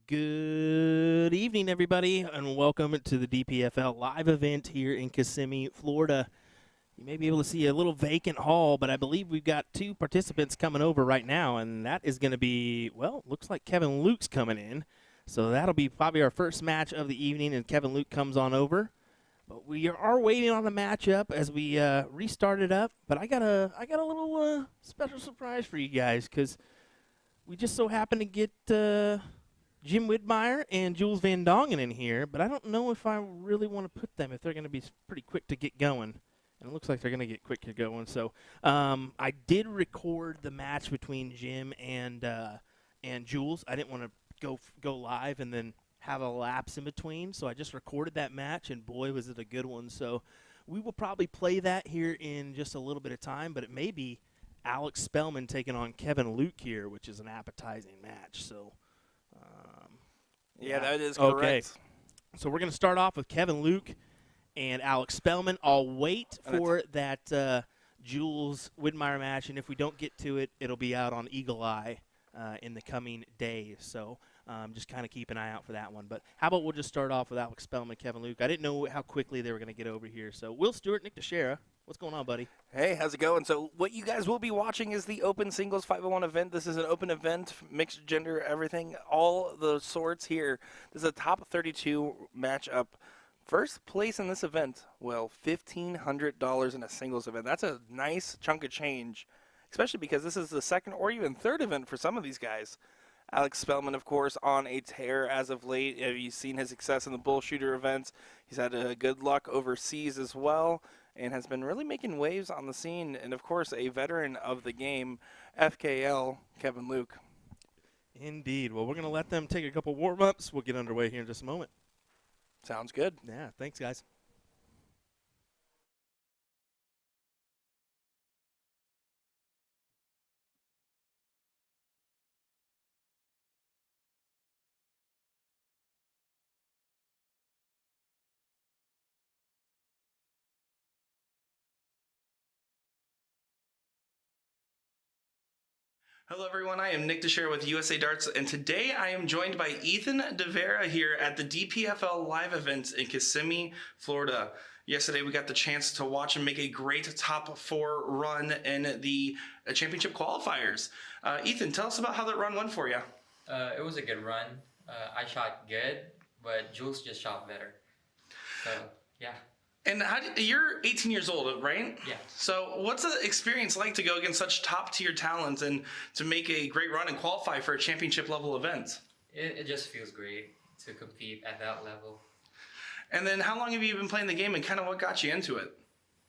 Good evening, everybody, and welcome to the DPFL Live Event here in Kissimmee, Florida. You may be able to see a little vacant hall, but I believe we've got two participants coming over right now, and that is going to be, well, looks like Kevin Luke's coming in. So that'll be probably our first match of the evening, and Kevin Luke comes on over. But we are waiting on the matchup as we restart it up. But I got a little special surprise for you guys, because we just so happen to get Jim Widmeyer and Jules Van Dongen in here, but I don't know if I really want to put them, if they're going to be pretty quick to get going. And it looks like they're going to get quick to going. So I did record the match between Jim and Jules. I didn't want to go live and then have a lapse in between, so I just recorded that match, and boy, was it a good one. So we will probably play that here in just a little bit of time, but it may be Alex Spellman taking on Kevin Luke here, which is an appetizing match. So yeah, that is correct. Okay. So we're going to start off with Kevin Luke and Alex Spellman. I'll wait for that Jules Widmeyer match, and if we don't get to it, it'll be out on Eagle Eye in the coming days. So just kind of keep an eye out for that one. But how about we'll just start off with Alex Spellman, Kevin Luke. I didn't know how quickly they were going to get over here. So Will Stewart, Nick Teixeira, what's going on, buddy? Hey, how's it going? So what you guys will be watching is the Open Singles 501 event. This is an open event, mixed gender, everything, all the sorts here. This is a top 32 matchup. First place in this event, well, $1,500 in a singles event. That's a nice chunk of change, especially because this is the second or even third event for some of these guys. Alex Spellman, of course, on a tear as of late. Have you seen his success in the bull shooter events? He's had good luck overseas as well, and has been really making waves on the scene. And, of course, a veteran of the game, FKL, Kevin Luke. Indeed. Well, we're going to let them take a couple warm-ups. We'll get underway here in just a moment. Sounds good. Yeah, thanks, guys. Hello everyone, I am Nick Teixeira with USA Darts, and today I am joined by Ethan DeVera here at the DPFL Live Event in Kissimmee, Florida. Yesterday we got the chance to watch him make a great top 4 run in the championship qualifiers. Ethan, tell us about how that run went for you. It was a good run. I shot good, but Jules just shot better. So, yeah. And you're 18 years old, right? Yeah. So what's the experience like to go against such top-tier talent and to make a great run and qualify for a championship-level event? It just feels great to compete at that level. And then how long have you been playing the game, and kind of what got you into it?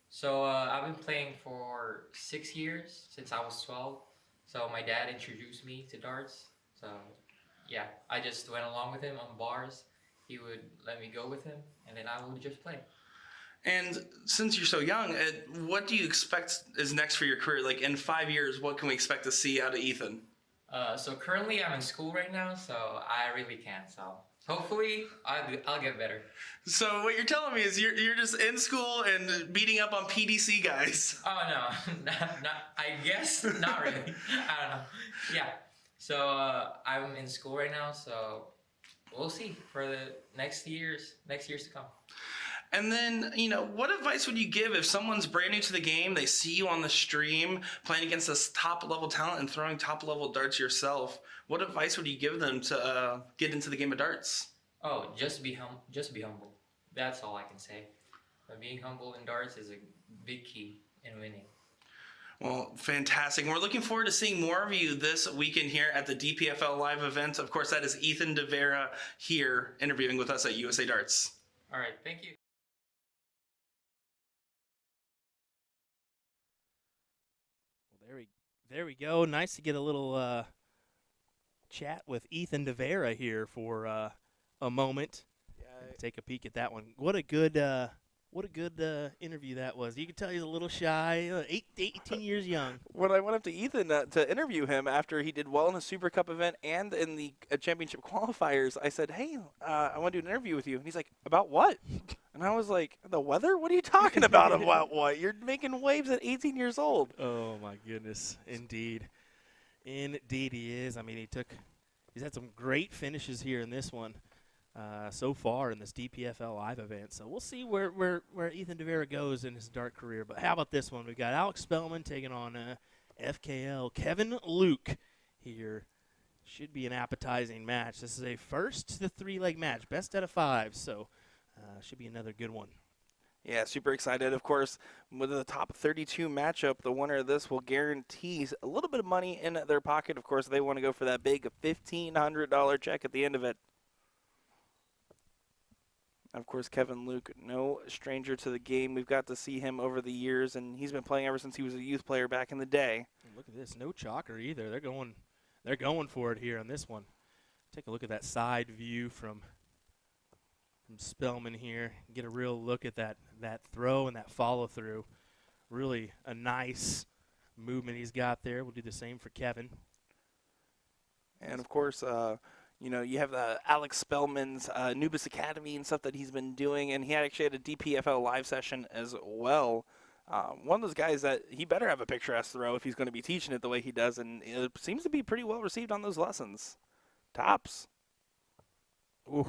So I've been playing for 6 years, since I was 12. So my dad introduced me to darts. So yeah, I just went along with him on bars. He would let me go with him, and then I would just play. And since you're so young, what do you expect is next for your career? Like in 5 years, what can we expect to see out of Ethan? So currently I'm in school right now, so I really can't. So hopefully I'll get better. So what you're telling me is you're just in school and beating up on PDC guys. Oh no, not I guess not really. I don't know. Yeah. So I'm in school right now, so we'll see for the next years to come. And then, what advice would you give if someone's brand new to the game, they see you on the stream playing against this top-level talent and throwing top-level darts yourself? What advice would you give them to get into the game of darts? Oh, just be humble. That's all I can say. But being humble in darts is a big key in winning. Well, fantastic. We're looking forward to seeing more of you this weekend here at the DPFL Live Event. Of course, that is Ethan DeVera here interviewing with us at USA Darts. All right, thank you. There we go. Nice to get a little chat with Ethan DeVera here for a moment. Yeah, take a peek at that one. What a good interview that was. You can tell he's a little shy, 18 years young. When I went up to Ethan to interview him after he did well in the Super Cup event and in the championship qualifiers, I said, hey, I want to do an interview with you. And he's like, about what? And I was like, the weather? What are you talking about? About what? You're making waves at 18 years old. Oh, my goodness. Indeed. Indeed he is. I mean, he took He's had some great finishes here in this one so far in this DPFL Live event. So we'll see where Ethan DeVera goes in his dart career. But how about this one? We've got Alex Spellman taking on FKL Kevin Luke here. Should be an appetizing match. This is a first to 3-leg match, best out of 5. So should be another good one. Yeah, super excited. Of course, with the top 32 matchup, the winner of this will guarantee a little bit of money in their pocket. Of course, they want to go for that big $1,500 check at the end of it. Of course, Kevin Luke, no stranger to the game. We've got to see him over the years, and he's been playing ever since he was a youth player back in the day. Look at this, no chalker either. They're going for it here on this one. Take a look at that side view from Spellman here. Get a real look at that throw and that follow through. Really a nice movement he's got there. We'll do the same for Kevin. And of course, you have Alex Spellman's Nubis Academy and stuff that he's been doing, and he actually had a DPFL live session as well. One of those guys that he better have a picturesque throw if he's going to be teaching it the way he does, and it seems to be pretty well received on those lessons. Tops. Ooh.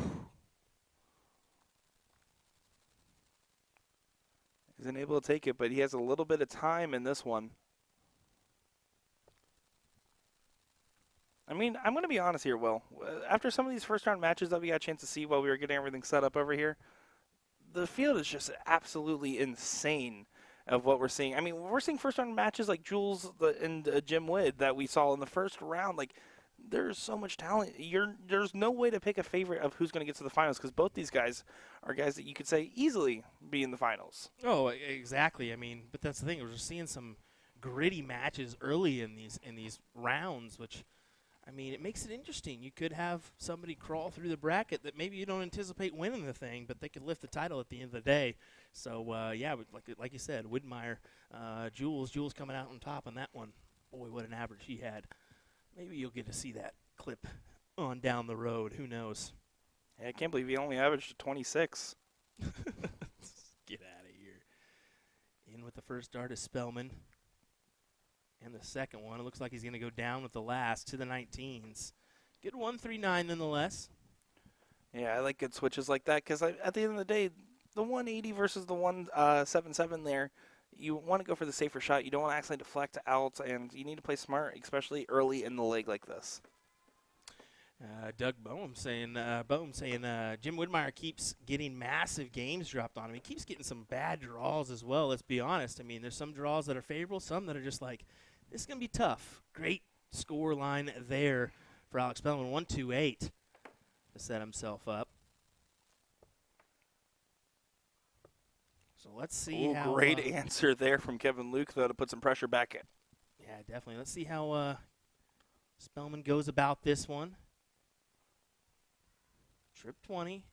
Isn't able to take it, but he has a little bit of time in this one. I mean, I'm going to be honest here, Will. After some of these first-round matches that we got a chance to see while we were getting everything set up over here, the field is just absolutely insane of what we're seeing. I mean, we're seeing first-round matches like Jules and Jim Wood that we saw in the first round. Like, there's so much talent. There's no way to pick a favorite of who's going to get to the finals because both these guys are guys that you could say easily be in the finals. Oh, exactly. I mean, but that's the thing. We're seeing some gritty matches early in these rounds, which, I mean, it makes it interesting. You could have somebody crawl through the bracket that maybe you don't anticipate winning the thing, but they could lift the title at the end of the day. So, yeah, like you said, Widmeyer, Jules coming out on top on that one. Boy, what an average he had. Maybe you'll get to see that clip on down the road. Who knows? Yeah, I can't believe he only averaged 26. Get out of here. In with the first dart is Spellman. And the second one, it looks like he's going to go down with the last to the 19s. Good 139 nonetheless. Yeah, I like good switches like that because at the end of the day, the 180 versus the 177 there, you want to go for the safer shot. You don't want to accidentally deflect out, and you need to play smart, especially early in the leg like this. Doug Boehm saying Jim Widmeyer keeps getting massive games dropped on him. He keeps getting some bad draws as well, let's be honest. I mean, there's some draws that are favorable, some that are just like, this is going to be tough. Great score line there for Alex Spellman, 128 to set himself up. So let's see how. Great answer there from Kevin Luke, though, to put some pressure back in. Yeah, definitely. Let's see how Spellman goes about this one. Trip 20.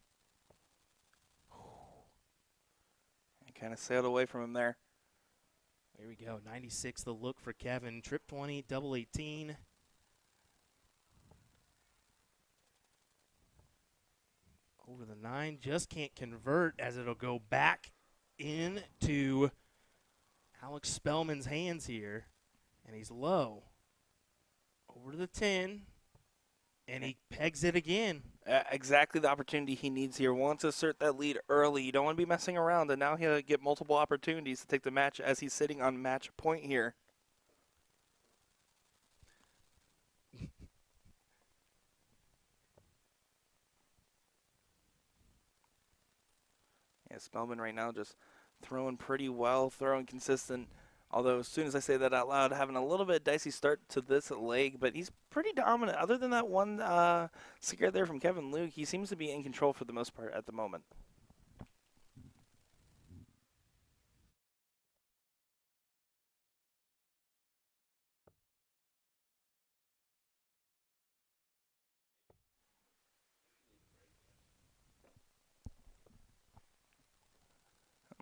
And kind of sailed away from him there. There we go. 96 the look for Kevin. Trip 20, double 18. Over the 9. Just can't convert as it'll go back into Alex Spellman's hands here. And he's low. Over to the 10. And he pegs it again. Exactly the opportunity he needs here. Wants to assert that lead early. You don't want to be messing around, and now he'll get multiple opportunities to take the match as he's sitting on match point here. Yeah, Spellman right now just throwing pretty well, throwing consistent. Although as soon as I say that out loud, having a little bit dicey start to this leg, but he's pretty dominant. Other than that one scare there from Kevin Luke, he seems to be in control for the most part at the moment.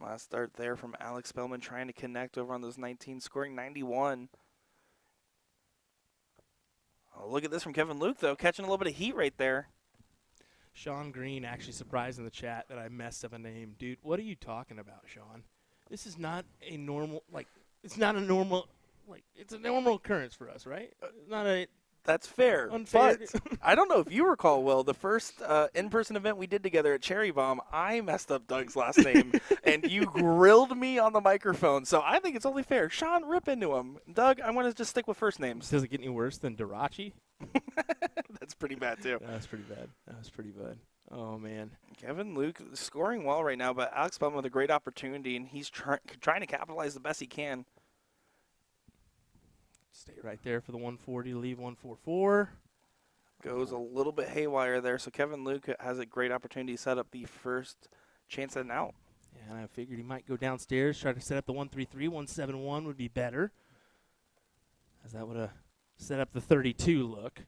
Last start there from Alex Spellman trying to connect over on those 19, scoring 91. Oh, look at this from Kevin Luke, though, catching a little bit of heat right there. Sean Green actually surprised in the chat that I messed up a name. Dude, what are you talking about, Sean? This is not a normal, it's not a normal, it's a normal occurrence for us, right? Not a That's fair. Unfair. But I don't know if you recall, Will, the first in-person event we did together at Cherry Bomb, I messed up Doug's last name, and you grilled me on the microphone. So I think it's only fair. Sean, rip into him. Doug, I want to just stick with first names. Does it get any worse than Darachi? That's pretty bad, too. That's pretty bad. That was pretty bad. Oh, man. Kevin Luke scoring well right now, but Alex Bum with a great opportunity, and he's trying to capitalize the best he can. Stay right there for the 140, leave 144. Goes a little bit haywire there, so Kevin Luke has a great opportunity to set up the first chance at an out. Yeah, and I figured he might go downstairs, try to set up the 133. 171 would be better, as that would have set up the 32 look.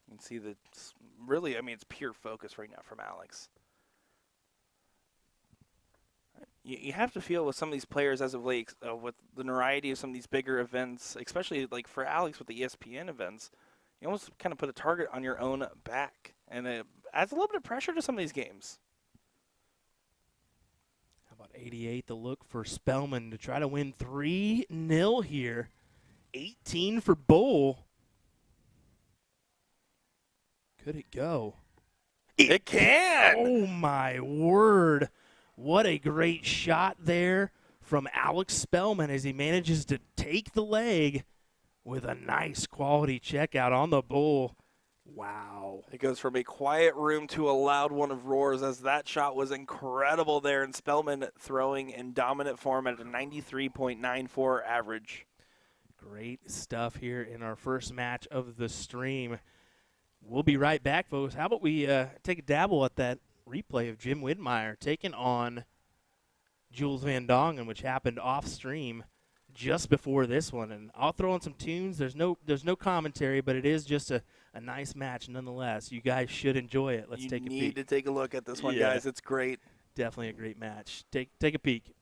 You can see that really, I mean, it's pure focus right now from Alex. You have to feel with some of these players as of late, with the notoriety of some of these bigger events, especially like for Alex with the ESPN events, you almost kind of put a target on your own back, and it adds a little bit of pressure to some of these games. How about 88, the look for Spellman to try to win 3-0 here. 18 for Bull. Could it go? It can! Oh, my word. What a great shot there from Alex Spellman as he manages to take the leg with a nice quality checkout on the Bull. Wow. It goes from a quiet room to a loud one of roars, as that shot was incredible there, and Spellman throwing in dominant form at a 93.94 average. Great stuff here in our first match of the stream. We'll be right back, folks. How about we take a dabble at that replay of Jim Widmeyer taking on Jules Van Dongen, which happened off stream just before this one. And I'll throw in some tunes. There's no commentary, but it is just a nice match nonetheless. You guys should enjoy it. Let's take a peek. You need to take a look at this one, guys. It's great. Definitely a great match. Take a peek.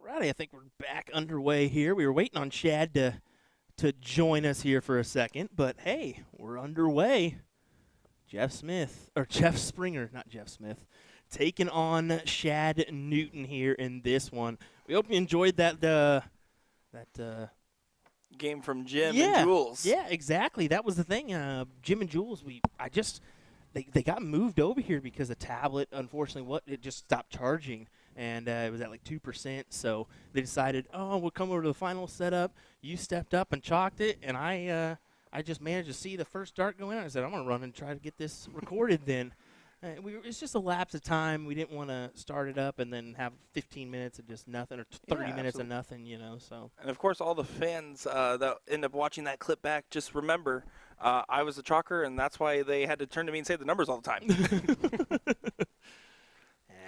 Alrighty, I think we're back underway here. We were waiting on Shad to join us here for a second, but hey, we're underway. Jeff Springer, not Jeff Smith, taking on Shad Newton here in this one. We hope you enjoyed that game from Jim and Jules. Yeah, exactly. That was the thing. Jim and Jules, they got moved over here because the tablet, unfortunately, it just stopped charging. And it was at like 2%, so they decided, we'll come over to the final setup. You stepped up and chalked it, and I just managed to see the first dart go in. I said, I'm going to run and try to get this recorded then. It's just a lapse of time. We didn't want to start it up and then have 15 minutes of just nothing or 30 minutes of nothing, so. And, of course, all the fans that end up watching that clip back, just remember, I was a chalker, and that's why they had to turn to me and say the numbers all the time.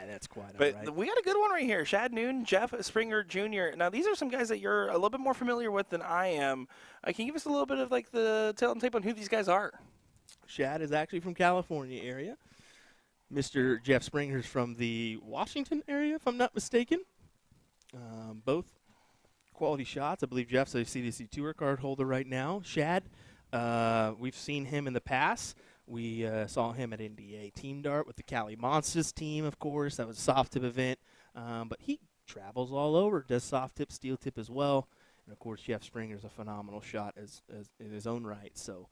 That's quite but all right. We got a good one right here. Shad Newton, Jeff Springer Jr. Now, these are some guys that you're a little bit more familiar with than I am. Can you give us a little bit of like the tail and tape on who these guys are? Shad is actually from California area. Mr. Jeff Springer's from the Washington area, if I'm not mistaken. Both quality shots. I believe Jeff's a CDC Tour card holder right now. Shad, we've seen him in the past. We saw him at NDA Team Dart with the Cali Monsters team, of course. That was a soft tip event. But he travels all over, does soft tip, steel tip as well. And, of course, Jeff Springer's a phenomenal shot as in his own right. So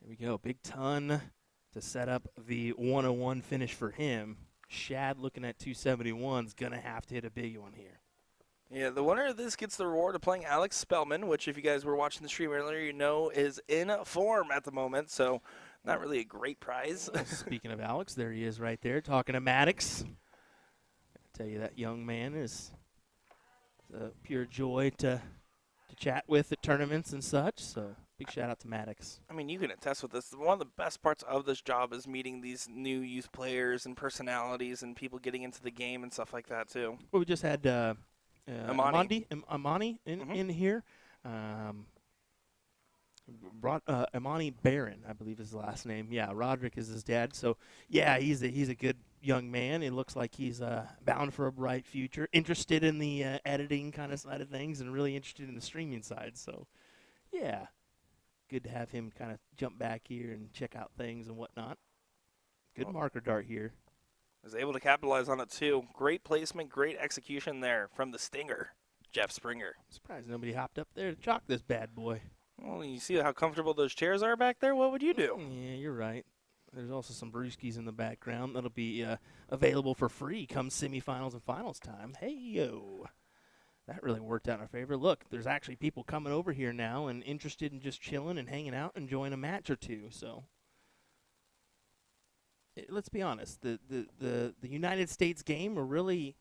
here we go. Big ton to set up the 101 finish for him. Shad looking at 271 is going to have to hit a big one here. Yeah, the winner of this gets the reward of playing Alex Spellman, which if you guys were watching the stream earlier, you know is in form at the moment. So not really a great prize. Speaking of Alex, there he is right there talking to Maddox. I tell you, that young man is a pure joy to chat with at tournaments and such. So big shout out to Maddox. I mean, you can attest with this. One of the best parts of this job is meeting these new youth players and personalities and people getting into the game and stuff like that too. Well, we just had Amani in here. Brought Amani Barron, I believe is his last name. Yeah, Roderick is his dad. So, yeah, he's a good young man. It looks like he's bound for a bright future, interested in the editing kind of side of things and really interested in the streaming side. So, yeah, good to have him kind of jump back here and check out things and whatnot. Good marker dart here. Was able to capitalize on it, too. Great placement, great execution there from the Stinger, Jeff Springer. Surprised nobody hopped up there to chalk this bad boy. Well, you see how comfortable those chairs are back there? What would you do? Yeah, you're right. There's also some brewskis in the background that'll be available for free come semifinals and finals time. Hey, yo. That really worked out in our favor. Look, there's actually people coming over here now and interested in just chilling and hanging out and enjoying a match or two. So, let's be honest. The United States game, we're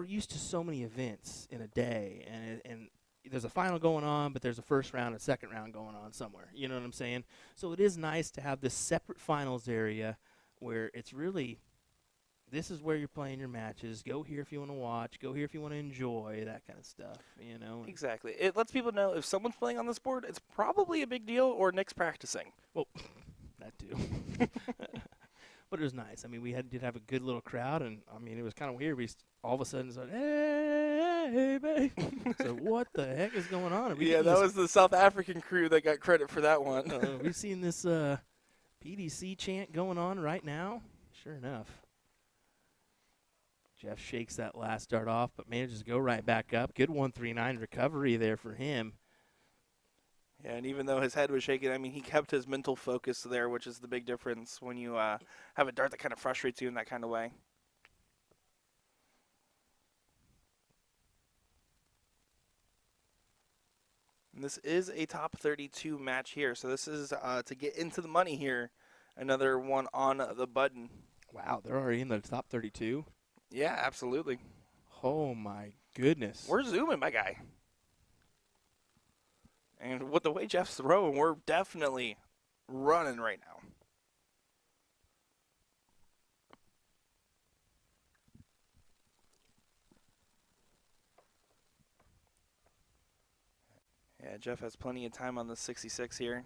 used to so many events in a day, and there's a final going on, but there's a first round and second round going on somewhere. You know what I'm saying? So it is nice to have this separate finals area where it's really, this is where you're playing your matches. Go here if you want to watch. Go here if you want to enjoy, that kind of stuff, you know? Exactly. It lets people know if someone's playing on this board, it's probably a big deal or Nick's practicing. Well, that too. But it was nice. I mean, we did have a good little crowd, and, I mean, it was kind of weird. We all of a sudden said, hey, babe. So what the heck is going on? Yeah, that was the South African crew that got credit for that one. We've seen this PDC chant going on right now. Sure enough. Jeff shakes that last dart off, but manages to go right back up. Good 139 recovery there for him. Yeah, and even though his head was shaking, I mean, he kept his mental focus there, which is the big difference when you have a dart that kind of frustrates you in that kind of way. And this is a top 32 match here, so this is to get into the money here. Another one on the button. Wow, they're already in the top 32? Yeah, absolutely. Oh, my goodness. We're zooming, my guy. And with the way Jeff's throwing, we're definitely running right now. Yeah, Jeff has plenty of time on the 66 here.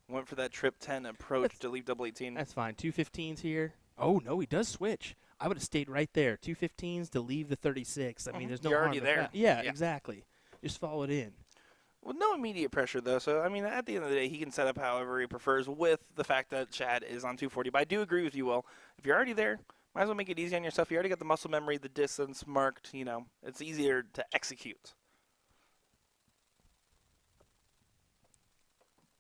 Went for that trip 10 approach to leave double 18. That's fine. 215's here. Oh, no, he does switch. I would have stayed right there. 215s to leave the 36. I mean, there's no You're harm already in there. that. Yeah, Yeah. exactly. Just follow it in. Well, no immediate pressure, though. So, I mean, at the end of the day, he can set up however he prefers with the fact that Chad is on 240. But I do agree with you, Will. If you're already there, might as well make it easy on yourself. You already got the muscle memory, the distance marked. You know, it's easier to execute.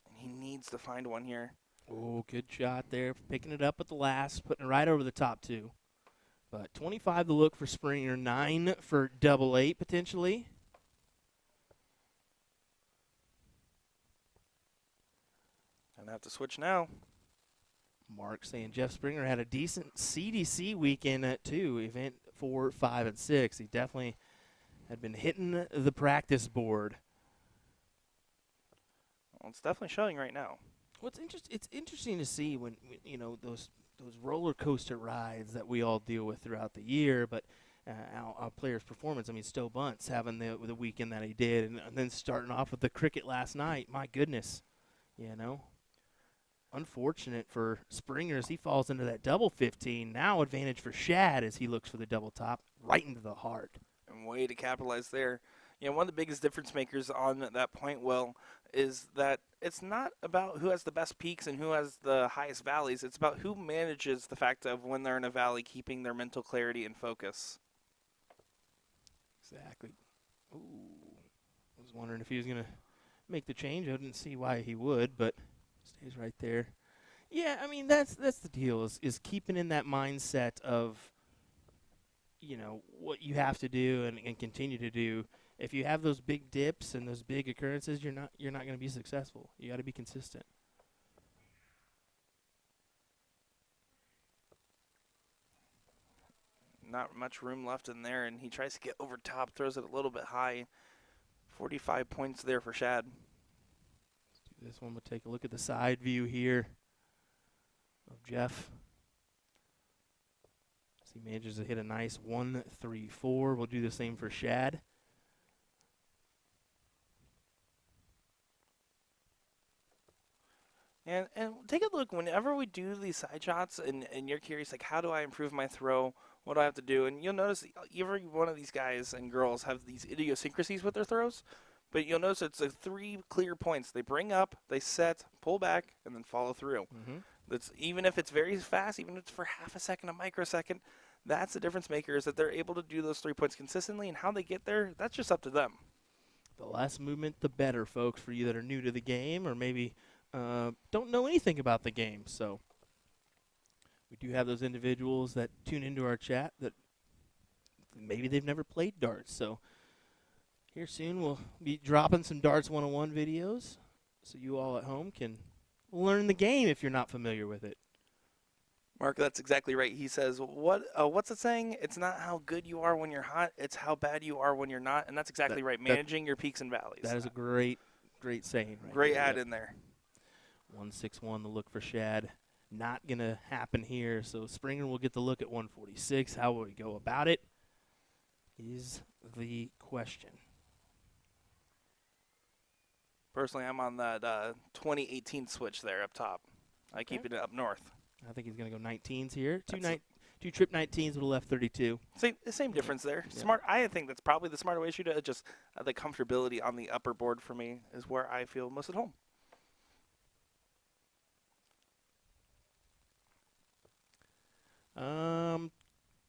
And he needs to find one here. Oh, good shot there. Picking it up at the last, putting it right over the top two. But 25 to look for Springer, 9 for double 8 potentially. And I have to switch now. Mark saying Jeff Springer had a decent CDC weekend at 2, event 4, 5, and 6. He definitely had been hitting the practice board. Well, it's definitely showing right now. Well, it's interesting to see when you know those roller coaster rides that we all deal with throughout the year, but our player's performance. I mean, Stowe Bunce having the weekend that he did, and then starting off with the cricket last night. My goodness, you know. Unfortunate for Springer as he falls into that double 15. Now advantage for Shad as he looks for the double top right into the heart. And way to capitalize there. You know, one of the biggest difference makers on that point, Will, is that it's not about who has the best peaks and who has the highest valleys. It's about who manages the fact of when they're in a valley, keeping their mental clarity and focus. Exactly. Ooh. I was wondering if he was going to make the change. I didn't see why he would, but stays right there. Yeah, I mean, that's the deal is keeping in that mindset of, you know, what you have to do and continue to do. If you have those big dips and those big occurrences, you're not going to be successful. You got to be consistent. Not much room left in there, and he tries to get over top, throws it a little bit high. 45 points there for Shad. Let's do this one. We'll take a look at the side view here of Jeff. As he manages to hit a nice 1-3-4. We'll do the same for Shad. And take a look, whenever we do these side shots and you're curious, like, how do I improve my throw? What do I have to do? And you'll notice every one of these guys and girls have these idiosyncrasies with their throws. But you'll notice it's 3 clear points. They bring up, they set, pull back, and then follow through. Mm-hmm. That's even if it's very fast, even if it's for half a second, a microsecond, that's the difference maker, is that they're able to do those 3 points consistently, and how they get there, that's just up to them. The less movement, the better, folks, for you that are new to the game or maybe don't know anything about the game. So we do have those individuals that tune into our chat that maybe they've never played darts. So here soon we'll be dropping some Darts 101 videos so you all at home can learn the game if you're not familiar with it. Mark, that's exactly right. He says, what's it saying? It's not how good you are when you're hot, it's how bad you are when you're not. And that's exactly right, managing your peaks and valleys. That is a great saying right Great there. add in there. 161, the look for Shad. Not going to happen here, so Springer will get the look at 146. How will we go about it is the question. Personally, I'm on that 2018 switch there up top. I keep it up north. I think he's going to go 19s here. Two trip 19s with a left 32. Same difference there. Yeah. Smart. I think that's probably the smarter way to shoot it. Just the comfortability on the upper board for me is where I feel most at home.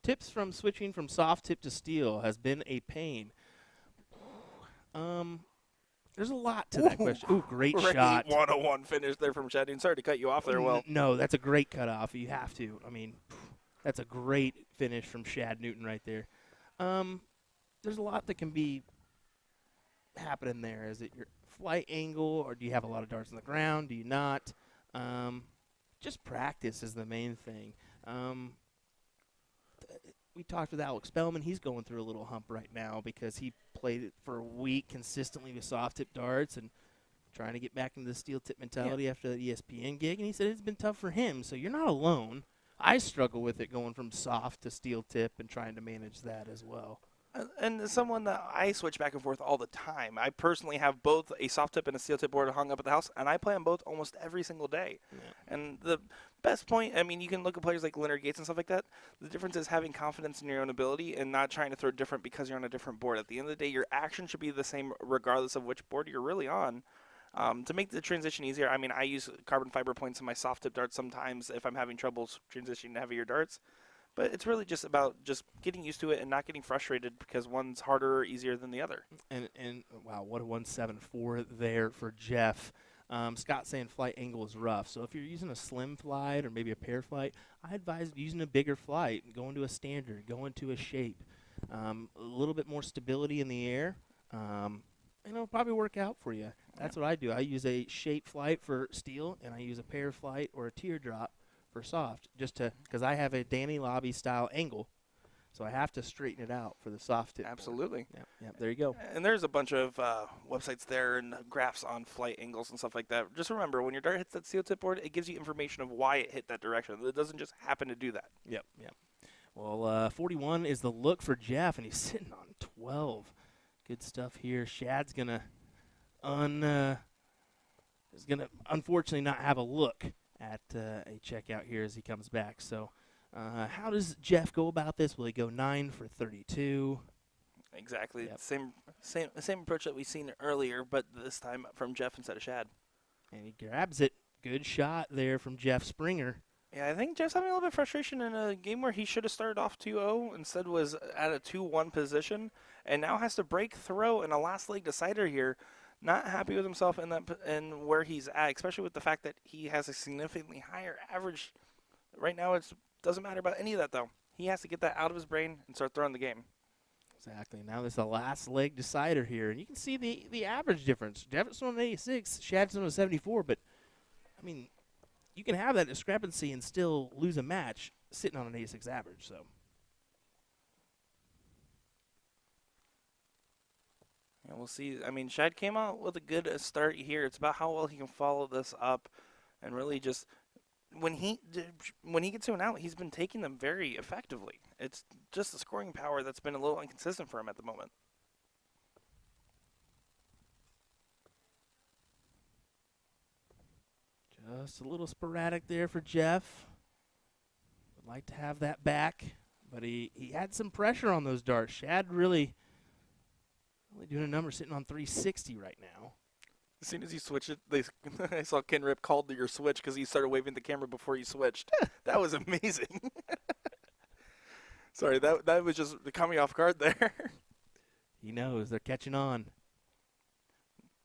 Tips from switching from soft tip to steel has been a pain. There's a lot to that question. Ooh, great shot. 101 finish there from Shad. Sorry to cut you off there, Will. No, that's a great cutoff. You have to. I mean, that's a great finish from Shad Newton right there. There's a lot that can be happening there. Is it your flight angle, or do you have a lot of darts on the ground? Do you not? Just practice is the main thing. We talked with Alex Spellman. He's going through a little hump right now because he played it for a week consistently with soft tip darts and trying to get back into the steel tip mentality after the ESPN gig. And he said it's been tough for him. So you're not alone. I struggle with it going from soft to steel tip and trying to manage that as well. And someone that I switch back and forth all the time. I personally have both a soft tip and a steel tip board hung up at the house, and I play on both almost every single day. Yeah. And the best point, I mean, you can look at players like Leonard Gates and stuff like that. The difference is having confidence in your own ability and not trying to throw different because you're on a different board. At the end of the day, your action should be the same regardless of which board you're really on. To make the transition easier, I mean, I use carbon fiber points in my soft tip darts sometimes if I'm having trouble transitioning to heavier darts. But it's really just about just getting used to it and not getting frustrated because one's harder or easier than the other. And wow, what a 174 there for Jeff. Scott saying flight angle is rough. So if you're using a slim flight or maybe a pair flight, I advise using a bigger flight, going to a standard, going to a shape. A little bit more stability in the air. And it'll probably work out for you. That's what I do. I use a shape flight for steel, and I use a pair flight or a teardrop for soft, just to because I have a Danny Lobby style angle, so I have to straighten it out for the soft tip. Absolutely. Yeah, there you go. And there's a bunch of websites there and graphs on flight angles and stuff like that. Just remember, when your dart hits that steel tip board, it gives you information of why it hit that direction. It doesn't just happen to do that. Yep. Well, 41 is the look for Jeff, and he's sitting on 12. Good stuff here. Shad's gonna unfortunately not have a look at a checkout here as he comes back. So how does Jeff go about this? Will he go 9 for 32? Exactly. Yep. Same approach that we've seen earlier, but this time from Jeff instead of Shad. And he grabs it. Good shot there from Jeff Springer. Yeah, I think Jeff's having a little bit of frustration in a game where he should have started off 2-0, instead was at a 2-1 position, and now has to break throw in a last leg decider here. Not happy with himself and where he's at, especially with the fact that he has a significantly higher average. Right now, it doesn't matter about any of that, though. He has to get that out of his brain and start throwing the game. Exactly. Now this is the last leg decider here, and you can see the average difference. Jeff's on an 86, Shad's on a 74, but, I mean, you can have that discrepancy and still lose a match sitting on an 86 average, so. Yeah, we'll see. I mean, Shad came out with a good start here. It's about how well he can follow this up and really just when he gets to an out, he's been taking them very effectively. It's just the scoring power that's been a little inconsistent for him at the moment. Just a little sporadic there for Jeff. Would like to have that back, but he had some pressure on those darts. Shad really doing a number sitting on 360 right now. As soon as he switched it, I saw Ken Rip called to your switch because he started waving the camera before you switched. That was amazing. Sorry, that was just caught me off guard there. He knows they're catching on.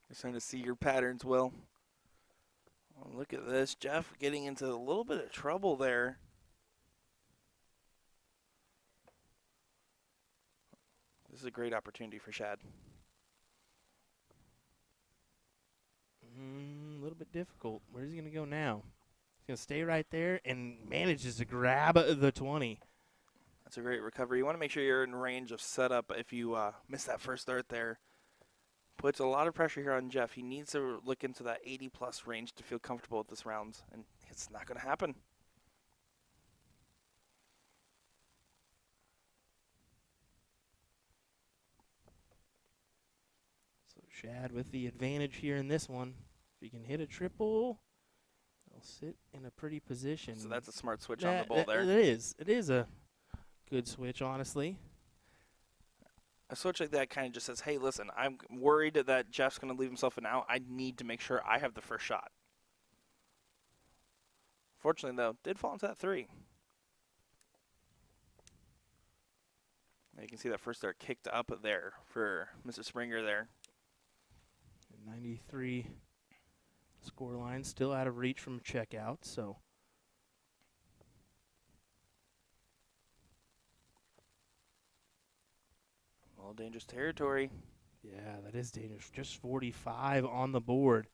Just trying to see your patterns, Will. Oh, look at this, Jeff getting into a little bit of trouble there. This is a great opportunity for Shad. A little bit difficult. Where's he going to go now? He's going to stay right there and manages to grab the 20. That's a great recovery. You want to make sure you're in range of setup. If you miss that first dart there, puts a lot of pressure here on Jeff. He needs to look into that 80-plus range to feel comfortable with this rounds, and it's not going to happen. Shad with the advantage here in this one. If he can hit a triple, he'll sit in a pretty position. So that's a smart switch on the ball there. It is. It is a good switch, honestly. A switch like that kind of just says, hey, listen, I'm worried that Jeff's going to leave himself an out. I need to make sure I have the first shot. Fortunately, though, did fall into that 3. You can see that first dart kicked up there for Mr. Springer there. 93 score line, still out of reach from checkout, so. All dangerous territory. Yeah, that is dangerous. Just 45 on the board.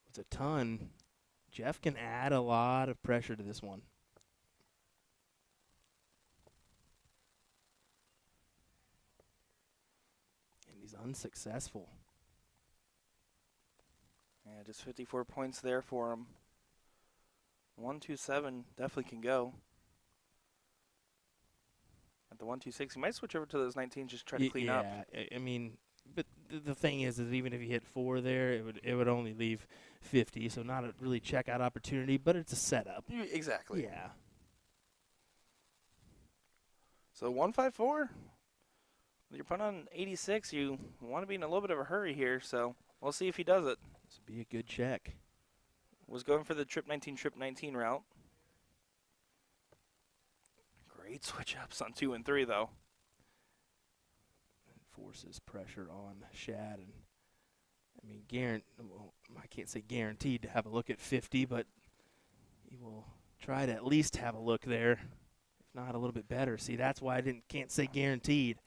It's a ton. Jeff can add a lot of pressure to this one. And he's unsuccessful. Yeah, just 54 points there for him. 127 definitely can go. At the 126, he might switch over to those 19s, just try to clean up. Yeah, I mean, but the thing is even if you hit 4 there, it would only leave 50, so not a really checkout opportunity, but it's a setup. Exactly. Yeah. So 154. You're putting on 86. You want to be in a little bit of a hurry here, so we'll see if he does it. This would be a good check. Was going for the trip 19 route. Great switch ups on 2 and 3 though. Forces pressure on Shad, and I mean, well, I can't say guaranteed to have a look at 50, but he will try to at least have a look there, if not a little bit better. See, that's why I can't say guaranteed.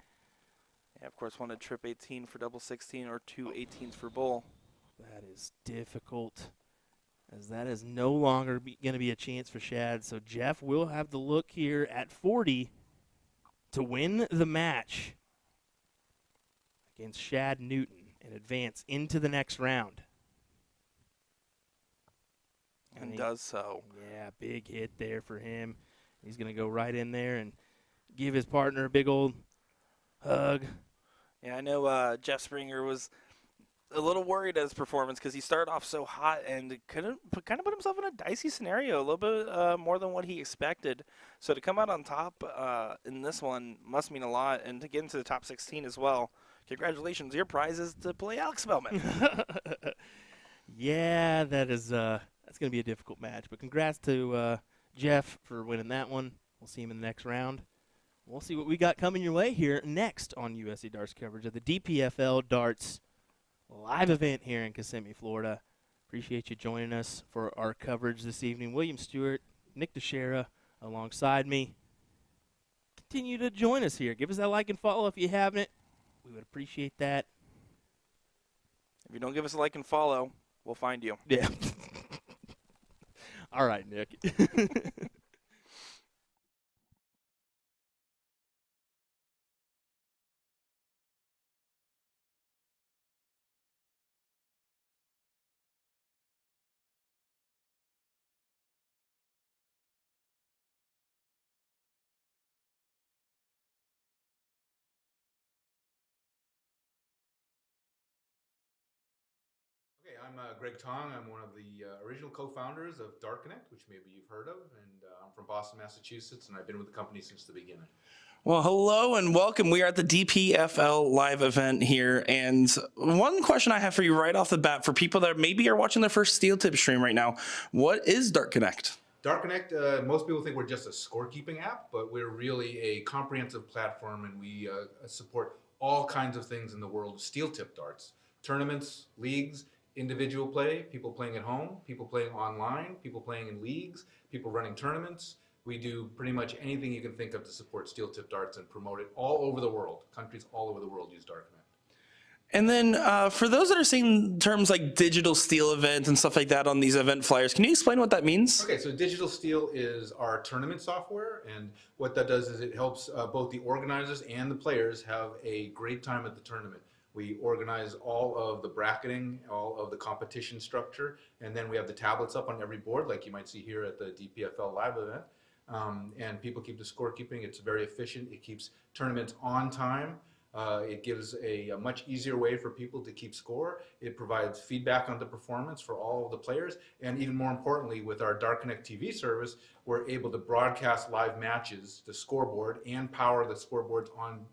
Yeah, of course, wanted trip 18 for double 16 or 2 18s for bull. That is difficult, as that is no longer going to be a chance for Shad. So Jeff will have the look here at 40 to win the match against Shad Newton and advance into the next round. And does so. Yeah, big hit there for him. He's going to go right in there and give his partner a big old hug. Yeah, I know Jeff Springer was a little worried at his performance because he started off so hot and kind of put himself in a dicey scenario, a little bit more than what he expected. So to come out on top in this one must mean a lot, and to get into the top 16 as well. Congratulations, your prize is to play Alex Spellman. Yeah, that's going to be a difficult match. But congrats to Jeff for winning that one. We'll see him in the next round. We'll see what we got coming your way here next on USA Darts coverage of the DPFL Darts Live Event here in Kissimmee, Florida. Appreciate you joining us for our coverage this evening. William Stewart, Nick Teixeira alongside me. Continue to join us here. Give us that like and follow if you haven't. We would appreciate that. If you don't give us a like and follow, we'll find you. Yeah. All right, Nick. Okay, I'm Greg Tong. I'm one of the original co-founders of DARTCONNECT, which maybe you've heard of, and I'm from Boston, Massachusetts, and I've been with the company since the beginning. Well, hello and welcome. We are at the DPFL Live Event here, and one question I have for you right off the bat for people that maybe are watching their first Steel Tip stream right now, what is DARTCONNECT? DARTCONNECT, most people think we're just a scorekeeping app, but we're really a comprehensive platform, and we support all kinds of things in the world of steel tip darts. Tournaments, leagues, individual play, people playing at home, people playing online, people playing in leagues, people running tournaments. We do pretty much anything you can think of to support steel tip darts and promote it all over the world. Countries all over the world use DARTCONNECT. And then for those that are seeing terms like digital steel events and stuff like that on these event flyers, can you explain what that means? Okay, so digital steel is our tournament software, and what that does is it helps both the organizers and the players have a great time at the tournament. We organize all of the bracketing, all of the competition structure, and then we have the tablets up on every board, like you might see here at the DPFL Live Event. And people keep the scorekeeping. It's very efficient. It keeps tournaments on time. It gives a much easier way for people to keep score. It provides feedback on the performance for all of the players. And even more importantly, with our DARTCONNECT TV service, we're able to broadcast live matches, the scoreboard, and power the scoreboards on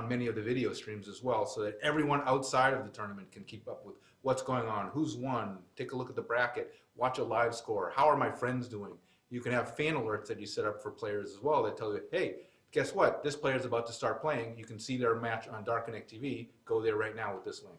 many of the video streams as well, so that everyone outside of the tournament can keep up with what's going on, who's won, take a look at the bracket, watch a live score, how are my friends doing. You can have fan alerts that you set up for players as well that tell you, hey, guess what? This player's about to start playing. You can see their match on DARTCONNECT TV. Go there right now with this link.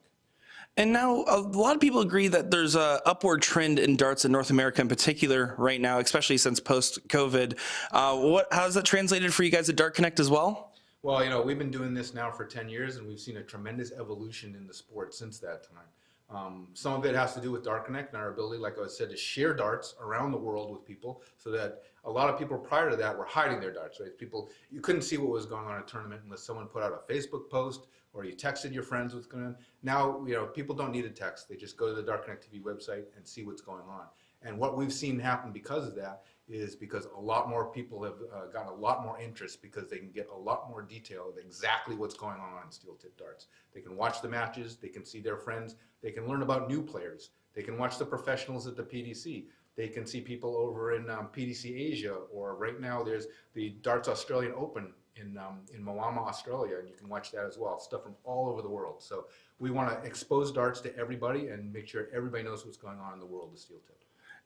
And now a lot of people agree that there's a upward trend in darts in North America in particular right now, especially since post-COVID. How's that translated for you guys at DARTCONNECT as well? Well, you know, we've been doing this now for 10 years, and we've seen a tremendous evolution in the sport since that time. Some of it has to do with DARTCONNECT and our ability, like I said, to share darts around the world with people, so that a lot of people prior to that were hiding their darts, right? People, you couldn't see what was going on in a tournament unless someone put out a Facebook post or you texted your friends what's going on. Now, you know, people don't need a text. They just go to the DARTCONNECT TV website and see what's going on. And what we've seen happen because of that is because a lot more people have gotten a lot more interest because they can get a lot more detail of exactly what's going on steel tip darts. They can watch the matches, they can see their friends, they can learn about new players, they can watch the professionals at the PDC, they can see people over in PDC Asia, or right now there's the Darts Australian Open in Moama, Australia, and you can watch that as well. Stuff from all over the world. So we want to expose darts to everybody and make sure everybody knows what's going on in the world of steel tip.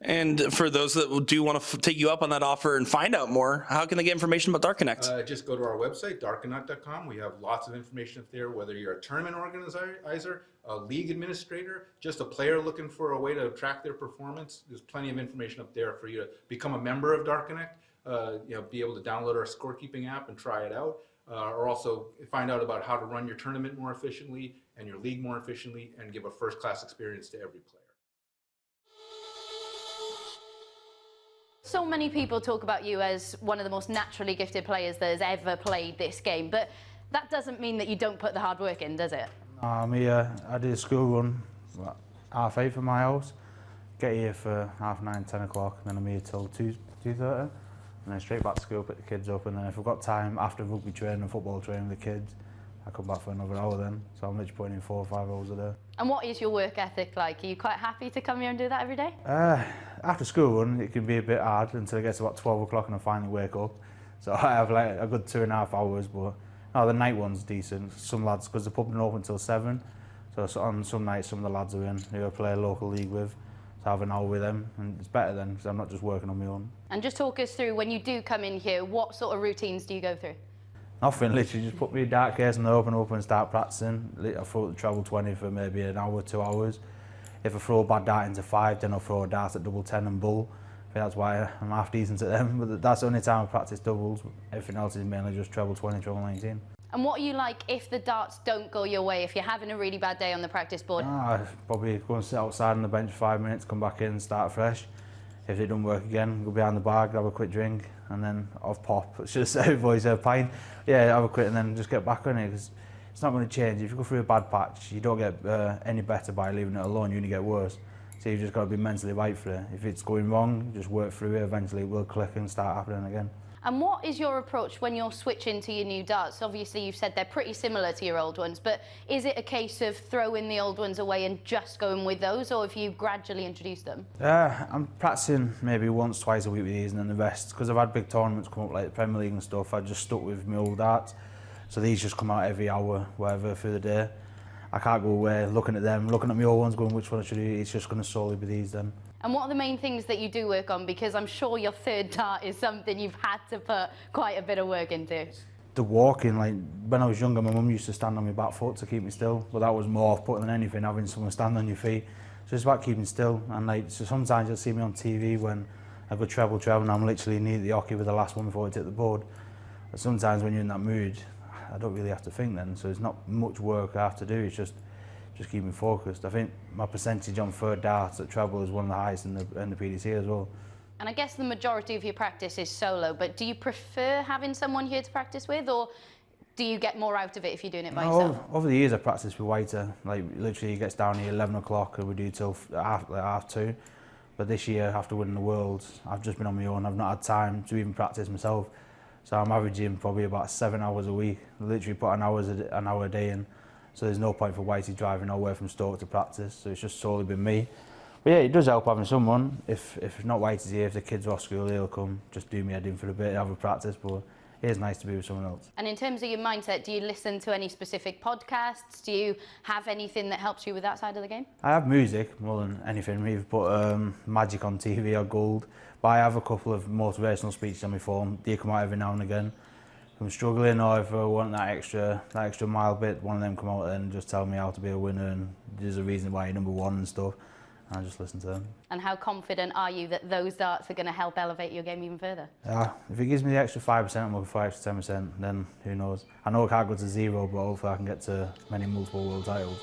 And for those that do want to take you up on that offer and find out more, how can they get information about DARTCONNECT? Just go to our website, DARTCONNECT.com. We have lots of information up there, whether you're a tournament organizer, a league administrator, just a player looking for a way to track their performance. There's plenty of information up there for you to become a member of DARTCONNECT, be able to download our scorekeeping app and try it out, or also find out about how to run your tournament more efficiently and your league more efficiently and give a first-class experience to every player. So many people talk about you as one of the most naturally gifted players that has ever played this game, but that doesn't mean that you don't put the hard work in, does it? I'm here, I did a school run, 8:30 from my house, get here for 9:30, 10 o'clock, and then I'm here till 2:30, and then straight back to school, pick the kids up, and then if I've got time after rugby training and football training with the kids, I come back for another hour then, so I'm literally putting in 4 or 5 hours a day. And what is your work ethic like? Are you quite happy to come here and do that every day? After school run, it can be a bit hard until it gets about 12 o'clock and I finally wake up. So I have like a good 2.5 hours, but no, the night one's decent. Some lads, because the pub isn't open until 7, so on some nights some of the lads are in who I play a local league with, so I have an hour with them, and it's better then because I'm not just working on my own. And just talk us through, when you do come in here, what sort of routines do you go through? Nothing, literally just put me a dart case and open up and start practicing. I throw the treble 20 for maybe an hour, 2 hours. If I throw a bad dart into 5, then I'll throw a dart at double 10 and bull. I think that's why I'm half decent at them, but that's the only time I practice doubles. Everything else is mainly just treble 20, treble 19. And what are you like if the darts don't go your way, if you're having a really bad day on the practice board? I'd probably go and sit outside on the bench for 5 minutes, come back in, start fresh. If it don't work again, go behind the bar, grab a quick drink, and then off pop. It's just everybody's a pint. Yeah, have a quick and then just get back on it, because it's not going to change. If you go through a bad patch, you don't get any better by leaving it alone, you only get worse. So you've just got to be mentally right for it. If it's going wrong, just work through it, eventually it will click and start happening again. And what is your approach when you're switching to your new darts? Obviously you've said they're pretty similar to your old ones, but is it a case of throwing the old ones away and just going with those, or have you gradually introduced them? I'm practicing maybe once, twice a week with these, and then the rest, because I've had big tournaments come up like the Premier League and stuff, I just stuck with my old darts. So these just come out every hour, whatever, through the day. I can't go away looking at them, looking at my old ones, going which one I should do. It's just going to solely be these then. And what are the main things that you do work on? Because I'm sure your third dart is something you've had to put quite a bit of work into. The walking, like when I was younger, my mum used to stand on my back foot to keep me still, but that was more off-putting than anything, having someone stand on your feet. So it's about keeping still, and like, so sometimes you'll see me on TV when I go treble, and I'm literally near the hockey with the last one before I hit the board. But sometimes when you're in that mood, I don't really have to think then, so it's not much work I have to do, it's just keep me focused. I think my percentage on third darts at treble is one of the highest in the PDC as well. And I guess the majority of your practice is solo, but do you prefer having someone here to practice with, or do you get more out of it if you're doing it by yourself? Over the years I practiced with Whiter, like literally he gets down here 11 o'clock and we do till half 2. But this year, after winning the Worlds, I've just been on my own, I've not had time to even practice myself. So I'm averaging probably about 7 hours a week, literally put an hour a day in. So there's no point for Whitey driving all the way from Stoke to practice, so it's just solely been me. But yeah, it does help having someone. If not Whitey's here, if the kids are off school, he'll come, just do me head in for a bit, have a practice, but it is nice to be with someone else. And in terms of your mindset, do you listen to any specific podcasts? Do you have anything that helps you with that side of the game? I have music more than anything. We've put Magic on TV or Gold, but I have a couple of motivational speeches on my phone. They come out every now and again. If I'm struggling or if I want that extra mile bit, one of them come out and just tell me how to be a winner and there's a reason why you're number 1 and stuff. And I just listen to them. And how confident are you that those darts are going to help elevate your game even further? If it gives me the extra 5%, I'm looking for extra 10%, then who knows. I know I can't go to 0, but hopefully I can get to many multiple world titles.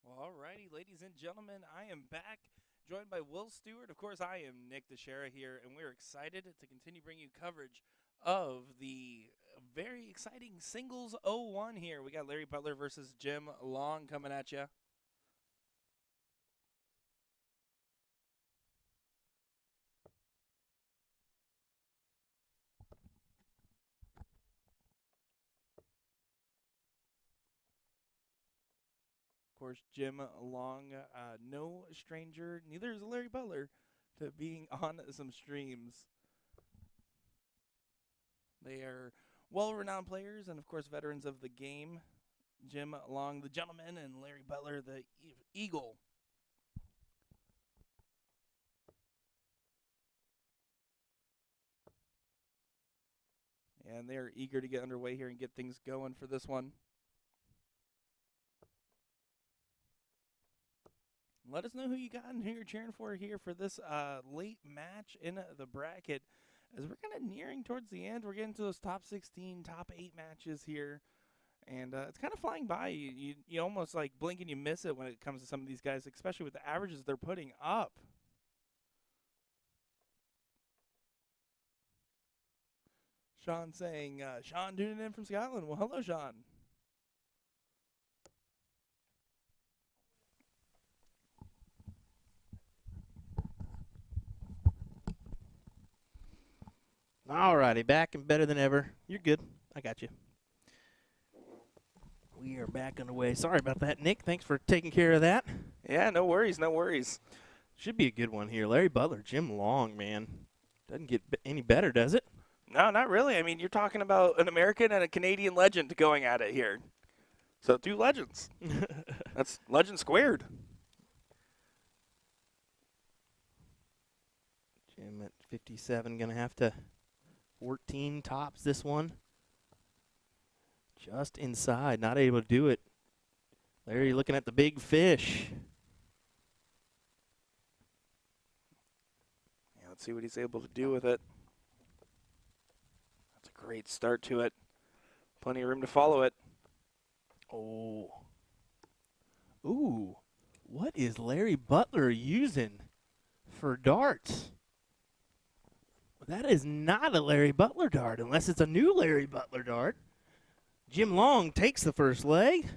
Well, alrighty, ladies and gentlemen, I am back, joined by Will Stewart. Of course, I am Nick Teixeira here, and we're excited to continue bringing you coverage of the very exciting singles 01 here. We got Larry Butler versus Jim Long coming at you. Of course, Jim Long, no stranger, neither is Larry Butler, to being on some streams. They are well-renowned players and, of course, veterans of the game. Jim Long, the gentleman, and Larry Butler, the eagle. And they're eager to get underway here and get things going for this one. Let us know who you got and who you're cheering for here for this late match in the bracket. as we're kind of nearing towards the end. We're getting to those top 16, top 8 matches here. And it's kind of flying by. You almost like blink and you miss it when it comes to some of these guys, especially with the averages they're putting up. Sean saying, Sean tuning in from Scotland. Well, hello, Sean. All righty, back and better than ever. You're good. I got you. We are back underway. Sorry about that, Nick. Thanks for taking care of that. Yeah, no worries, no worries. Should be a good one here. Larry Butler, Jim Long, man. Doesn't get any better, does it? No, not really. I mean, you're talking about an American and a Canadian legend going at it here. So 2 legends. That's legend squared. Jim at 57 going to have to 14 tops this one. Just inside, not able to do it. Larry looking at the big fish. Yeah, let's see what he's able to do with it. That's a great start to it. Plenty of room to follow it. Oh. Ooh. What is Larry Butler using for darts? That is not a Larry Butler dart unless it's a new Larry Butler dart. Jim Long takes the first leg.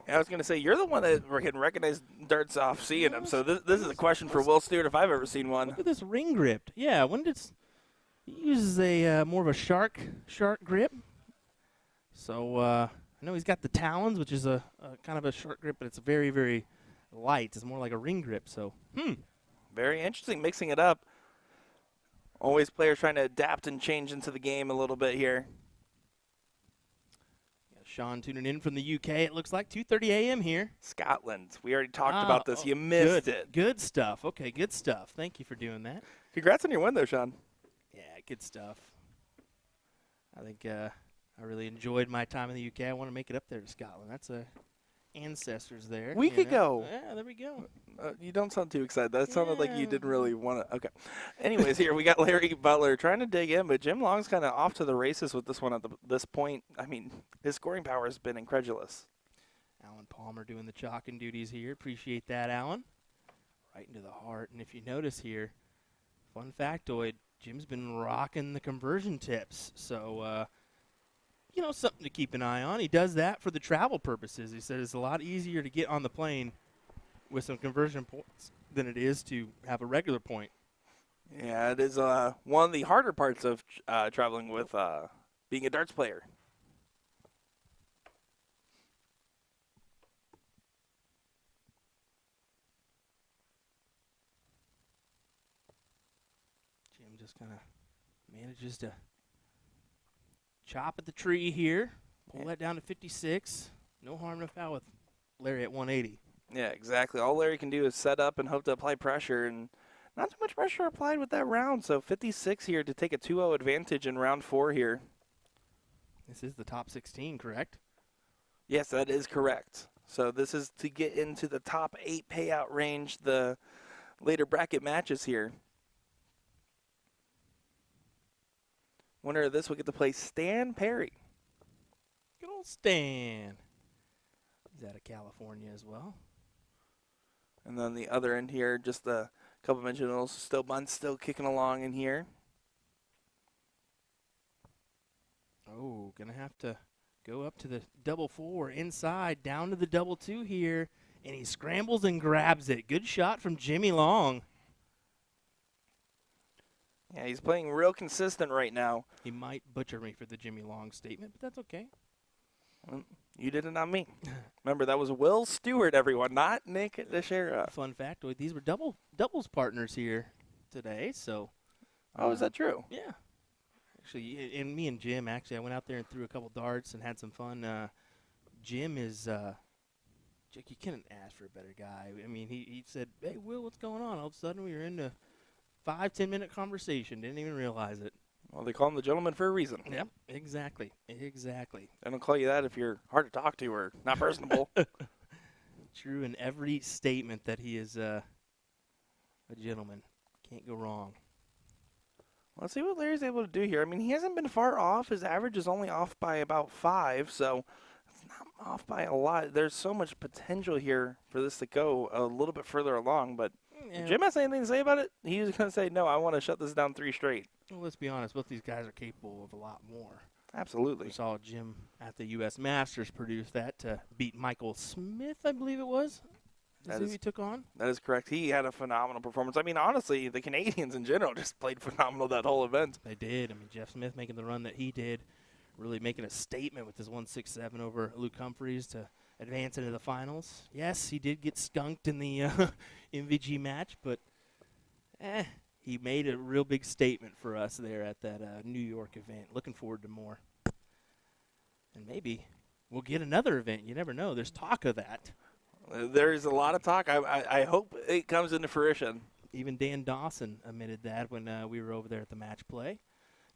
I was going to say, you're the one that can recognize darts off seeing them. So this is a question for Will Stewart if I've ever seen one. Look at this ring grip. Yeah, when did he uses a more of a shark grip. So I know he's got the talons, which is a kind of a shark grip, but it's very, very light. It's more like a ring grip. So Very interesting, mixing it up. Always players trying to adapt and change into the game a little bit here. Sean tuning in from the UK. It looks like 2:30 a.m. here. Scotland. We already talked about this. You missed it. Good stuff. Okay, good stuff. Thank you for doing that. Congrats on your win, though, Sean. Yeah, good stuff. I think I really enjoyed my time in the UK. I want to make it up there to Scotland. That's ancestors there. Week ago. Yeah, there we go. You don't sound too excited. That sounded like you didn't really want to. Okay. Anyways, here we got Larry Butler trying to dig in, but Jim Long's kind of off to the races with this one at this point. I mean, his scoring power has been incredulous. Alan Palmer doing the chalking duties here. Appreciate that, Alan. Right into the heart. And if you notice here, fun factoid, Jim's been rocking the conversion tips. So, you know, something to keep an eye on. He does that for the travel purposes. He said it's a lot easier to get on the plane with some conversion points than it is to have a regular point. Yeah, it is one of the harder parts of traveling with being a darts player. Jim just kind of manages to chop at the tree here, pull that down to 56. No harm, no foul with Larry at 180. Yeah, exactly. All Larry can do is set up and hope to apply pressure, and not too much pressure applied with that round. So 56 here to take a 2-0 advantage in round 4 here. This is the top 16, correct? Yes, that is correct. So this is to get into the top 8 payout range, the later bracket matches here. Winner of this will get to play Stan Perry. Good old Stan. He's out of California as well. And then the other end here, just a couple of mentionals. Still Bunn still kicking along in here. Oh, going to have to go up to the double 4 inside, down to the double 2 here. And he scrambles and grabs it. Good shot from Jimmy Long. Yeah, he's playing real consistent right now. He might butcher me for the Jimmy Long statement, but that's okay. You did it, not me. Remember, that was Will Stewart, everyone, not Nick Teixeira. Fun factoid, these were doubles partners here today, so. Oh, is that true? Yeah. Actually, and me and Jim, actually, I went out there and threw a couple darts and had some fun. Jim is, you couldn't ask for a better guy. I mean, he said, hey, Will, what's going on? All of a sudden, we were in a 5-10 minute conversation. Didn't even realize it. Well, they call him the gentleman for a reason. Yep, exactly. Exactly. They don't call you that if you're hard to talk to or not personable. True in every statement that he is a gentleman. Can't go wrong. Let's see what Larry's able to do here. I mean, he hasn't been far off. His average is only off by about 5, so it's not off by a lot. There's so much potential here for this to go a little bit further along, but if Jim has anything to say about it, he's going to say, no, I want to shut this down 3 straight. Well, let's be honest, both these guys are capable of a lot more. Absolutely. We saw Jim at the U.S. Masters produce that to beat Michael Smith, I believe it was. That's who he took on? That is correct. He had a phenomenal performance. I mean, honestly, the Canadians in general just played phenomenal that whole event. They did. I mean, Jeff Smith making the run that he did, really making a statement with his 167 over Luke Humphreys to advance into the finals. Yes, he did get skunked in the MVG match, but he made a real big statement for us there at that New York event. Looking forward to more. And maybe we'll get another event. You never know. There's talk of that. There's a lot of talk. I hope it comes into fruition. Even Dan Dawson admitted that when we were over there at the match play.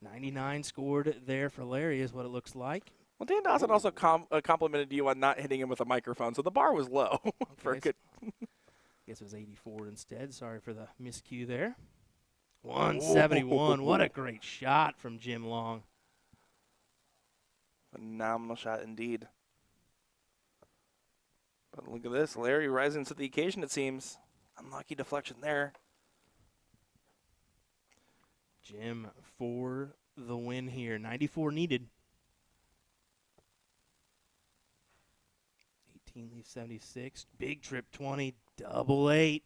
99 scored there for Larry is what it looks like. Well, Dan Dawson also complimented you on not hitting him with a microphone, so the bar was low for a good. Guess it was 84 instead. Sorry for the miscue there. 171. What a great shot from Jim Long. Phenomenal shot indeed. But look at this. Larry rising to the occasion, it seems. Unlucky deflection there. Jim for the win here. 94 needed. 18 leaves 76. Big trip 20. Double 8.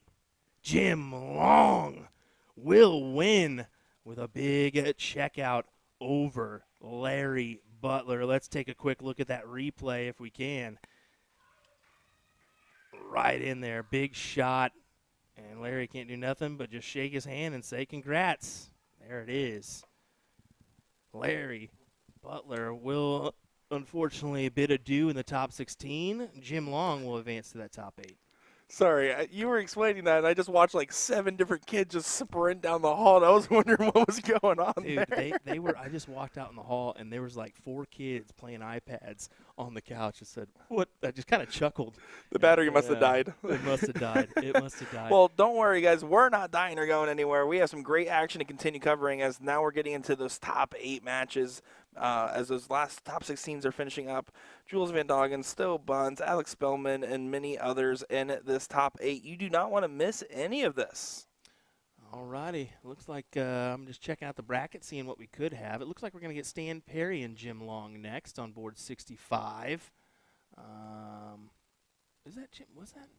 Jim Long will win with a big checkout over Larry Butler. Let's take a quick look at that replay if we can. Right in there. Big shot. And Larry can't do nothing but just shake his hand and say congrats. There it is. Larry Butler will, unfortunately, a bit ado in the top 16. Jim Long will advance to that top 8. Sorry, you were explaining that, and I just watched like 7 different kids just sprint down the hall, and I was wondering what was going on Dude, there. they were. I just walked out in the hall, and there was like 4 kids playing iPads on the couch. I said, "What?" I just kind of chuckled. The battery must have died. It must have died. It must have died. Well, don't worry, guys. We're not dying or going anywhere. We have some great action to continue covering as now we're getting into those top 8 matches. As those last top 16s are finishing up. Jules Van Doggen, Stowe Buns, Alex Spellman, and many others in this top 8. You do not want to miss any of this. All righty. Looks like I'm just checking out the bracket, seeing what we could have. It looks like we're going to get Stan Perry and Jim Long next on board 65. Is that Jim? Was that?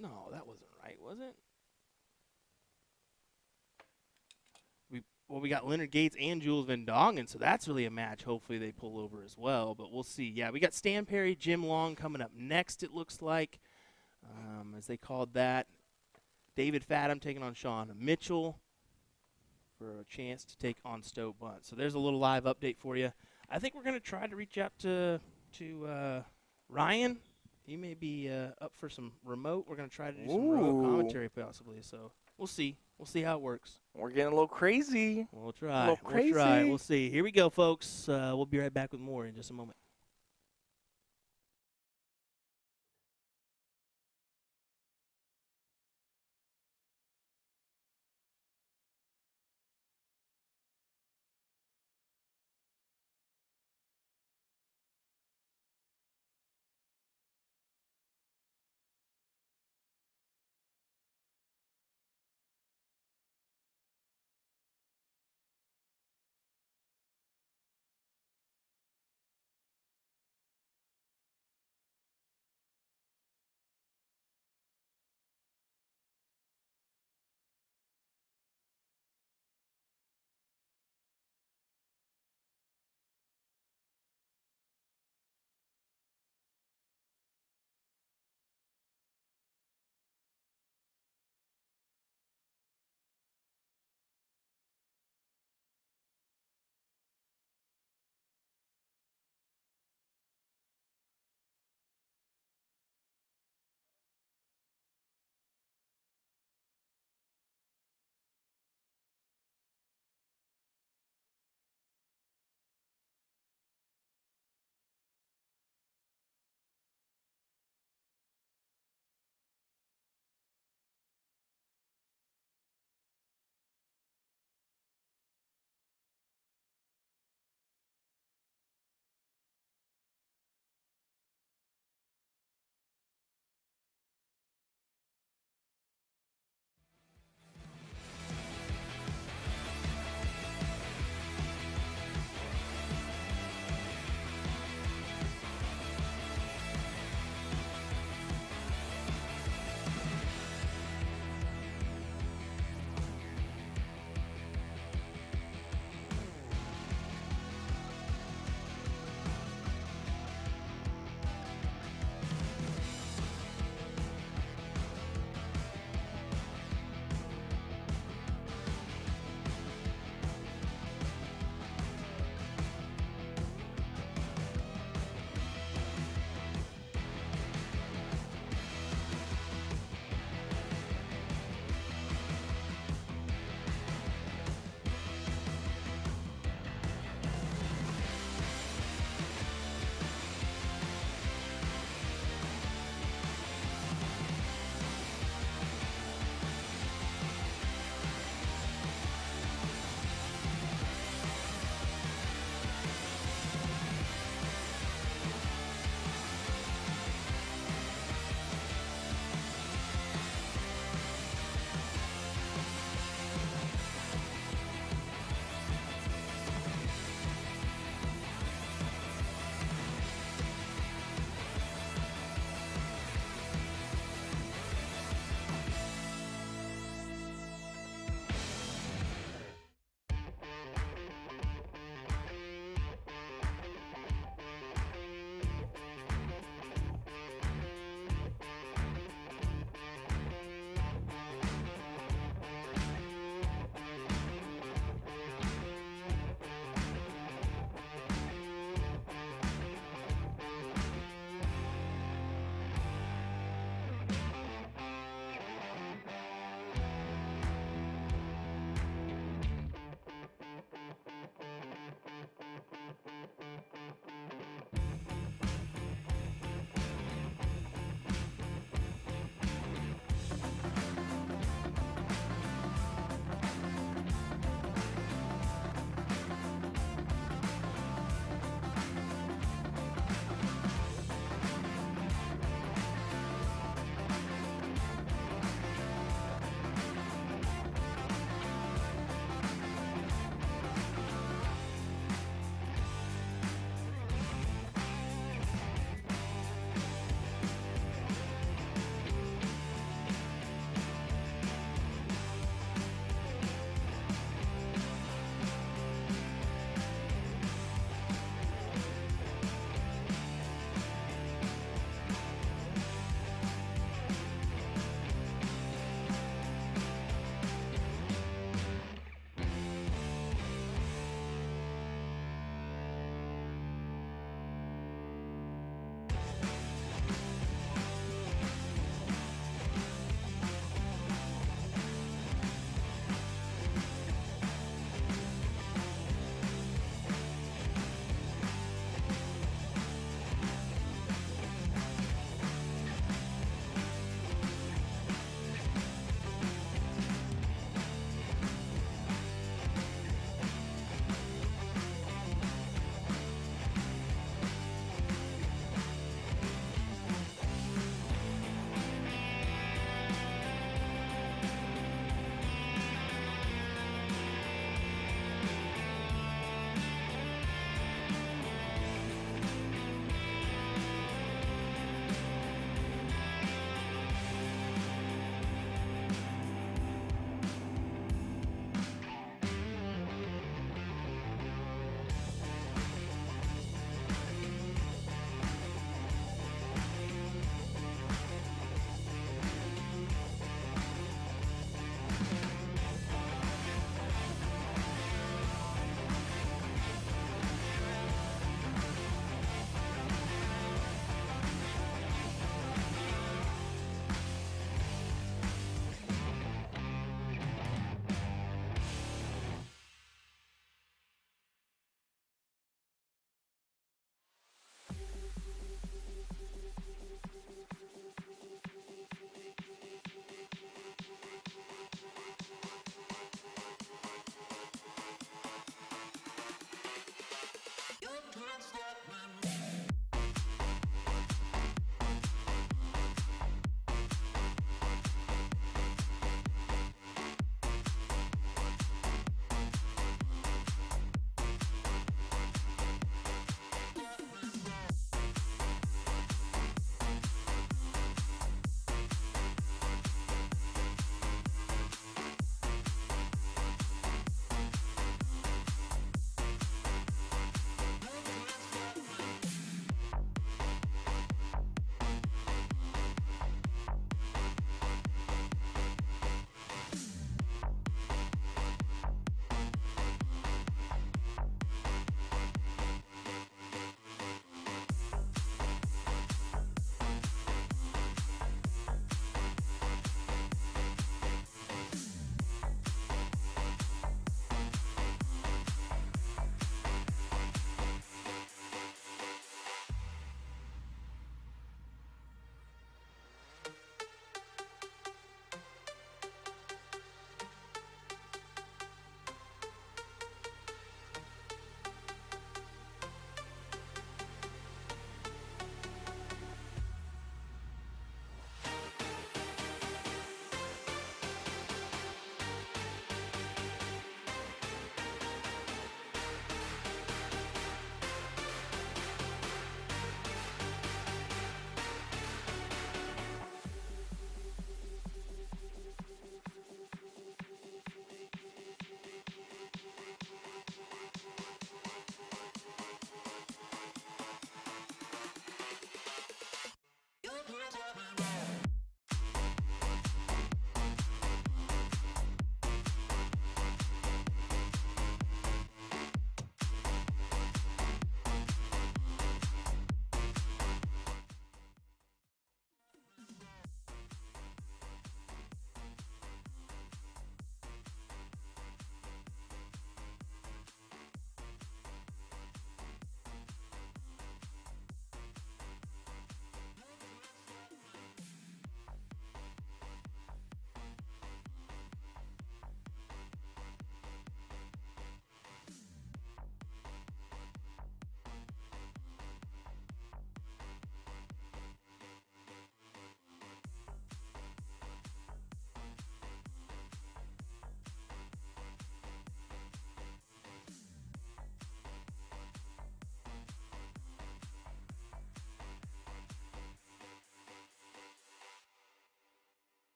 No, that wasn't right, was it? Well, we got Leonard Gates and Jules Van Dongen, so that's really a match. Hopefully they pull over as well, but we'll see. Yeah, we got Stan Perry, Jim Long coming up next, it looks like, as they called that. David Fadum taking on Sean Mitchell for a chance to take on Stowe Bunt. So there's a little live update for you. I think we're going to try to reach out to Ryan. He may be up for some remote. We're going to try to do some remote commentary possibly, so we'll see. We'll see how it works. We're getting a little crazy. We'll try. We'll try. We'll see. Here we go, folks. We'll be right back with more in just a moment.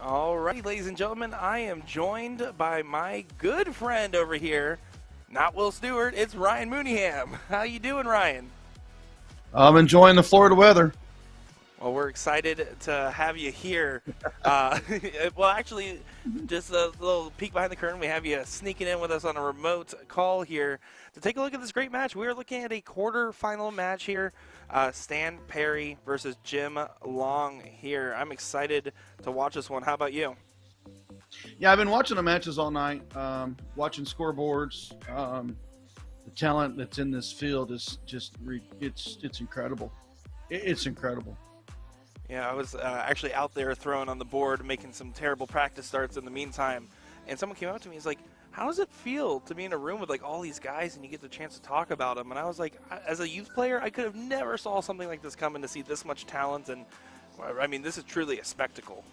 All right, ladies and gentlemen, I am joined by my good friend over here. Not Will Stewart, it's Ryan Mooneyham. How you doing, Ryan? I'm enjoying the Florida weather. Well, we're excited to have you here. Well, actually, just a little peek behind the curtain. We have you sneaking in with us on a remote call here to take a look at this great match. We are looking at a quarterfinal match here. Stan Perry versus Jim Long here. I'm excited to watch this one. How about you? Yeah, I've been watching the matches all night, watching scoreboards. The talent that's in this field is just it's incredible. It's incredible. Yeah, I was actually out there throwing on the board, making some terrible practice starts in the meantime, and someone came up to me. He's like, "How does it feel to be in a room with like all these guys and you get the chance to talk about them?" And I was like, as a youth player, I could have never saw something like this coming, to see this much talent, and I mean, this is truly a spectacle.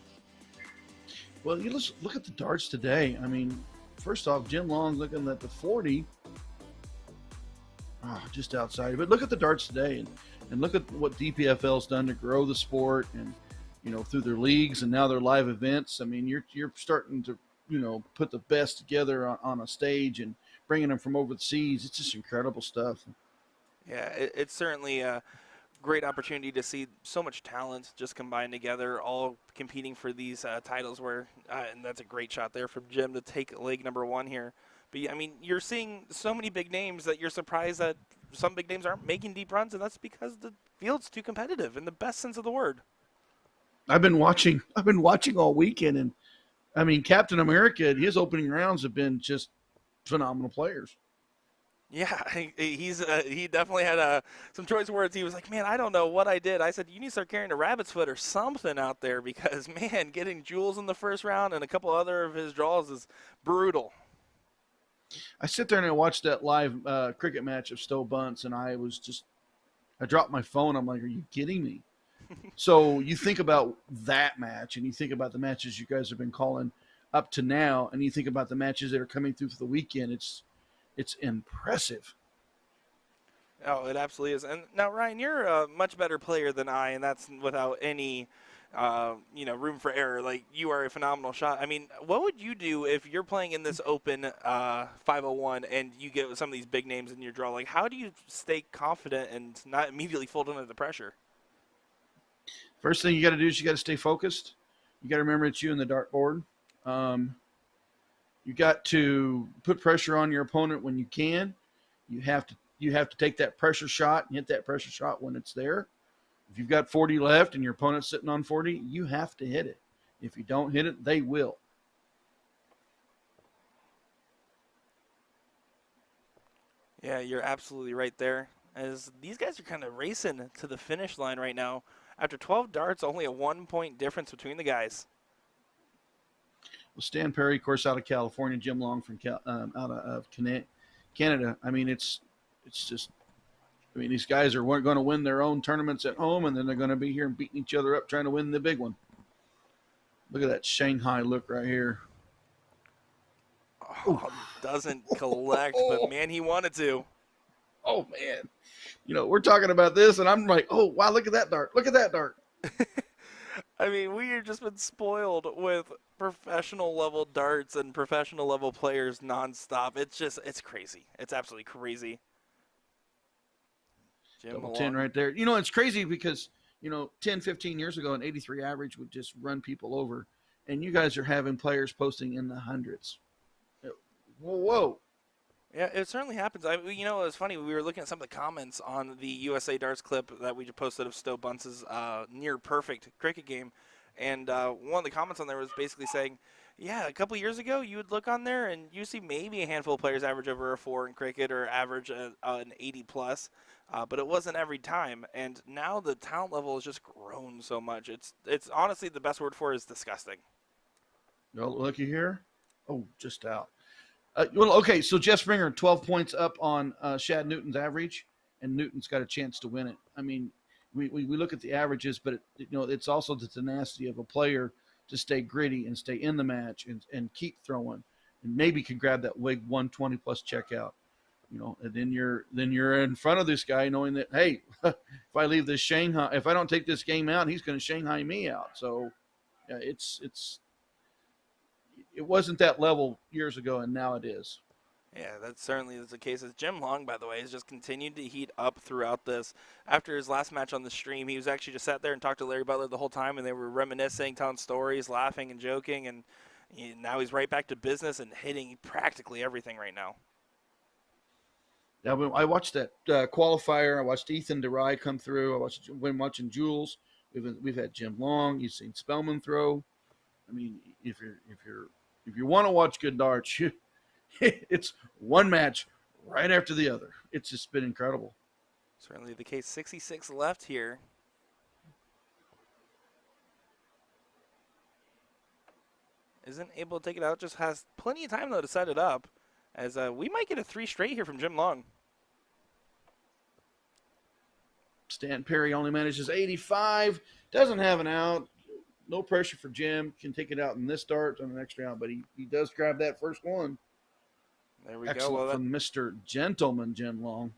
Well, you look at the darts today. I mean, first off, Jim Long looking at the 40, just outside. But look at the darts today, and look at what DPFL's done to grow the sport, and through their leagues and now their live events. I mean, you're starting to put the best together on a stage and bringing them from over the seas. It's just incredible stuff. Yeah, it's certainly a great opportunity to see so much talent just combined together, all competing for these titles. And that's a great shot there from Jim to take leg number one here. But I mean, you're seeing so many big names that you're surprised that some big names aren't making deep runs, and that's because the field's too competitive in the best sense of the word. I've been watching all weekend, and I mean, Captain America, his opening rounds have been just phenomenal players. Yeah, he definitely had some choice words. He was like, "Man, I don't know what I did." I said, "You need to start carrying a rabbit's foot or something out there, because man, getting Jules in the first round and a couple other of his draws is brutal." I sit there and I watch that live cricket match of Stowe Bunce, and I dropped my phone. I'm like, "Are you kidding me?" So you think about that match, and you think about the matches you guys have been calling up to now, and you think about the matches that are coming through for the weekend. It's impressive. Oh, it absolutely is. And now, Ryan, you're a much better player than I, and that's without any room for error. Like, you are a phenomenal shot. I mean, what would you do if you're playing in this open 501 and you get some of these big names in your draw? Like, how do you stay confident and not immediately fold under the pressure? First thing you got to do is you got to stay focused. You got to remember it's you and the dartboard. You got to put pressure on your opponent when you can. You have to take that pressure shot and hit that pressure shot when it's there. If you've got 40 left and your opponent's sitting on 40, you have to hit it. If you don't hit it, they will. Yeah, you're absolutely right there. As these guys are kind of racing to the finish line right now. After 12 darts, only a 1-point difference between the guys. Well, Stan Perry, of course, out of California. Jim Long from out of Canada. I mean, it's just. I mean, these guys are going to win their own tournaments at home, and then they're going to be here and beating each other up trying to win the big one. Look at that Shanghai look right here. Oh, doesn't collect, but man, he wanted to. Oh, man. We're talking about this, and I'm like, oh, wow, look at that dart. Look at that dart. I mean, we have just been spoiled with professional level darts and professional level players nonstop. It's crazy. It's absolutely crazy. Jim Double Malone. 10 right there. It's crazy because, 10, 15 years ago, an 83 average would just run people over. And you guys are having players posting in the hundreds. Whoa. Yeah, it certainly happens. It was funny. We were looking at some of the comments on the USA Darts clip that we just posted of Stowe Bunce's near-perfect cricket game. And one of the comments on there was basically saying, yeah, a couple years ago, you would look on there and you see maybe a handful of players average over a 4 in cricket or average an 80+, but it wasn't every time. And now the talent level has just grown so much. It's honestly, the best word for it is disgusting. Well, looky here. Oh, just out. Okay, so Jeff Springer, 12 points up on Shad Newton's average, and Newton's got a chance to win it. I mean, we look at the averages, but it's also the tenacity of a player to stay gritty and stay in the match and keep throwing, and maybe can grab that WIG 120+ checkout. And then you're in front of this guy knowing that, hey, if I leave this if I don't take this game out, he's going to Shanghai me out. So, yeah, it's it wasn't that level years ago, and now it is. Yeah, that certainly is the case. As Jim Long, by the way, has just continued to heat up throughout this. After his last match on the stream, he was actually just sat there and talked to Larry Butler the whole time, and they were reminiscing, telling stories, laughing and joking, and now he's right back to business and hitting practically everything right now. Yeah, when I watched that qualifier, I watched Ethan DeRye come through. When watching Jules. We've had Jim Long. You've seen Spellman throw. I mean, if you want to watch good darts, it's one match right after the other. It's just been incredible. Certainly the case. 66 left here. Isn't able to take it out. Just has plenty of time, though, to set it up. As we might get a 3 straight here from Jim Long. Stan Perry only manages 85. Doesn't have an out. No pressure for Jim. Can take it out in this dart on the next round, but he does grab that first one. There we Excellent go. Well, from Mr. Gentleman Jim Long.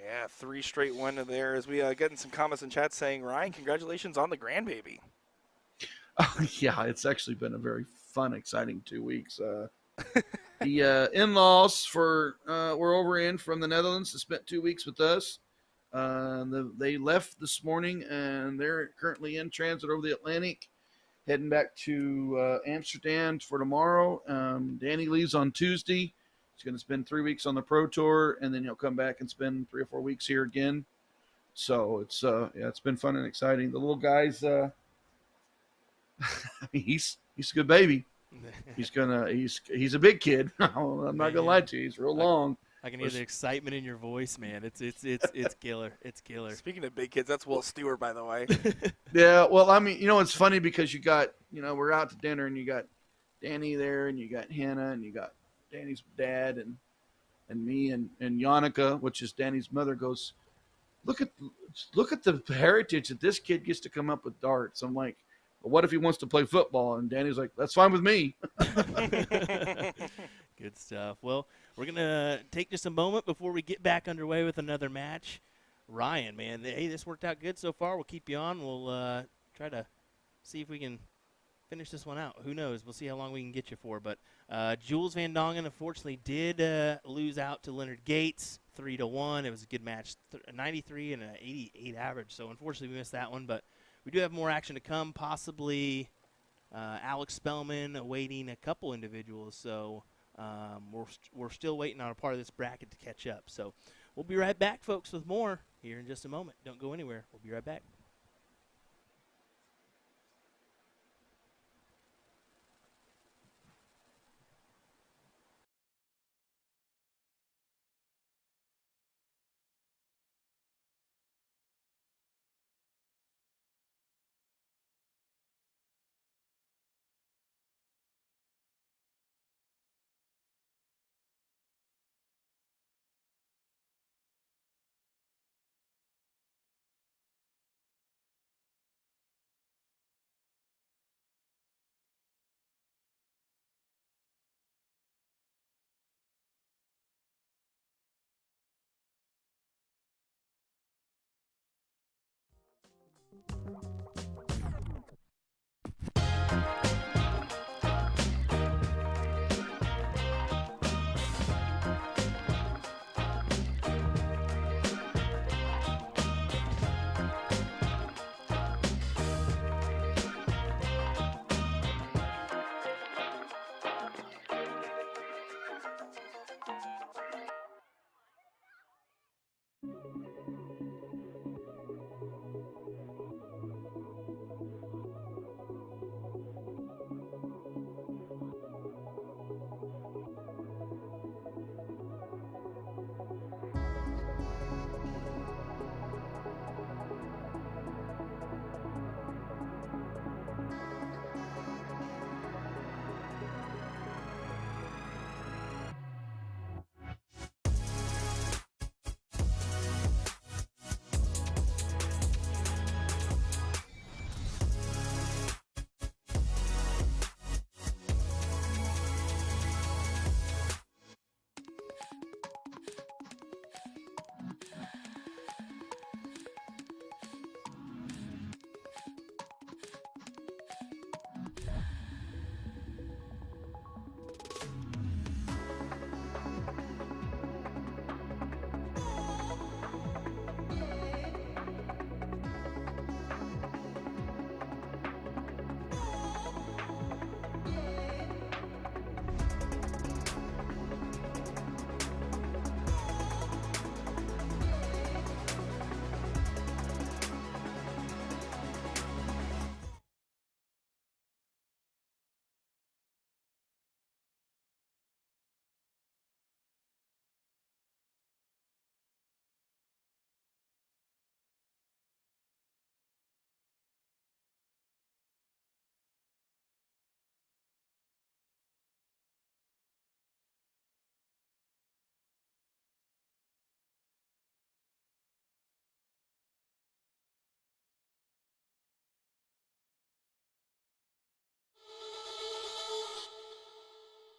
Yeah, 3 straight winner there. As we getting some comments in chat saying, Ryan, congratulations on the grandbaby. Yeah, it's actually been a very fun, exciting 2 weeks. The in-laws were over in from the Netherlands. They spent 2 weeks with us. They left this morning, and they're currently in transit over the Atlantic, heading back to Amsterdam for tomorrow. Danny leaves on Tuesday. He's going to spend 3 weeks on the Pro Tour, and then he'll come back and spend 3 or 4 weeks here again. So it's been fun and exciting. The little guy's he's a good baby. He's a big kid. I'm not gonna lie to you. He's real long. I can hear the excitement in your voice, man. It's killer. It's killer. Speaking of big kids, that's Will Stewart, by the way. Yeah, well, I mean, it's funny because you got, we're out to dinner and you got Danny there and you got Hannah and you got Danny's dad and me and Yannicka, which is Danny's mother, goes, look at the heritage that this kid gets to come up with darts. I'm like, well, what if he wants to play football? And Danny's like, that's fine with me. Good stuff. Well, we're going to take just a moment before we get back underway with another match. Ryan, man, hey, this worked out good so far. We'll keep you on. We'll try to see if we can finish this one out. Who knows? We'll see how long we can get you for. But Jules Van Dongen, unfortunately, did lose out to Leonard Gates 3-1. It was a good match, 93 and an 88 average. So, unfortunately, we missed that one. But we do have more action to come, possibly Alex Spellman awaiting a couple individuals. So, we're still waiting on a part of this bracket to catch up. So we'll be right back, folks, with more here in just a moment. Don't go anywhere. We'll be right back.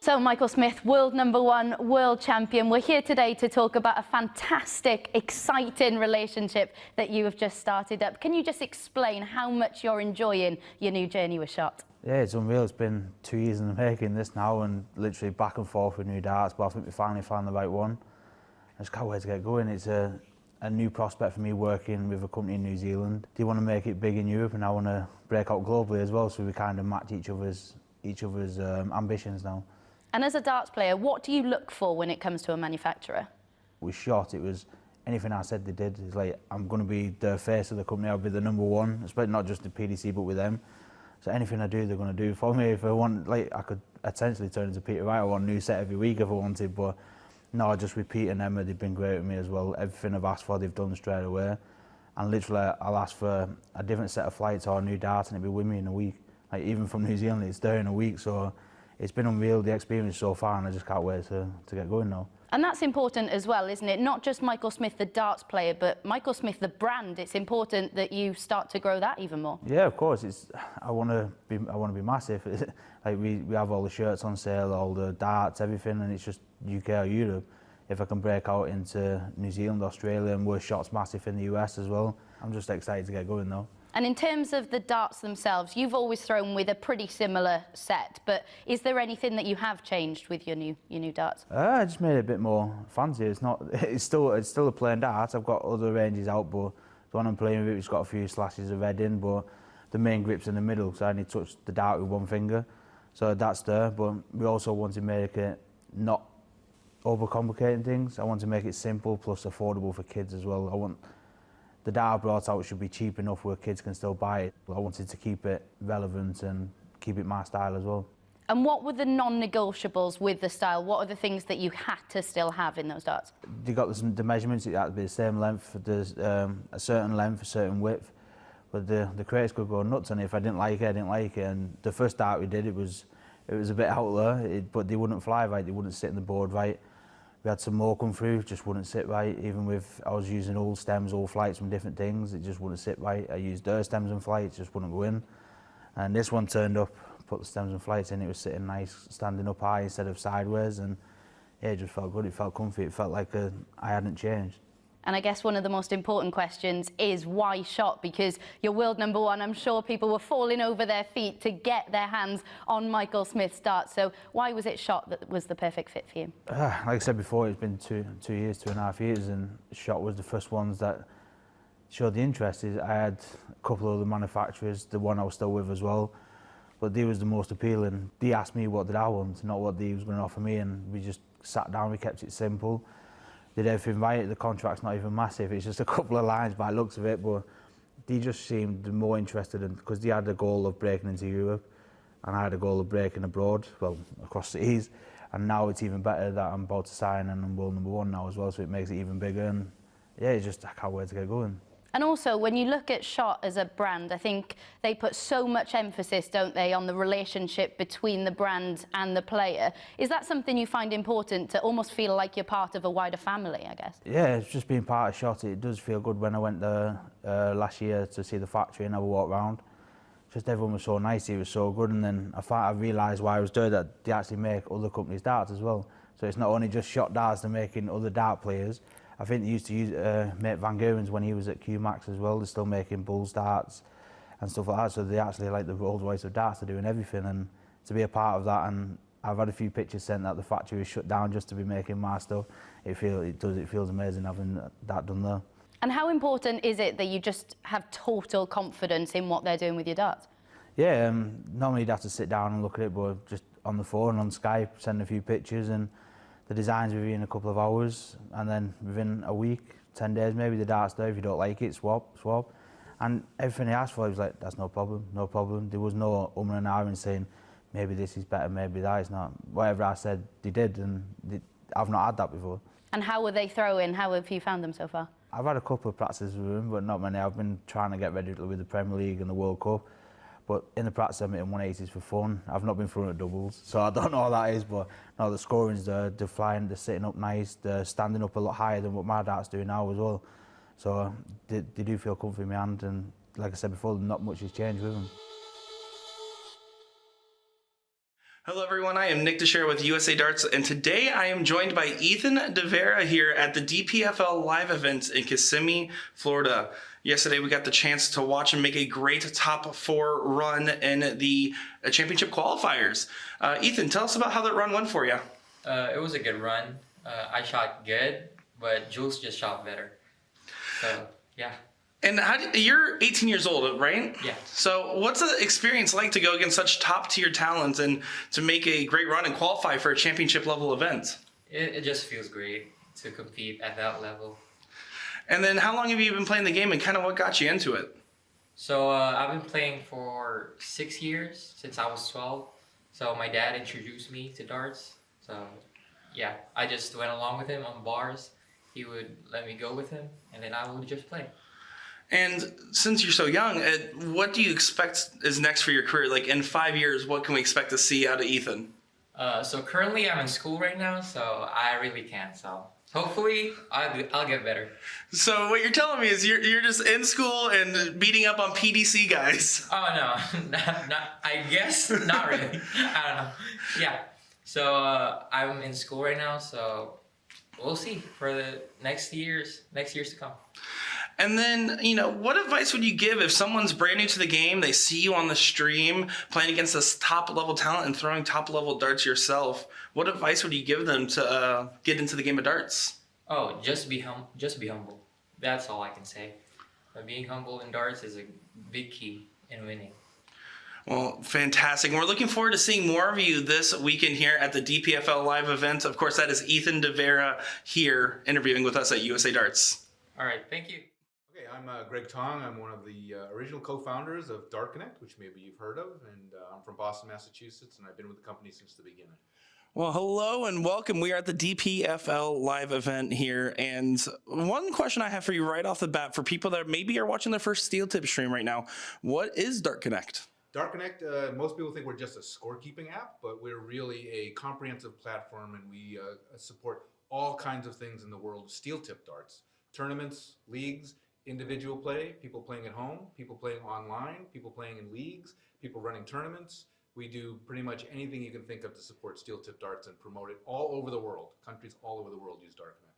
So Michael Smith, world #1, world champion. We're here today to talk about a fantastic, exciting relationship that you have just started up. Can you just explain how much you're enjoying your new journey with Shot? Yeah, it's unreal. It's been 2 years in the making this now, and literally back and forth with new darts, but I think we finally found the right one. I just can't wait to get going. It's a new prospect for me working with a company in New Zealand. They want to make it big in Europe, and I want to break out globally as well, so we kind of match each other's ambitions now. And as a darts player, what do you look for when it comes to a manufacturer? With Shot, it was anything I said they did. It's like, I'm going to be the face of the company, I'll be the #1, especially not just the PDC, but with them. So anything I do, they're going to do for me. If I want, like, I could essentially turn into Peter Wright. I want a new set every week if I wanted, but no, I just repeat, and Emma, they've been great with me as well. Everything I've asked for, they've done straight away. And literally, I'll ask for a different set of flights or a new dart, and it'll be with me in a week. Like, even from New Zealand, it's there in a week, so it's been unreal, the experience so far, and I just can't wait to get going now. And that's important as well, isn't it? Not just Michael Smith, the darts player, but Michael Smith, the brand. It's important that you start to grow that even more. Yeah, of course. I want to be massive. Like we have all the shirts on sale, all the darts, everything, and it's just UK or Europe. If I can break out into New Zealand, Australia, and we're Shot's massive in the US as well, I'm just excited to get going though. And in terms of the darts themselves, you've always thrown with a pretty similar set, but is there anything that you have changed with your new darts? I just made it a bit more fancy. It's still a plain dart. I've got other ranges out, but the one I'm playing with, it's got a few slashes of red in, but the main grip's in the middle, so I only touch the dart with one finger. So that's there, but we also want to make it not overcomplicating things. I want to make it simple plus affordable for kids as well. I want the dart I brought out should be cheap enough where kids can still buy it. I wanted to keep it relevant and keep it my style as well. And what were the non-negotiables with the style? What are the things that you had to still have in those darts? You got the measurements, it had to be the same length, there's a certain length, a certain width. But the critics could go nuts on it. If I didn't like it, I didn't like it. And the first dart we did, it was a bit out there, but they wouldn't fly right, they wouldn't sit in the board right. We had some more come through, just wouldn't sit right. Even with, I was using old stems, old flights from different things, it just wouldn't sit right. I used their stems and flights, just wouldn't go in. And this one turned up, put the stems and flights in, it was sitting nice, standing up high instead of sideways, and yeah, it just felt good, it felt comfy, it felt like I hadn't changed. And I guess one of the most important questions is why Shot? Because you're world #1. I'm sure people were falling over their feet to get their hands on Michael Smith's darts. So why was it Shot that was the perfect fit for you? Like I said before, it's been 2.5 years, and Shot was the first ones that showed the interest. I had a couple of other manufacturers, the one I was still with as well, but they was the most appealing. They asked me what did I want, not what they was going to offer me, and we just sat down, we kept it simple. Did everything right, the contract's not even massive, it's just a couple of lines by the looks of it, but they just seemed more interested in, because they had the goal of breaking into Europe, and I had a goal of breaking abroad, well, across the seas, and now it's even better that I'm about to sign and I'm world #1 now as well, so it makes it even bigger, and yeah, I can't wait to get going. And also, when you look at Shot as a brand, I think they put so much emphasis, don't they, on the relationship between the brand and the player. Is that something you find important, to almost feel like you're part of a wider family, I guess? Yeah, it's just being part of Shot. It does feel good. When I went there last year to see the factory and have a walk around, just everyone was so nice, it was so good, and then I realised why I was there, that they actually make other companies' darts as well. So it's not only just Shot darts, they're making other dart players. I think they used to make Van Geren's when he was at QMax as well. They're still making Bulls darts and stuff like that. So they actually, like the Rolls-Royce of darts, are doing everything. And to be a part of that, and I've had a few pictures sent that the factory is shut down just to be making my stuff. It feels amazing having that done there. And how important is it that you just have total confidence in what they're doing with your darts? Yeah, normally you'd have to sit down and look at it, but just on the phone, on Skype, send a few pictures, and the design's will be in a couple of hours, and then within a week, 10 days maybe, the dart's there. If you don't like it, swap. And everything he asked for, he was like, that's no problem, no problem. There was no and ahhing saying, maybe this is better, maybe that is not. Whatever I said, they did, and I've not had that before. And how were they throwing? How have you found them so far? I've had a couple of practices with them, but not many. I've been trying to get ready with the Premier League and the World Cup. But in the practice, I'm hitting 180s for fun. I've not been throwing at doubles, so I don't know what that is. But no, the scoring's there, they're flying, they're sitting up nice, they're standing up a lot higher than what my darts do now as well. So they do feel comfy in my hand, and like I said before, not much has changed with them. Hello, everyone. I am Nick DeShare with USA Darts, and today I am joined by Ethan DeVera here at the DPFL Live Event in Kissimmee, Florida. Yesterday, we got the chance to watch and make a great top 4 run in the championship qualifiers. Ethan, tell us about how that run went for you. It was a good run. I shot good, but Jules just shot better. So, yeah. And you're 18 years old, right? Yeah. So what's the experience like to go against such top-tier talents and to make a great run and qualify for a championship-level event? It just feels great to compete at that level. And then how long have you been playing the game and kind of what got you into it? So I've been playing for 6 years, since I was 12. So my dad introduced me to darts. So yeah, I just went along with him on bars. He would let me go with him, and then I would just play. And since you're so young, what do you expect is next for your career? Like in 5 years, what can we expect to see out of Ethan? So currently I'm in school right now, so I really can't. So hopefully I'll get better. So what you're telling me is you're just in school and beating up on PDC guys. Oh no, not I guess not really. I don't know. Yeah. So I'm in school right now, so we'll see for the next years to come. And then, what advice would you give if someone's brand new to the game, they see you on the stream playing against this top-level talent and throwing top-level darts yourself? What advice would you give them to get into the game of darts? Oh, just be humble. That's all I can say. But being humble in darts is a big key in winning. Well, fantastic. And we're looking forward to seeing more of you this weekend here at the DPFL Live Event. Of course, that is Ethan DeVera here interviewing with us at USA Darts. All right, thank you. Okay, I'm Greg Tong. I'm one of the original co-founders of DARTCONNECT, which maybe you've heard of, and I'm from Boston, Massachusetts, and I've been with the company since the beginning. Well, hello and welcome. We are at the DPFL Live Event here, and one question I have for you right off the bat for people that maybe are watching their first Steel Tip stream right now, what is DARTCONNECT? DARTCONNECT, most people think we're just a scorekeeping app, but we're really a comprehensive platform, and we support all kinds of things in the world of steel tip darts. Tournaments, leagues, individual play, people playing at home, people playing online, people playing in leagues, people running tournaments. We do pretty much anything you can think of to support steel tip darts and promote it all over the world. Countries all over the world use DARTCONNECT.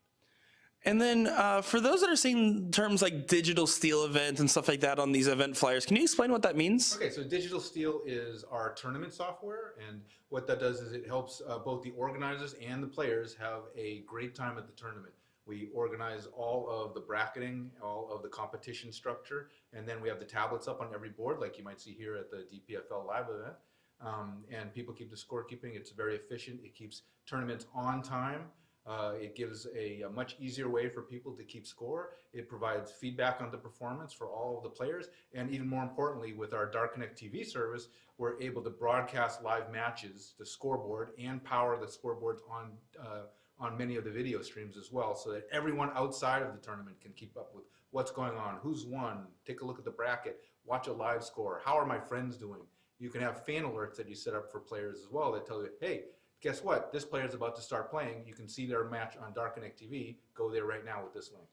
And then for those that are seeing terms like digital steel event and stuff like that on these event flyers, can you explain what that means? Okay, so digital steel is our tournament software, and what that does is it helps both the organizers and the players have a great time at the tournament. We organize all of the bracketing, all of the competition structure, and then we have the tablets up on every board, like you might see here at the DPFL Live Event. And people keep the scorekeeping. It's very efficient. It keeps tournaments on time. It gives a much easier way for people to keep score. It provides feedback on the performance for all of the players. And even more importantly, with our DARTCONNECT TV service, we're able to broadcast live matches, the scoreboard, and power the scoreboards on many of the video streams as well, so that everyone outside of the tournament can keep up with what's going on, who's won, take a look at the bracket, watch a live score, how are my friends doing. You can have fan alerts that you set up for players as well that tell you, hey, guess what, this player's about to start playing. You can see their match on DARTCONNECT TV. Go there right now with this link.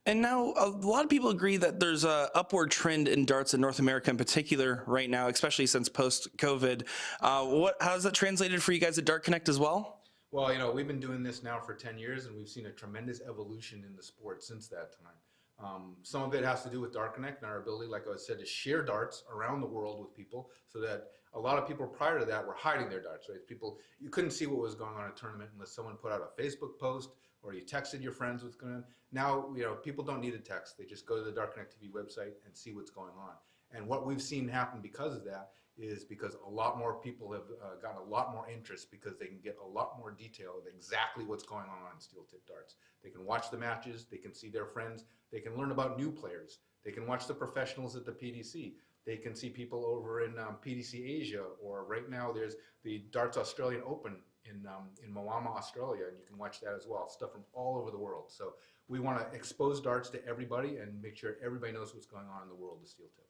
And now a lot of people agree that there's a upward trend in darts in North America in particular right now, especially since post-COVID. How has that translated for you guys at DARTCONNECT as well? Well, we've been doing this now for 10 years, and we've seen a tremendous evolution in the sport since that time. Some of it has to do with DARTCONNECT and our ability, like I said, to share darts around the world with people, so that a lot of people prior to that were hiding their darts, right? You couldn't see what was going on in a tournament unless someone put out a Facebook post or you texted your friends what's going on. Now, people don't need a text. They just go to the DARTCONNECT TV website and see what's going on. And what we've seen happen because of that is because a lot more people have gotten a lot more interest because they can get a lot more detail of exactly what's going on in steel tip darts. They can watch the matches, they can see their friends, they can learn about new players, they can watch the professionals at the PDC, they can see people over in PDC Asia, or right now there's the Darts Australian Open in Moama, Australia, and you can watch that as well, stuff from all over the world. So we want to expose darts to everybody and make sure everybody knows what's going on in the world of steel tip.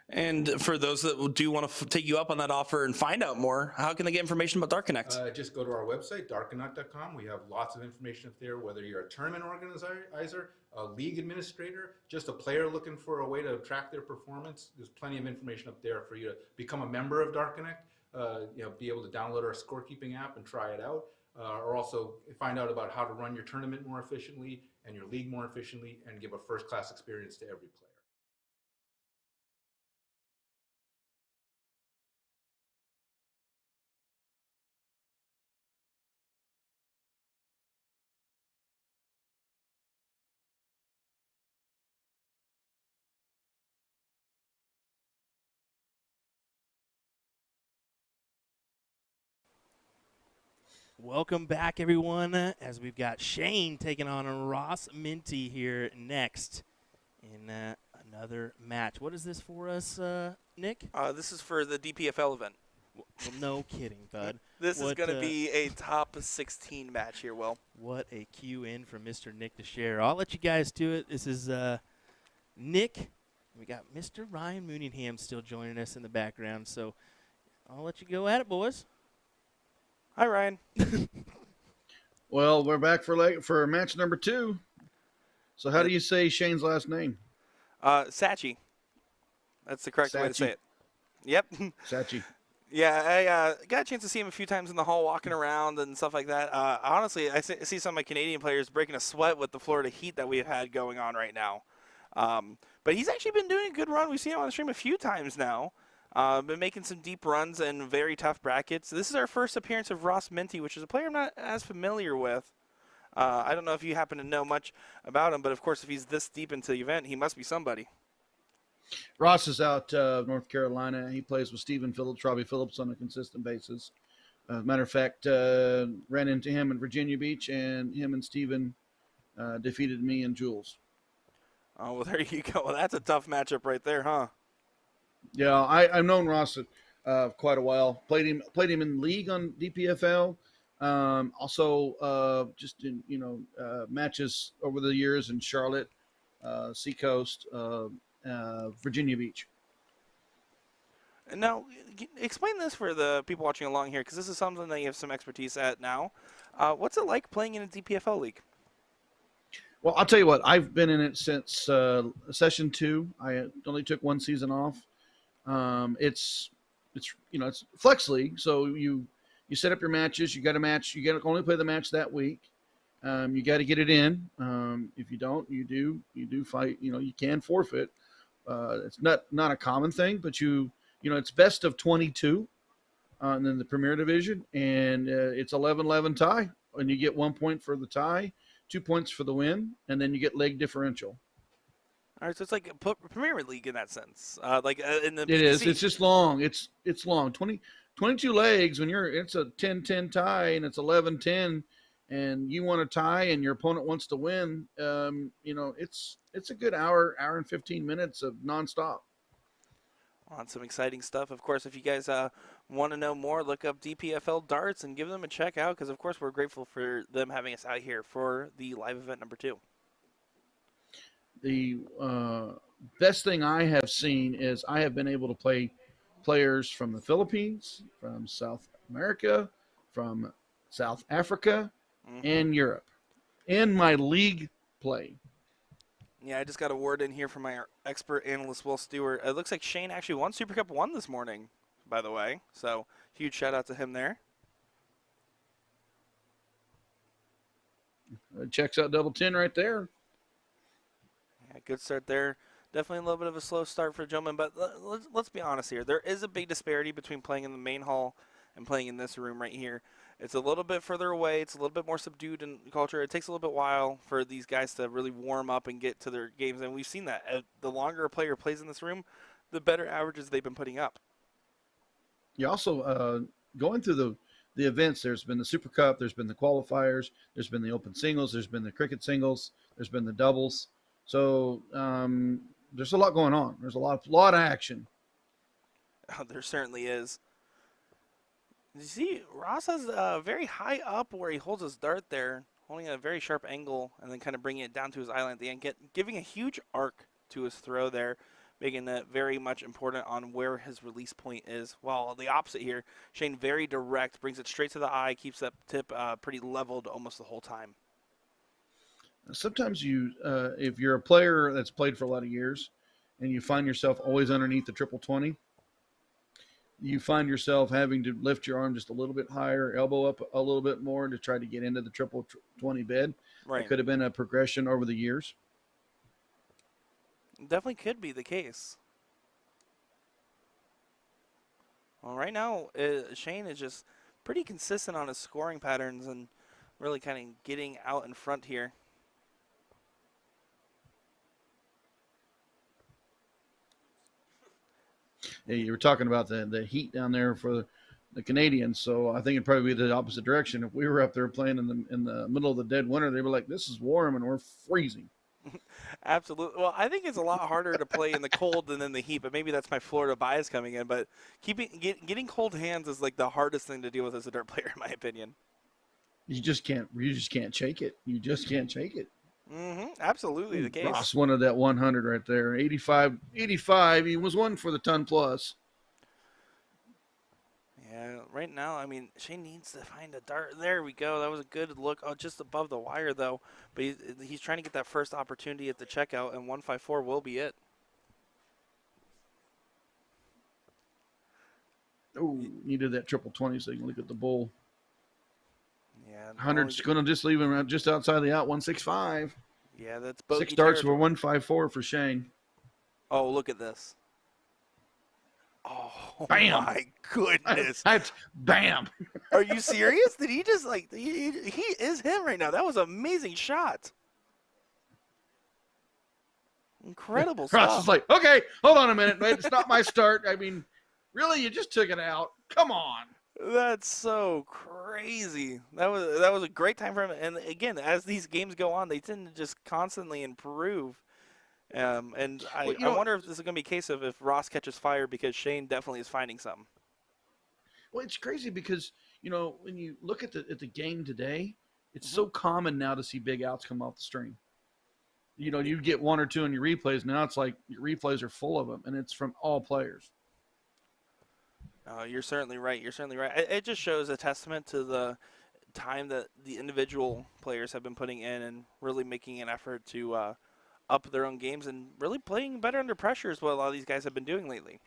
And for those that do want to take you up on that offer and find out more, how can they get information about DARTCONNECT? Just go to our website, dartconnect.com. We have lots of information up there, whether you're a tournament organizer, a league administrator, just a player looking for a way to track their performance. There's plenty of information up there for you to become a member of DARTCONNECT. be able to download our scorekeeping app and try it out, or also find out about how to run your tournament more efficiently and your league more efficiently and give a first-class experience to every player. Welcome back, everyone, as we've got Shane taking on Ross Minty here next in another match. What is this for us, Nick? This is for the DPFL event. Well, no kidding, bud. This is going to be a top 16 match here, Will. What a cue in from Mr. Nick to share. I'll let you guys do it. This is Nick. We got Mr. Ryan Mooningham still joining us in the background, so I'll let you go at it, boys. Hi, Ryan. Well, we're back for match number 2. So how do you say Shane's last name? Sachi. That's the correct way to say it. Yep. Sachi. Yeah, I got a chance to see him a few times in the hall walking around and stuff like that. Honestly, I see some of my Canadian players breaking a sweat with the Florida heat that we've had going on right now. But he's actually been doing a good run. We've seen him on the stream a few times now. Been making some deep runs and very tough brackets. This is our first appearance of Ross Minty, which is a player I'm not as familiar with. I don't know if you happen to know much about him, but of course, if he's this deep into the event, he must be somebody. Ross is out of North Carolina. He plays with Stephen Phillips, Robbie Phillips on a consistent basis. As a matter of fact, ran into him in Virginia Beach, and him and Stephen defeated me and Jules. Oh, well, there you go. Well, that's a tough matchup right there, huh? Yeah, I've known Ross quite a while. Played him in league on DPFL. Also, just in matches over the years in Charlotte, Seacoast, Virginia Beach. And now, explain this for the people watching along here, because this is something that you have some expertise at now. What's it like playing in a DPFL league? Well, I'll tell you what. I've been in it since session 2. I only took 1 season off. It's flex league, so you set up your matches. You got a match. You got to only play the match that week. You got to get it in. If you don't, you do fight. You can forfeit. It's not a common thing, but it's best of 22, and then the Premier Division, and it's 11-11 tie, and you get 1 point for the tie, 2 points for the win, and then you get leg differential. All right, so it's like a Premier League in that sense. In the it is. It's just long. It's long. 22 legs when it's a 10-10 tie and it's 11-10, and you want to tie and your opponent wants to win. It's a good hour and 15 minutes of nonstop. On some exciting stuff. Of course, if you guys want to know more, look up DPFL Darts and give them a check out, because of course we're grateful for them having us out here for the live event number 2. The best thing I have seen is I have been able to play players from the Philippines, from South America, from South Africa, and Europe in my league play. Yeah, I just got a word in here from my expert analyst, Will Stewart. It looks like Shane actually won Super Cup 1 this morning, by the way. So, huge shout out to him there. Checks out double 10 right there. Yeah, good start there. Definitely a little bit of a slow start for the gentleman, but let's be honest here. There is a big disparity between playing in the main hall and playing in this room right here. It's a little bit further away. It's a little bit more subdued in culture. It takes a little bit while for these guys to really warm up and get to their games, and we've seen that. The longer a player plays in this room, the better averages they've been putting up. You also, going through the events, there's been the Super Cup, there's been the qualifiers, there's been the open singles, there's been the cricket singles, there's been the doubles. So there's a lot going on. There's a lot of action. Oh, there certainly is. You see, Ross has very high up where he holds his dart there, holding at a very sharp angle, and then kind of bringing it down to his eye line at the end, giving a huge arc to his throw there, making it very much important on where his release point is. While the opposite here, Shane very direct, brings it straight to the eye, keeps that tip pretty leveled almost the whole time. Sometimes if you're a player that's played for a lot of years and you find yourself always underneath the triple 20, you find yourself having to lift your arm just a little bit higher, elbow up a little bit more to try to get into the triple 20 bed. Right. It could have been a progression over the years. Definitely could be the case. Well, right now, Shane is just pretty consistent on his scoring patterns and really kind of getting out in front here. Yeah, you were talking about the heat down there for the Canadians, so I think it'd probably be the opposite direction. If we were up there playing in the middle of the dead winter, they'd be like, "This is warm and we're freezing." Absolutely. Well, I think it's a lot harder to play in the cold than in the heat, but maybe that's my Florida bias coming in. But getting cold hands is like the hardest thing to deal with as a dart player, in my opinion. You just can't shake it. You just can't shake it. Absolutely the case. Ross wanted that 100 right there. 85. He was one for the ton plus. Yeah, right now, I mean, Shane needs to find a dart. There we go. That was a good look. Oh, just above the wire, though. But he's trying to get that first opportunity at the checkout, and 154 will be it. Oh, needed that triple 20 so you can look at the bull. Yeah. 100's going to just leave him around just outside the out, 165. Yeah, that's bogey 6 darts territory. for 154 for Shane. Oh, look at this. Oh, Bam. My goodness. Bam. Are you serious? Did he just, like, he is him right now. That was an amazing shot. Incredible stuff. Ross is like, okay, hold on a minute. It's not my start. I mean, really, you just took it out. Come on. That's so crazy. That was a great time for him. And again, as these games go on, they tend to just constantly improve. I wonder if this is going to be a case of if Ross catches fire, because Shane definitely is finding something. Well, it's crazy because, when you look at the game today, it's so common now to see big outs come off the string. You get one or two in your replays. Now it's like your replays are full of them, and it's from all players. Oh, you're certainly right. You're certainly right. It just shows a testament to the time that the individual players have been putting in and really making an effort to up their own games and really playing better under pressure is what a lot of these guys have been doing lately.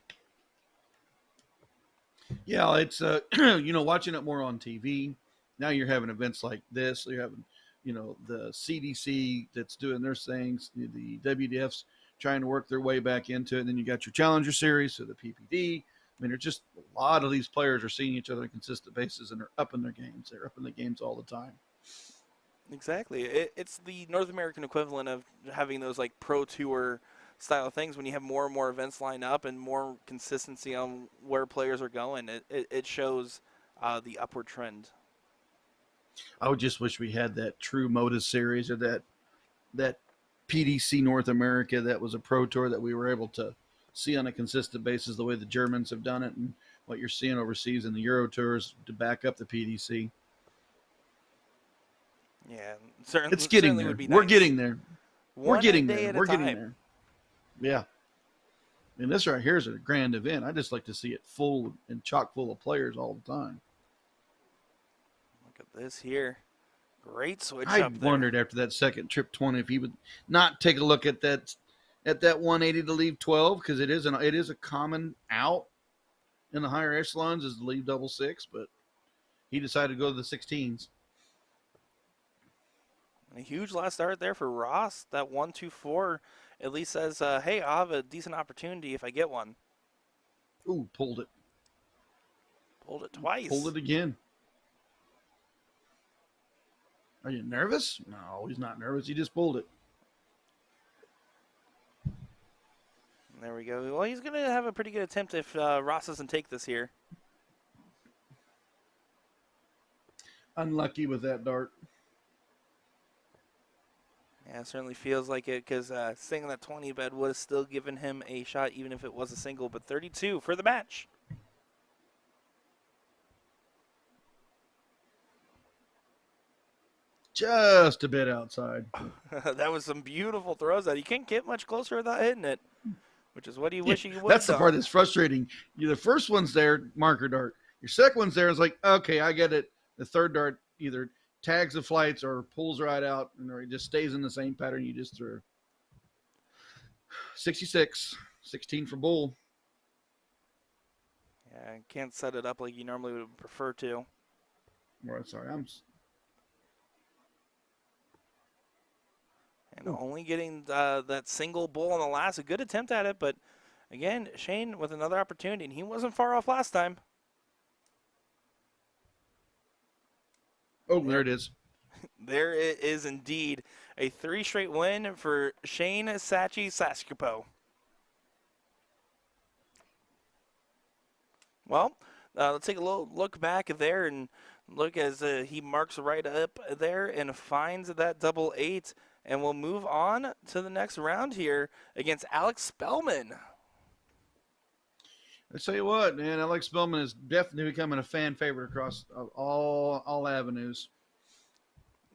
Yeah, it's watching it more on TV. Now you're having events like this. You're having, the CDC that's doing their things. The WDF's trying to work their way back into it. And then you got your Challenger Series, so the PPD. I mean, there's just a lot of these players are seeing each other on a consistent basis, and they're up in their games. They're up in the games all the time. Exactly. It's the North American equivalent of having those like pro tour style things. When you have more and more events line up and more consistency on where players are going, it shows the upward trend. I would just wish we had that true Modus series or that PDC North America that was a pro tour that we were able to see on a consistent basis, the way the Germans have done it and what you're seeing overseas in the Euro tours to back up the PDC. Yeah, certainly. It's getting there. Would be We're nice. getting there. We're getting day there. at a We're getting time. there. Yeah. And this right here is a grand event. I just like to see it full and chock full of players all the time. Look at this here. Great switch I up there. wondered after that second trip 20 if he would not take a look at that 180 to leave 12, because it is a common out in the higher echelons is to leave double six, but he decided to go to the 16s. A huge last start there for Ross. That 1-2-4 at least says, hey, I'll have a decent opportunity if I get one. Ooh, pulled it. Pulled it twice. Pulled it again. Are you nervous? No, he's not nervous. He just pulled it. There we go. Well, he's going to have a pretty good attempt if Ross doesn't take this here. Unlucky with that dart. Yeah, it certainly feels like it, because staying on that 20 bed would have still given him a shot, even if it was a single. But 32 for the match. Just a bit outside. That was some beautiful throws. That you can't get much closer without hitting it, which is what you wish you would. That's the part that's frustrating. The first one's there, marker dart. Your second one's there. It's like, okay, I get it. The third dart either tags the flights or pulls right out, and or it just stays in the same pattern you just threw. 66, 16 for Bull. Yeah, can't set it up like you normally would prefer to. Right, sorry, And only getting that single bull on the last. A good attempt at it, but again, Shane with another opportunity, and he wasn't far off last time. Oh, there it is. There it is indeed. A 3 straight win for Shane Sachi Sascapo. Well, let's take a little look back there and look as he marks right up there and finds that double 8. And we'll move on to the next round here against Alex Spellman. I tell you what, man, Alex Spellman is definitely becoming a fan favorite across all avenues.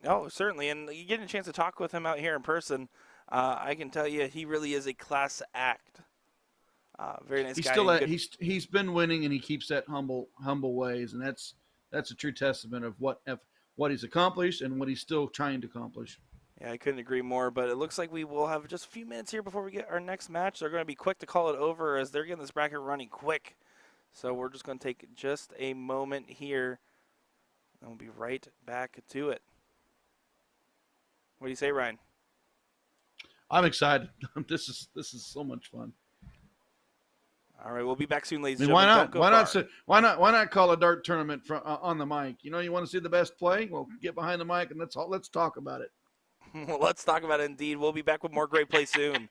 Oh, certainly. And you get a chance to talk with him out here in person. I can tell you he really is a class act. Very nice guy. He's been winning, and he keeps that humble ways, and that's a true testament of what he's accomplished and what he's still trying to accomplish. Yeah, I couldn't agree more, but it looks like we will have just a few minutes here before we get our next match. They're going to be quick to call it over as they're getting this bracket running quick. So we're just going to take just a moment here, and we'll be right back to it. What do you say, Ryan? I'm excited. This is so much fun. All right, we'll be back soon, ladies I and mean, gentlemen. why not call a dart tournament on the mic? You know, you want to see the best play? Well, get behind the mic and let's talk about it. Well, let's talk about it indeed. We'll be back with more great play soon.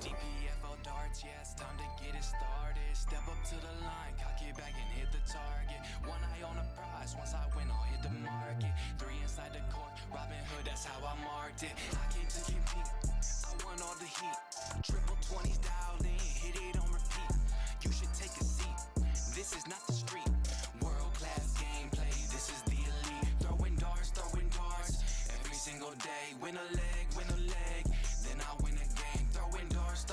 DPFL darts, yeah, it's time to get it started. Step up to the line, cock it back and hit the target. One eye on the prize, once I win, I'll hit the market. 3 inside the court, Robin Hood, that's how I marked it. I came to compete, I won all the heat. Triple 20s dialed in, hit it on repeat. You should take a seat, this is not the street. World-class gameplay, this is the elite. Throwing darts, every single day. Win a leg, then I win a game. Throwing darts,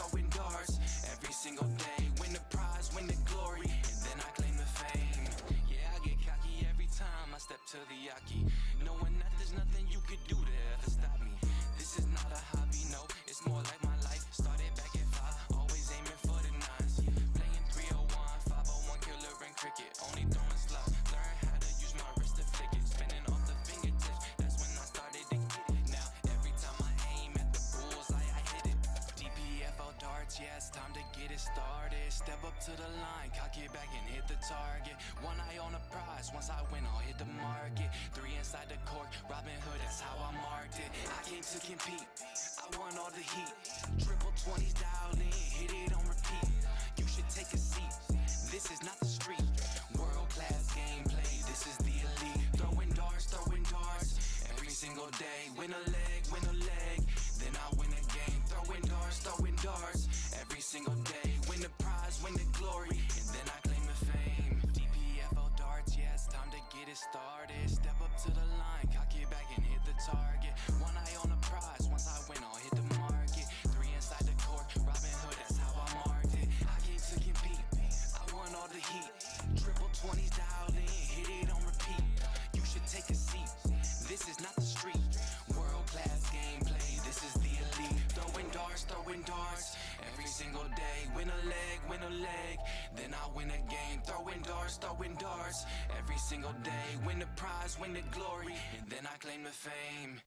every single day. Win the prize, win the glory, and then I claim the fame. Yeah, I get cocky every time I step to the yaki, knowing that there's nothing you could do to ever stop me. This is not a hobby, no, it's more like my life. Started back at 5, always aiming for the 9s. Playing 301, 501, killer and cricket. Only throwing slots, learn how to use my wrist to flick it. Spinning off the fingertips, that's when I started to get it. Now, every time I aim at the bullseye, I hit it. DPFL darts, yeah, it's time to get it started. Step up to the line, cock it back and hit the target. One eye on the prize, once I win, I'll hit the market. 3 inside the court, Robin Hood, that's how I marked it. I came to compete, I won all the heat. Triple 20s dialed in, hit it on repeat. You should take a seat, this is not the street. World-class gameplay, this is the elite. Throwing darts, every single day. Win a leg, then I win a game. Throwing darts, every single day. Win the prize, win the glory, and then I claim the fame. DPFL darts, yeah, it's time to get it started. Step up to the line, cock it back and hit the target. One eye on the prize, once I win, I'll hit the market. 3 inside the court, Robin Hood, that's how I marked it. I came to compete, I won all the heat. Triple 20s dialed in, hit it on repeat. You should take a seat, this is not the street. World-class gameplay, this is the elite. Throwing darts, every single day. Win a leg, then I win a game. Throwing darts, every single day. Win the prize, win the glory, and then I claim the fame.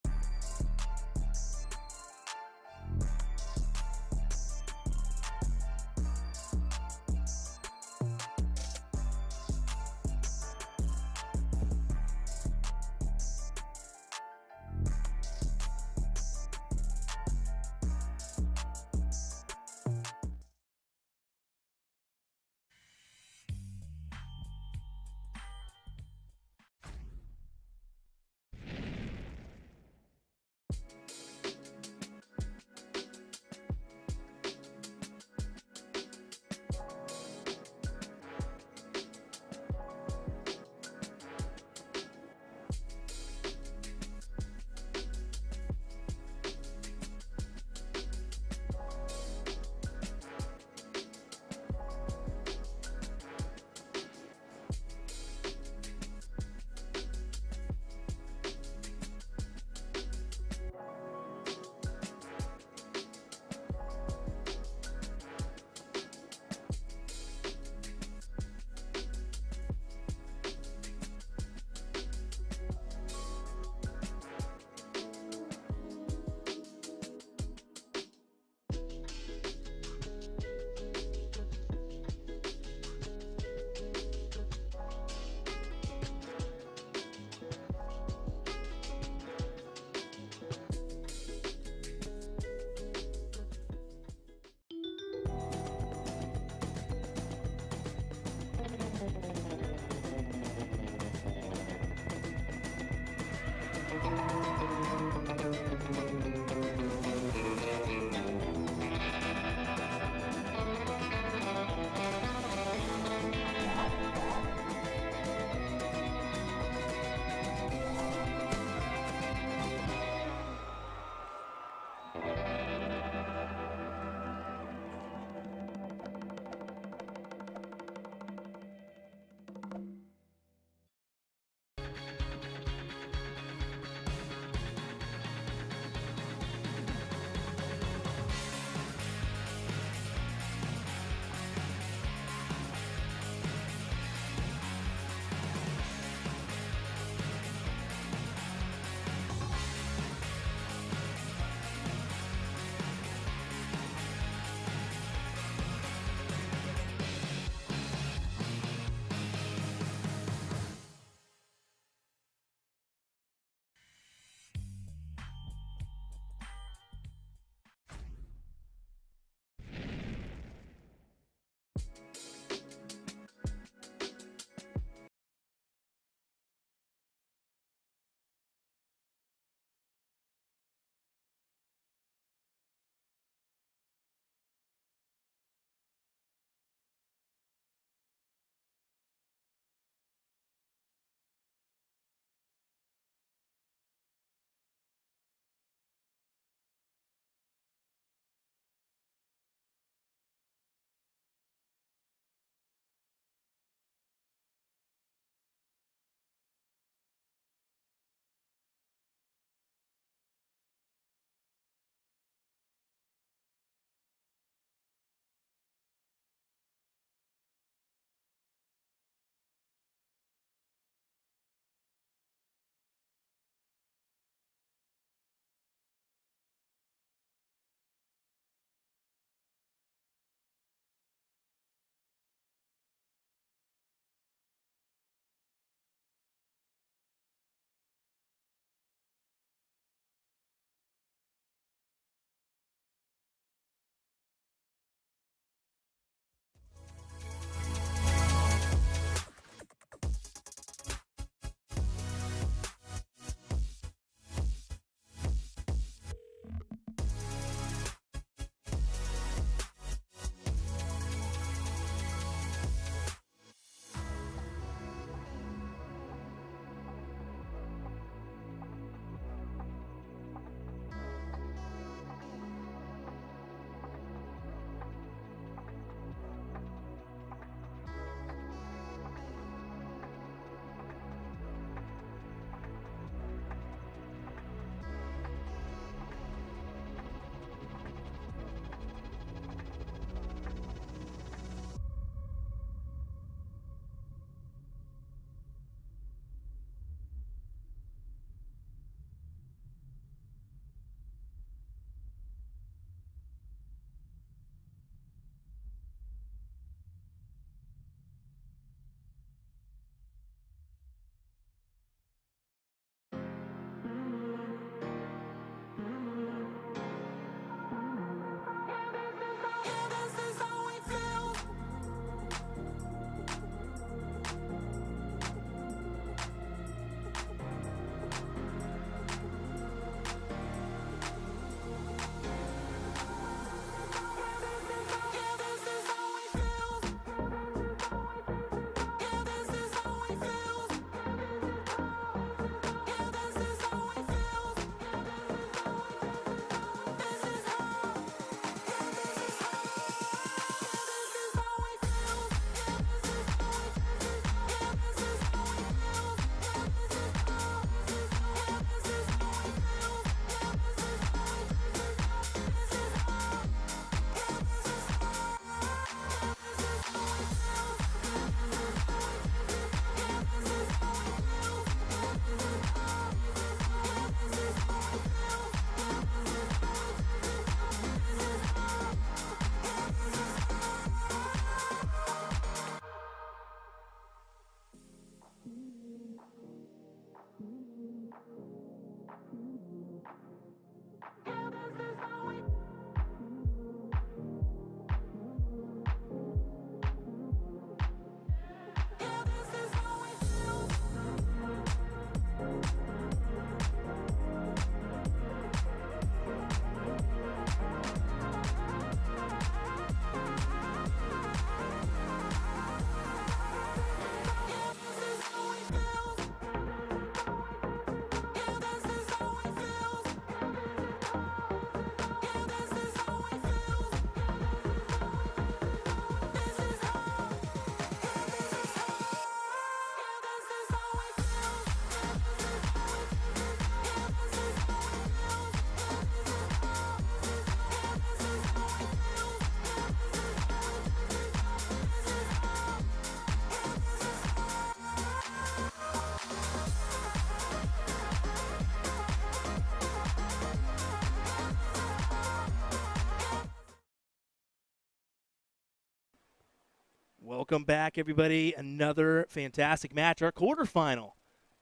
Welcome back, everybody. Another fantastic match. Our quarterfinal,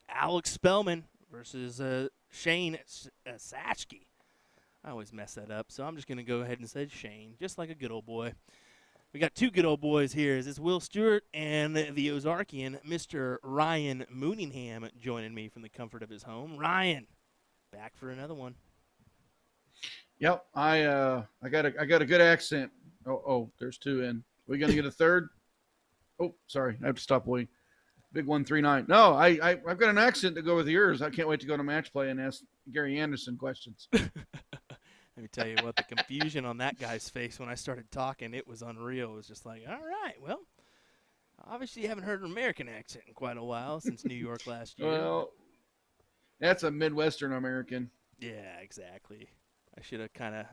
Alex Spellman versus Shane Satchke. I always mess that up, so I'm just going to go ahead and say Shane, just like a good old boy. We got two good old boys here. This is Will Stewart and the Ozarkian, Mr. Ryan Mooningham, joining me from the comfort of his home. Ryan, back for another one. Yep, I got a good accent. Oh, there's two in. We gonna get a third? Oh, sorry, I have to stop waiting. Big 139. No, I've got an accent to go with yours. I can't wait to go to match play and ask Gary Anderson questions. Let me tell you what, the confusion on that guy's face when I started talking, it was unreal. It was just like, all right, well, obviously you haven't heard an American accent in quite a while since New York last year. Well, that's a Midwestern American. Yeah, exactly. I should have kind of.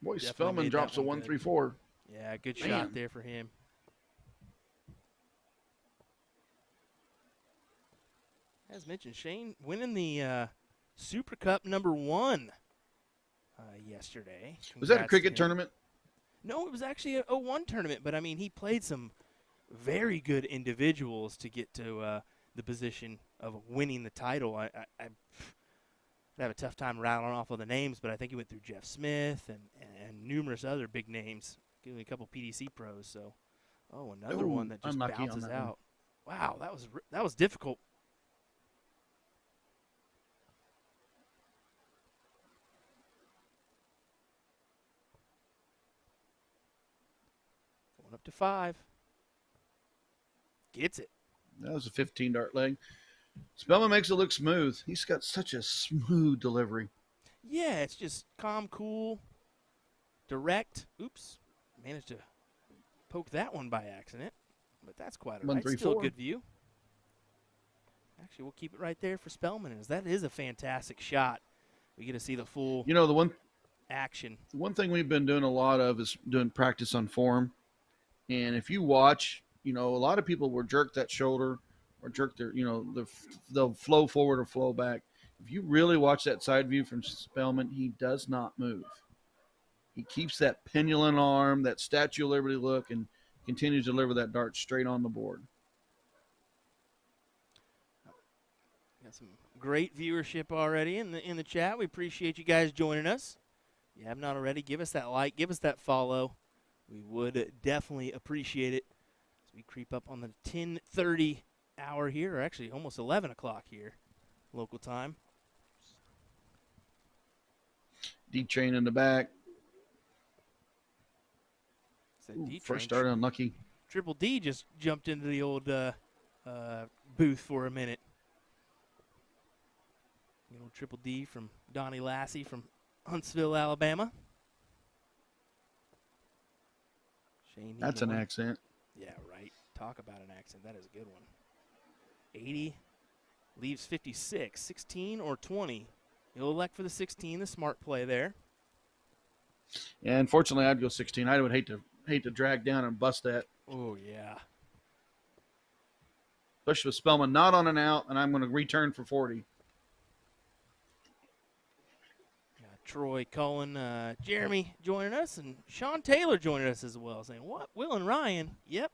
Boy, Spellman drops a 134. Yeah, good Man. shot there for him. As mentioned, Shane winning the Super Cup #1 yesterday. Was that a Congrats cricket to him. tournament? No, it was actually a 01 tournament, but I mean, he played some very good individuals to get to the position of winning the title. I have a tough time rattling off all the names, but I think he went through Jeff Smith and numerous other big names, including a couple PDC pros. So, another one that just unlucky on bounces that out. Wow, that was difficult. Going up to 5. Gets it. That was a 15 dart leg. Spellman makes it look smooth. He's got such a smooth delivery. Yeah, it's just calm, cool, direct. Oops, managed to poke that one by accident, but that's quite all right. Still a 134. good view. Actually, we'll keep it right there for Spellman, as that is a fantastic shot. We get to see the full You know, the action. one thing we've been doing a lot of is doing practice on form. And if you watch, a lot of people will jerk that shoulder or jerk their, they'll flow forward or flow back. If you really watch that side view from Spellman, he does not move. He keeps that pendulum arm, that Statue of Liberty look, and continues to deliver that dart straight on the board. Got some great viewership already in the chat. We appreciate you guys joining us. If you have not already, give us that like, give us that follow. We would definitely appreciate it as we creep up on the 10:30 hour here, or actually almost 11 o'clock here, local time. Deep train in the back. It's that Ooh, D first train. start unlucky. Triple D just jumped into the old booth for a minute. Triple D from Donnie Lassie from Huntsville, Alabama. Shane That's an accent. Yeah, right. Talk about an accent. That is a good one. 80 leaves 56. 16 or 20. He'll elect for the 16, the smart play there. Yeah, unfortunately, I'd go 16. I would hate to drag down and bust that. Oh, yeah. Especially with Spellman not on an out, and I'm going to return for 40. Troy Cullen, Jeremy joining us, and Sean Taylor joining us as well, saying, what, Will and Ryan? Yep.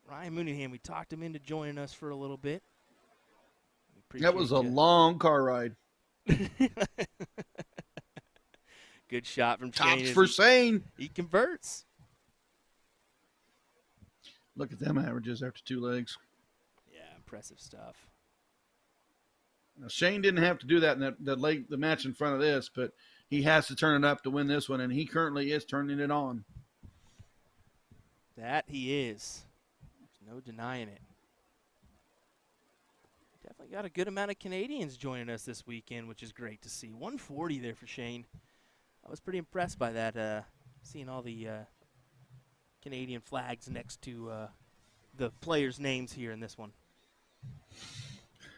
Ryan Mooningham, we talked him into joining us for a little bit. That was a long car ride. Good shot from Shane. Tops for Shane. He converts. Look at them averages after 2 legs. Yeah, impressive stuff. Now, Shane didn't have to do that in the match in front of this, but he has to turn it up to win this one, and he currently is turning it on. That he is. There's no denying it. Definitely got a good amount of Canadians joining us this weekend, which is great to see. 140 there for Shane. I was pretty impressed by that, seeing all the Canadian flags next to the players' names here in this one.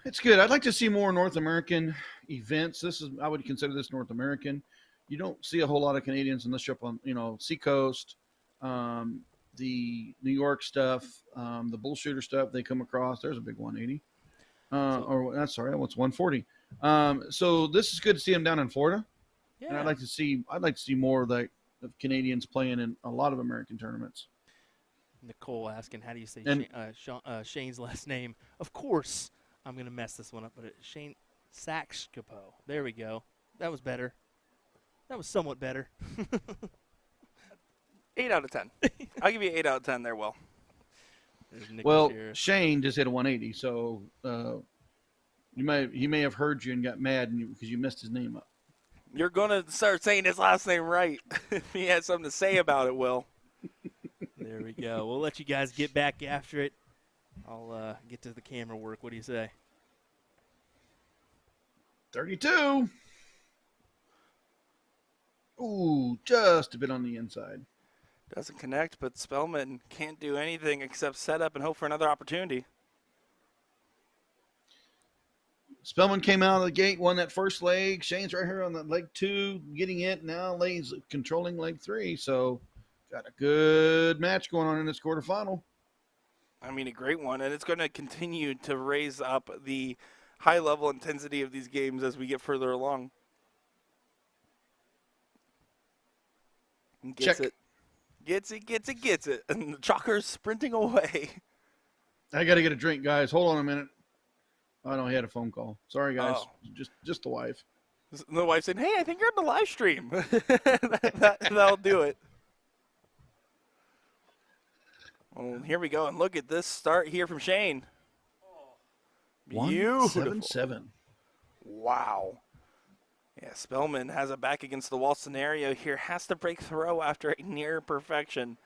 It's good. I'd like to see more North American events. I would consider this North American. You don't see a whole lot of Canadians unless you're up on, Seacoast, the New York stuff, the bullshooter stuff they come across. There's a big 180. What's 140? So this is good to see them down in Florida. Yeah. And I'd like to see more of Canadians playing in a lot of American tournaments. Nicole asking, how do you say And- Shane's last name? Of course, I'm going to mess this one up, but it's Shane Saxcapo. There we go. That was better. That was somewhat better. 8 out of 10. I'll give you 8 out of 10 there, Will. There's Nick Well, Sheriff. Shane just hit a 180, so he may have heard you and got mad because you messed his name up. You're going to start saying his last name right if he has something to say about it, Will. There we go. We'll let you guys get back after it. I'll get to the camera work. What do you say? 32. Ooh, just a bit on the inside. Doesn't connect, but Spellman can't do anything except set up and hope for another opportunity. Spellman came out of the gate, won that first leg. Shane's right here on the leg 2, getting it. Now Lane's controlling leg 3. So got a good match going on in this quarterfinal. I mean, a great one, and it's going to continue to raise up the high-level intensity of these games as we get further along. Gets Check. it. Gets it. And the Chalker's sprinting away. I got to get a drink, guys. Hold on a minute. Oh, no, he had a phone call. Sorry, guys. Oh. Just the wife. The wife said, hey, I think you're on the live stream. That'll do it. Well, here we go. And look at this start here from Shane. Beautiful. 177. Wow. Yeah, Spellman has a back against the wall scenario here. Has to break throw after a near perfection.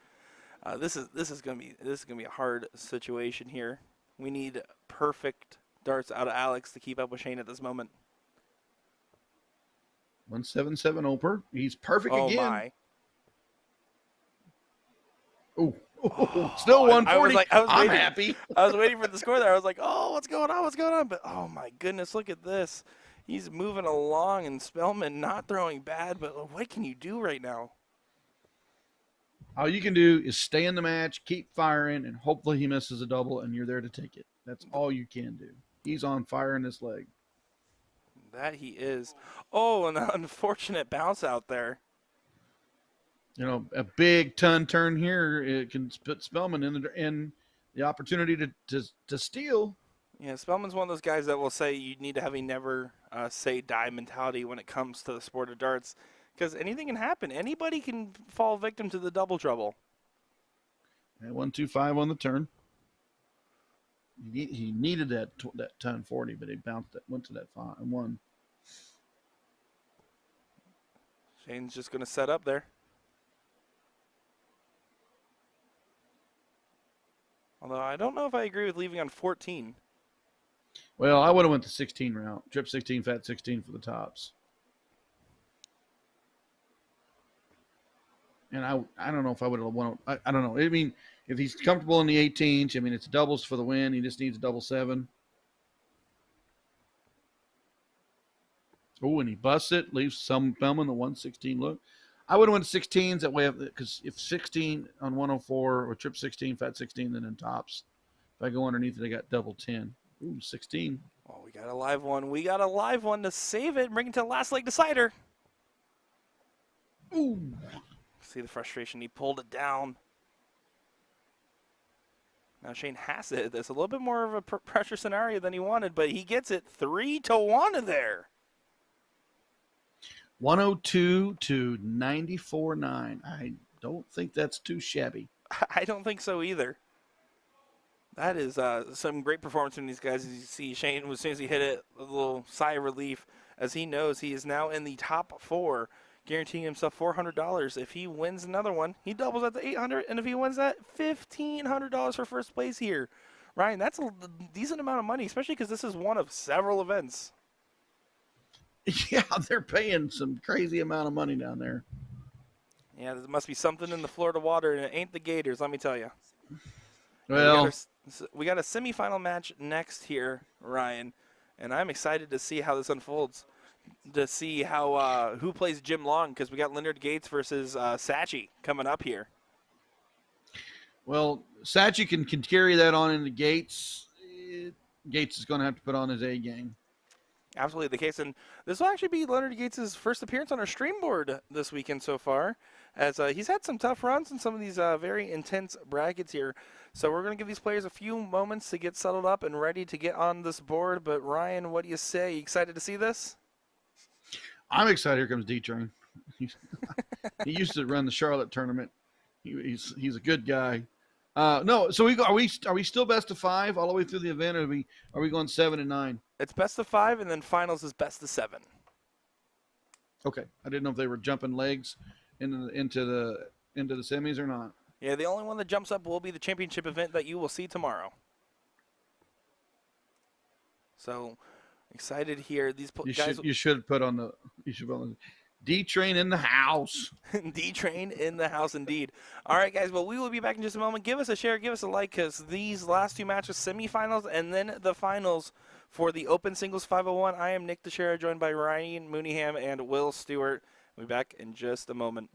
This is gonna be a hard situation here. We need perfect darts out of Alex to keep up with Shane at this moment. 177 Oper. He's perfect Oh again. my! Ooh. Still 140. I'm waiting. happy. I was waiting for the score there. I was like, oh, what's going on? What's going on? But oh my goodness, look at this. He's moving along, and Spellman not throwing bad, but what can you do right now? All you can do is stay in the match, keep firing, and hopefully he misses a double, and you're there to take it. That's all you can do. He's on fire in this leg. That he is. Oh, an unfortunate bounce out there. You know, a big turn here, it can put Spellman in the opportunity to steal. Yeah, Spellman's one of those guys that will say you need to have a never say die mentality when it comes to the sport of darts, because anything can happen. Anybody can fall victim to the double trouble. And 125 on the turn. He needed that 1040, but he bounced it, went to that 5 and 1. Shane's just going to set up there. Although I don't know if I agree with leaving on 14. Well, I would have went the 16 route. Trip 16, fat 16 for the tops. And I don't know if I would have won. I don't know. I mean, if he's comfortable in the 18s, I mean, it's doubles for the win. He just needs a double 7. Oh, and he busts it, leaves some Spellman the 116 look. I would have went 16s that way, because if 16 on 104 or trip 16, fat 16, then in tops. If I go underneath it, I got double 10. Ooh, 16. Oh, we got a live one. We got a live one to save it and bring it to the last leg decider. Ooh. See the frustration. He pulled it down. Now Shane has it. That's a little bit more of a pressure scenario than he wanted, but he gets it 3-1 there. 102 to 94.9. I don't think that's too shabby. I don't think so either. That is some great performance from these guys. As you see, Shane, as soon as he hit it, a little sigh of relief, as he knows he is now in the top 4, guaranteeing himself $400. If he wins another one, he doubles at the $800, and if he wins that, $1,500 for first place here. Ryan, that's a decent amount of money, especially because this is one of several events. Yeah, they're paying some crazy amount of money down there. Yeah, there must be something in the Florida water, and it ain't the Gators, let me tell you. Well, we got a semifinal match next here, Ryan, and I'm excited to see how this unfolds, to see how who plays Jim Long, because we got Leonard Gates versus Sachi coming up here. well, Sachi can carry that on into Gates. Gates is going to have to put on his A game. Absolutely the case, and this will actually be Leonard Gates' first appearance on our stream board this weekend so far, as he's had some tough runs in some of these very intense brackets here. So we're going to give these players a few moments to get settled up and ready to get on this board. But Ryan, what do you say? You excited to see this? I'm excited. Here comes D-Train. He used to run the Charlotte tournament. He's a good guy. No, so are we still best of 5 all the way through the event, or are we going 7 and 9? It's best of 5, and then finals is best of 7. Okay, I didn't know if they were jumping legs into the semis or not. Yeah, the only one that jumps up will be the championship event that you will see tomorrow. So excited here. These guys. You should put on the D-Train in the house. D-Train in the house, indeed. All right, guys. Well, we will be back in just a moment. Give us a share, give us a like, because these last 2 matches, semifinals, and then the finals for the Open Singles 501. I am Nick Teixeira, joined by Ryan Mooneyham and Will Stewart. We'll be back in just a moment.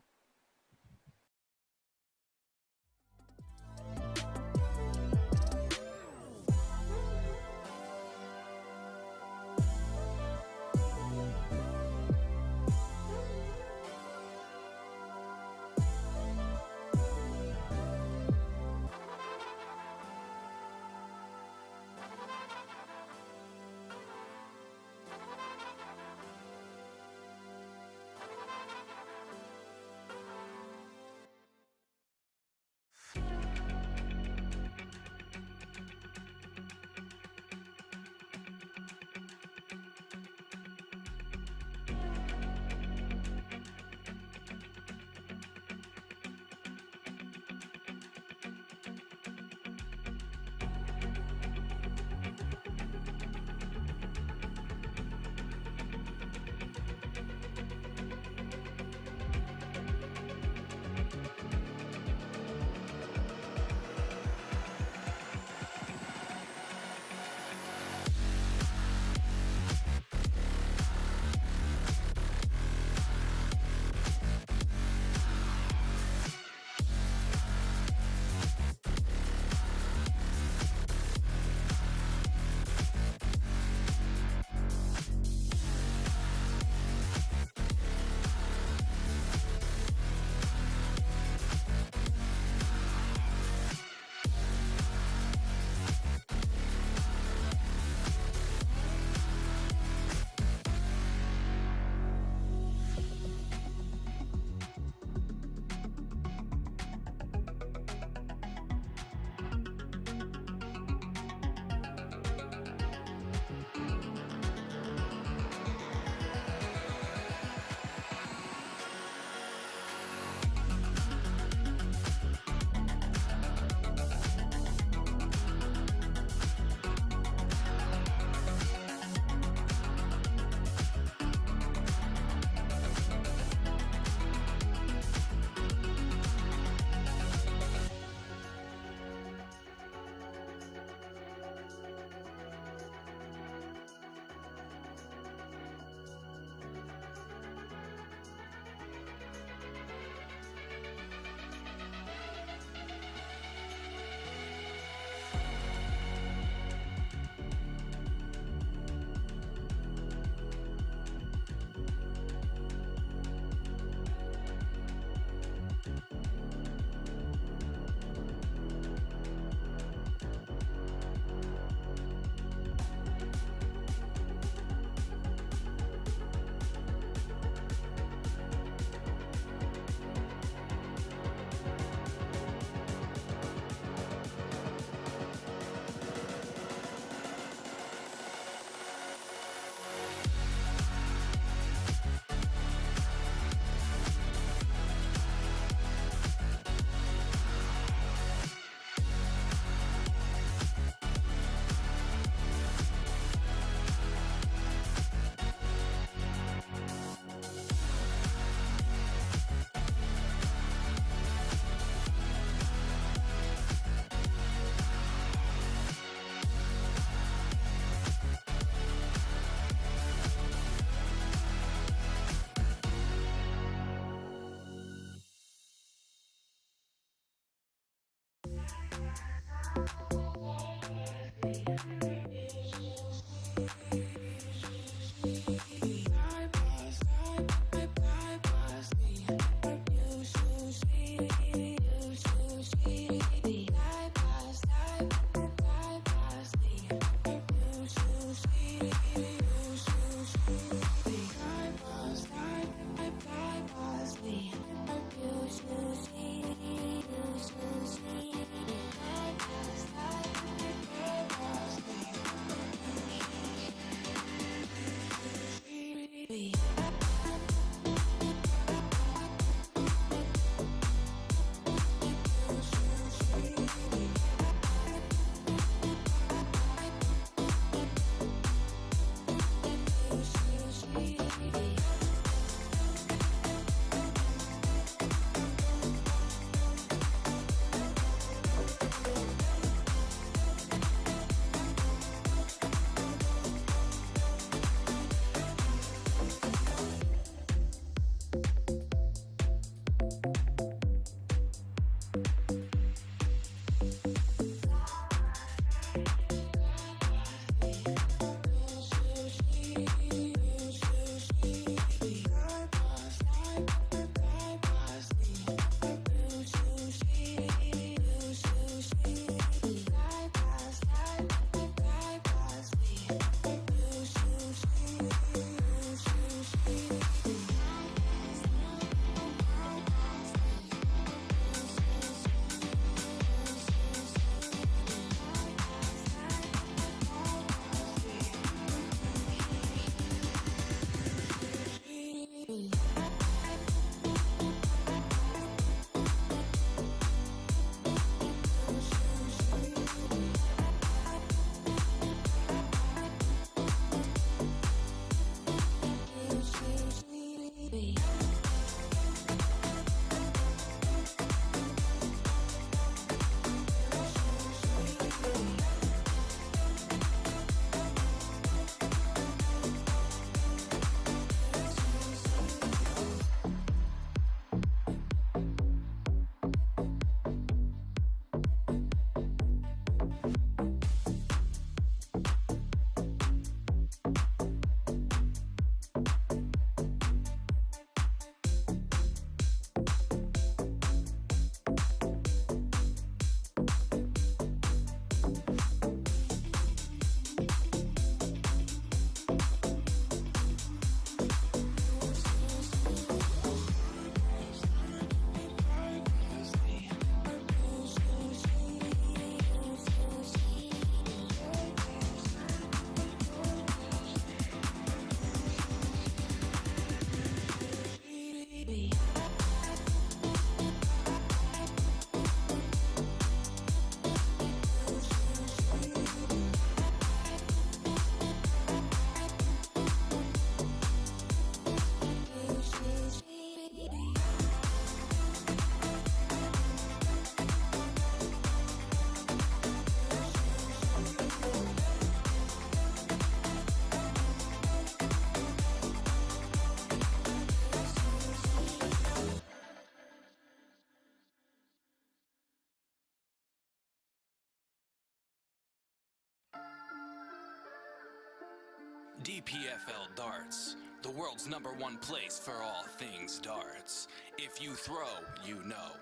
DPFL Darts, the world's #1 place for all things darts. If you throw, you know.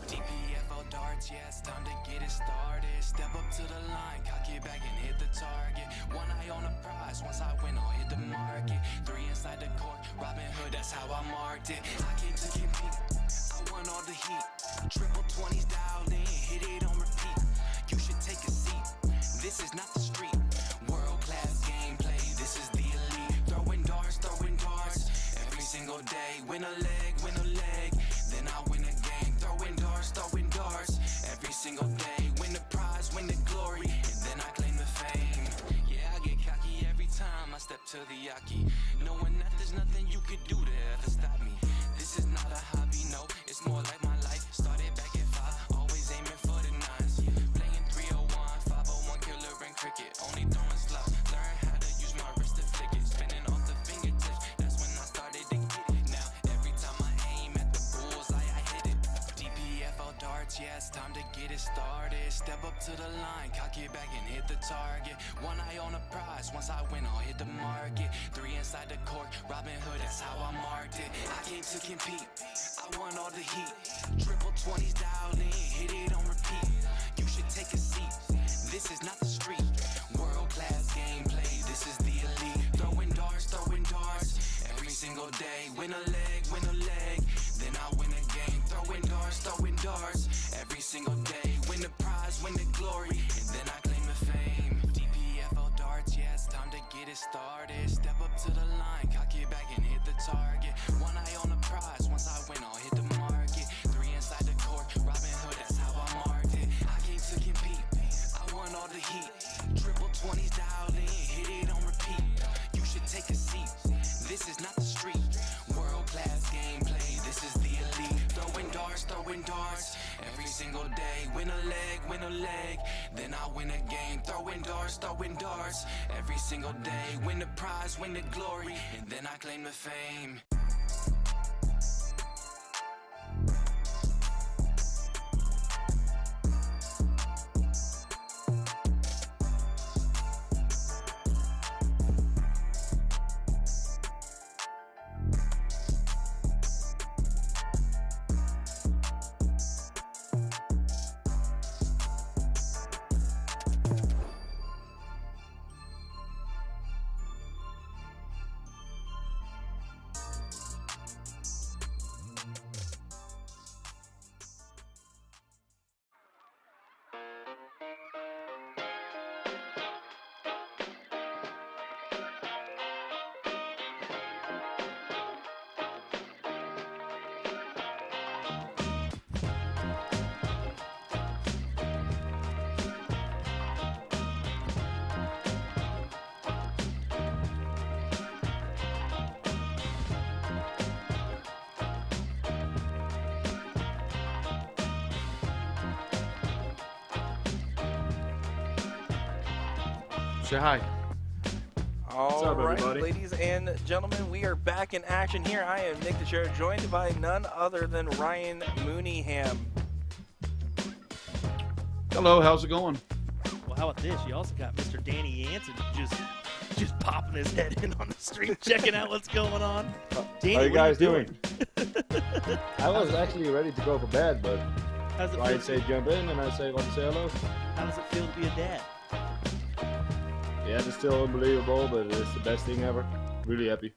DPFL Darts, yeah, it's time to get it started. Step up to the line, cock it back and hit the target. One eye on the prize, once I win, I'll hit the market. 3 inside the court, Robin Hood, that's how I marked it. I came to compete, I won all the heat. Triple 20s dialed in, hit it on repeat. You should take a seat, this is not the street. World-class gameplay, this is the elite. Throwing darts, every single day. Win a leg, then I win a game. Throwing darts, every single day. Win the prize, win the glory, and then I claim the fame. Yeah, I get cocky every time I step to the yaki, knowing that there's nothing you could do to ever stop me. This is not a hobby, no, it's more like my life. Started back at 5, always aiming for the 9s. Playing 301, 501, killer and cricket. Only throwing slots, learn how to use my wrist to flick it. Spinning off the fingertips, that's when I started to get it. Now, every time I aim at the bullseye, I hit it. DPFL Darts, yeah, it's time to get it started. Step up to the line, cock it back and hit the target. One eye on the prize, once I win, I'll hit the market. 3 inside the court, Robin Hood, that's how I marked it. I came to compete, I won all the heat. Triple 20s dialed in, hit it on repeat. You should take a seat, this is not the street. World-class gameplay, this is the elite. Throwing darts, every single day. Win a leg, then I win a game. Throwing darts, every single day. Win the prize, win the glory, and then I claim the fame. DPFL Darts, yeah, it's time to get it started. Step up to the line, cock it back and hit the target. One eye on the prize, once I win, I'll hit the market. 3 inside the court, Robin Hood, that's how I marked it. I came to compete, I won all the heat. Triple 20s dialed in, hit it on repeat. You should take a seat, this is not the street. World-class gameplay, this is the elite. Throwing darts, every single day. Win a leg, then I win a game. Throwing darts, every single day. Win the prize, win the glory, and then I claim the fame. Say hi. All up, right, everybody? ladies and gentlemen, we are back in action here. I am Nick DeShare, joined by none other than Ryan Mooneyham. Hello, how's it going? Well, how about this? You also got Mr. Danny Yansen just popping his head in on the street, checking out what's going on. Danny, How are you what guys doing? I was actually ready to go for bed, but How's it Ryan feel? say jump in, and I say want to say hello. How does it feel to be a dad? Yeah, it's still unbelievable, but it's the best thing ever. Really happy.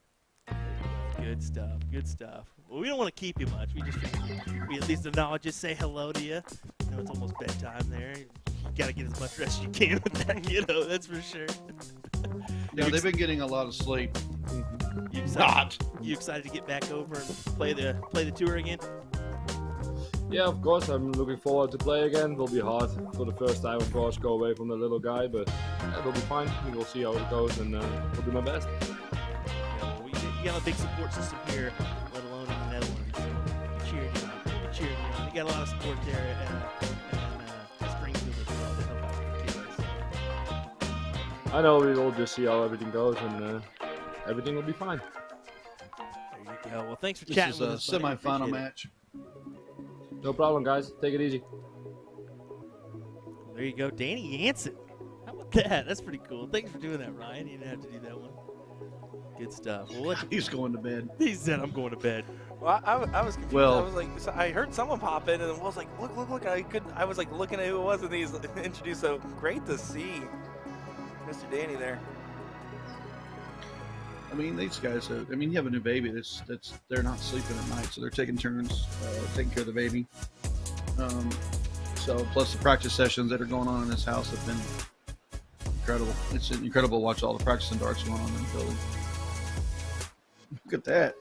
Good stuff. Good stuff. Well, we don't want to keep you much. We at least acknowledge, just say hello to you. You know, it's almost bedtime there. You got to get as much rest as you can with that kiddo, that's for sure. Yeah, they've been getting a lot of sleep. You excited to get back over and play the tour again? Yeah, of course, I'm looking forward to play again. It'll be hard for the first time, of course, go away from the little guy, but it'll be fine. We'll see how it goes, and I'll do my best. Yeah, well, you got a big support system here, let alone in the Netherlands. So we're cheering you on. We're cheering you on. You got a lot of support there and Springfield as well to help out the kids. I know we'll just see how everything goes, and everything will be fine. There you go. Well, thanks for This chatting is with a us, buddy. semifinal Appreciate it. match. No problem, guys. Take it easy. There you go, Danny Yansen. How about that. That's pretty cool. Thanks for doing that, Ryan. You didn't have to do that one. Good stuff. Well, what He's going to bed. he said, I'm going to bed. Well, I was confused. Well- I was like, so I heard someone pop in, and I was like, look. I was like looking at who it was, and he's introduced. So great to see Mr. Danny there. I mean, these guys. I mean, you have a new baby. They're not sleeping at night, so they're taking turns taking care of the baby. So plus the practice sessions that are going on in this house have been incredible. It's incredible to watch all the practice and darts going on in the building. Look at that.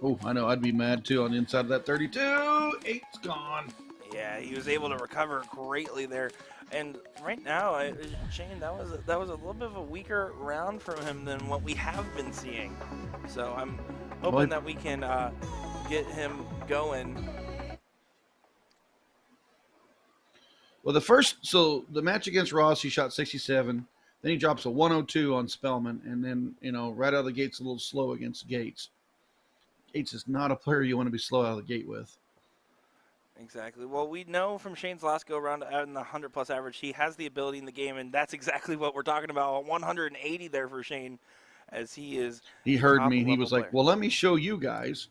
Oh, I know. I'd be mad too on the inside of that 32. 8's gone. Yeah, he was able to recover greatly there. And right now, Shane, that was a little bit of a weaker round from him than what we have been seeing. So I'm hoping that we can get him going. Well, the match against Ross, he shot 67. Then he drops a 102 on Spellman, and then right out of the gate's a little slow against Gates. Gates is not a player you want to be slow out of the gate with. Exactly. Well, we know from Shane's last go-around in the 100-plus average, he has the ability in the game, and that's exactly what we're talking about. 180 there for Shane, as he is. He heard me. He top-level was like, player. well, let me show you guys.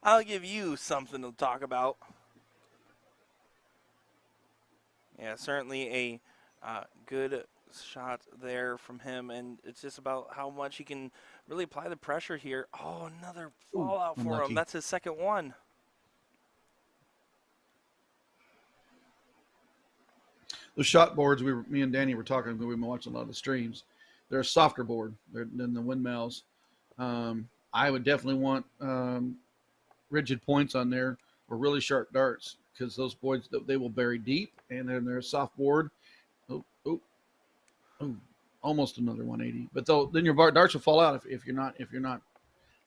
I'll give you something to talk about. Yeah, certainly a good shot there from him, and it's just about how much he can really apply the pressure here. Oh, another fallout for unlucky. him. That's his second one. The shot boards, me and Danny were talking, we've been watching a lot of the streams. They're a softer board than the windmills. I would definitely want rigid points on there or really sharp darts, because those boards, they will bury deep, and then they're a soft board. Oh, almost another 180. But then your darts will fall out if you're not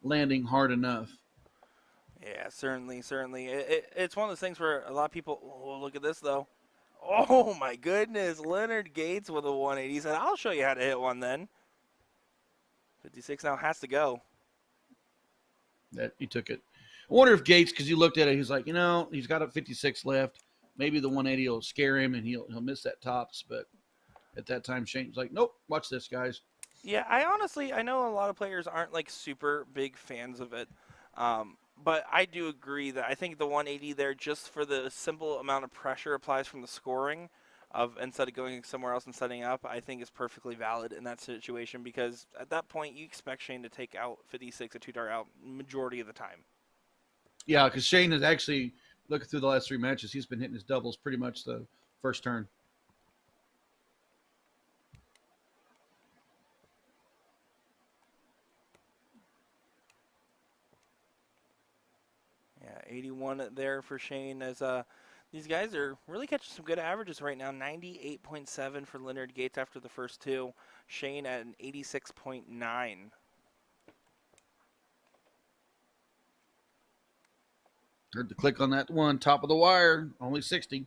landing hard enough. Yeah, certainly. It's one of those things where a lot of people, look at this, though. Oh, my goodness. Leonard Gates with a 180. He said, I'll show you how to hit one then. 56 now has to go. That he took it. I wonder if Gates, because you looked at it, he's like, he's got a 56 left. Maybe the 180 will scare him and he'll miss that tops. But at that time, Shane's like, nope, watch this, guys. Yeah, I know a lot of players aren't like super big fans of it. But I do agree that I think the 180 there, just for the simple amount of pressure applies from the scoring of instead of going somewhere else and setting up, I think is perfectly valid in that situation, because at that point you expect Shane to take out 56 a 2-dart out majority of the time. Yeah, because Shane is actually, looking through the last 3 matches, he's been hitting his doubles pretty much the first turn. Yeah, 81 there for Shane, as these guys are really catching some good averages right now. 98.7 for Leonard Gates after the first 2. Shane at an 86.9. Heard the click on that one, top of the wire, only 60.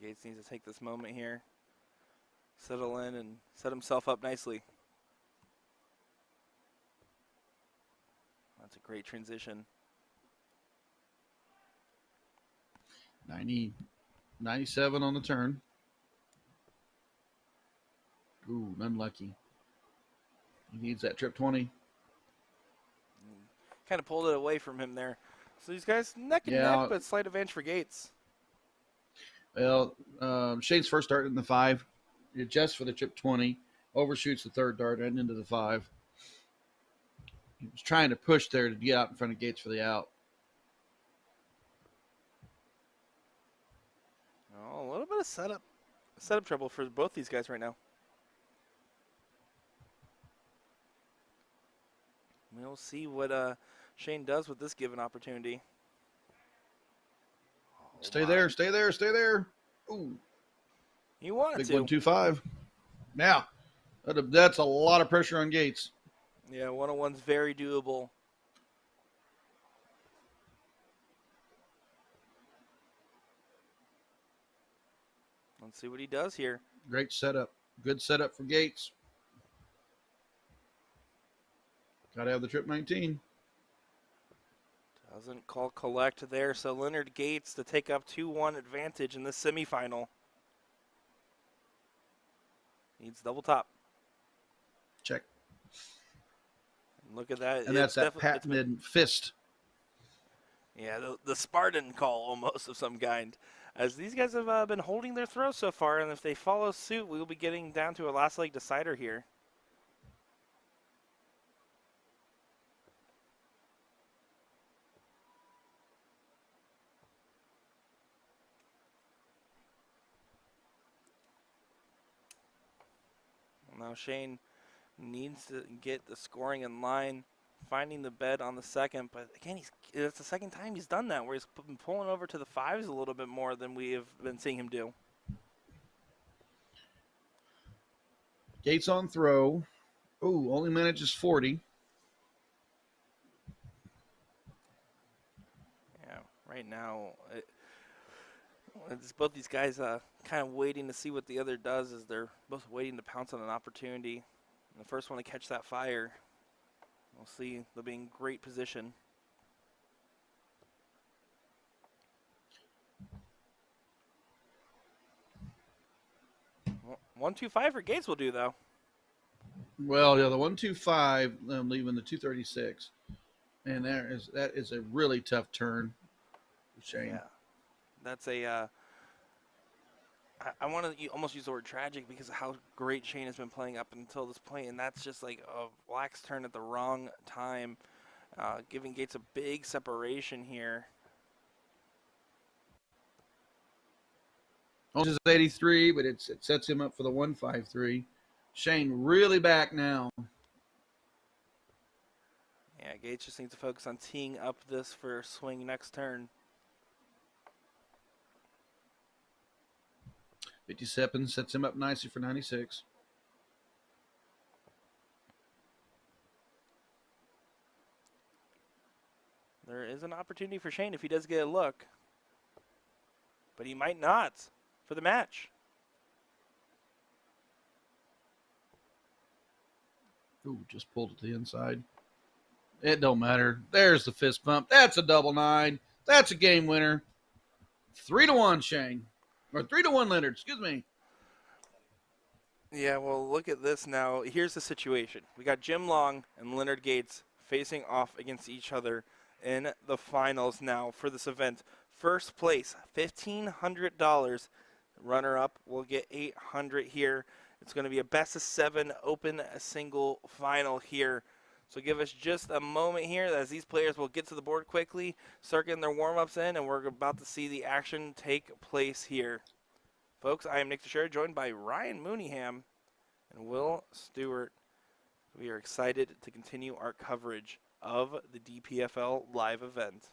Gates needs to take this moment here, settle in, and set himself up nicely. That's a great transition. 97 on the turn. Ooh, unlucky. He needs that trip 20. Kind of pulled it away from him there. So these guys neck and neck, but slight advantage for Gates. Well, Shane's first dart in the 5. He adjusts for the trip 20. Overshoots the third dart and into the 5. He was trying to push there to get out in front of Gates for the out. Oh, a little bit of setup trouble for both these guys right now. We'll see what Shane does with this given opportunity. Stay there, stay there, stay there. Ooh. You wanted Big to. 125. Now, that's a lot of pressure on Gates. Yeah, 101's very doable. Let's see what he does here. Great setup. Good setup for Gates. Gotta have the trip 19. Doesn't call collect there, so Leonard Gates to take up 2-1 advantage in this semifinal. Needs double top. Check. And look at that. And that's that patented fist. Yeah, the Spartan call almost of some kind. As these guys have been holding their throw so far, and if they follow suit, we'll be getting down to a last leg decider here. Now Shane needs to get the scoring in line, finding the bed on the second. But again, it's the second time he's done that, where he's been pulling over to the fives a little bit more than we have been seeing him do. Gates on throw. Ooh, only manages 40. Yeah, right now, it's both these guys kind of waiting to see what the other does, as they're both waiting to pounce on an opportunity. And the first one to catch that fire, we'll see. They'll be in great position. Well, 1-2-5 for Gates will do, though. Well, yeah, the 125, I'm leaving the 236. And that is a really tough turn for Shane. Yeah, that's a. I want to almost use the word tragic because of how great Shane has been playing up until this point, and that's just like a Black's turn at the wrong time, giving Gates a big separation here. Owns is 83, but it sets him up for the 153. Shane really back now. Yeah, Gates just needs to focus on teeing up this for swing next turn. 57 sets him up nicely for 96. There is an opportunity for Shane if he does get a look, but he might not for the match. Ooh, just pulled it to the inside. It don't matter. There's the fist pump. That's a double 9. That's a game winner. 3-1 Shane. Or 3-1 Leonard, excuse me. Yeah, well, look at this now. Here's the situation. We got Jim Long and Leonard Gates facing off against each other in the finals now for this event. First place, $1,500. Runner-up will get $800 here. It's going to be a best-of-7 open single final here. So give us just a moment here as these players will get to the board quickly, start getting their warm-ups in, and we're about to see the action take place here. Folks, I am Nick Teixeira, joined by Ryan Mooneyham and Will Stewart. We are excited to continue our coverage of the DPFL live event.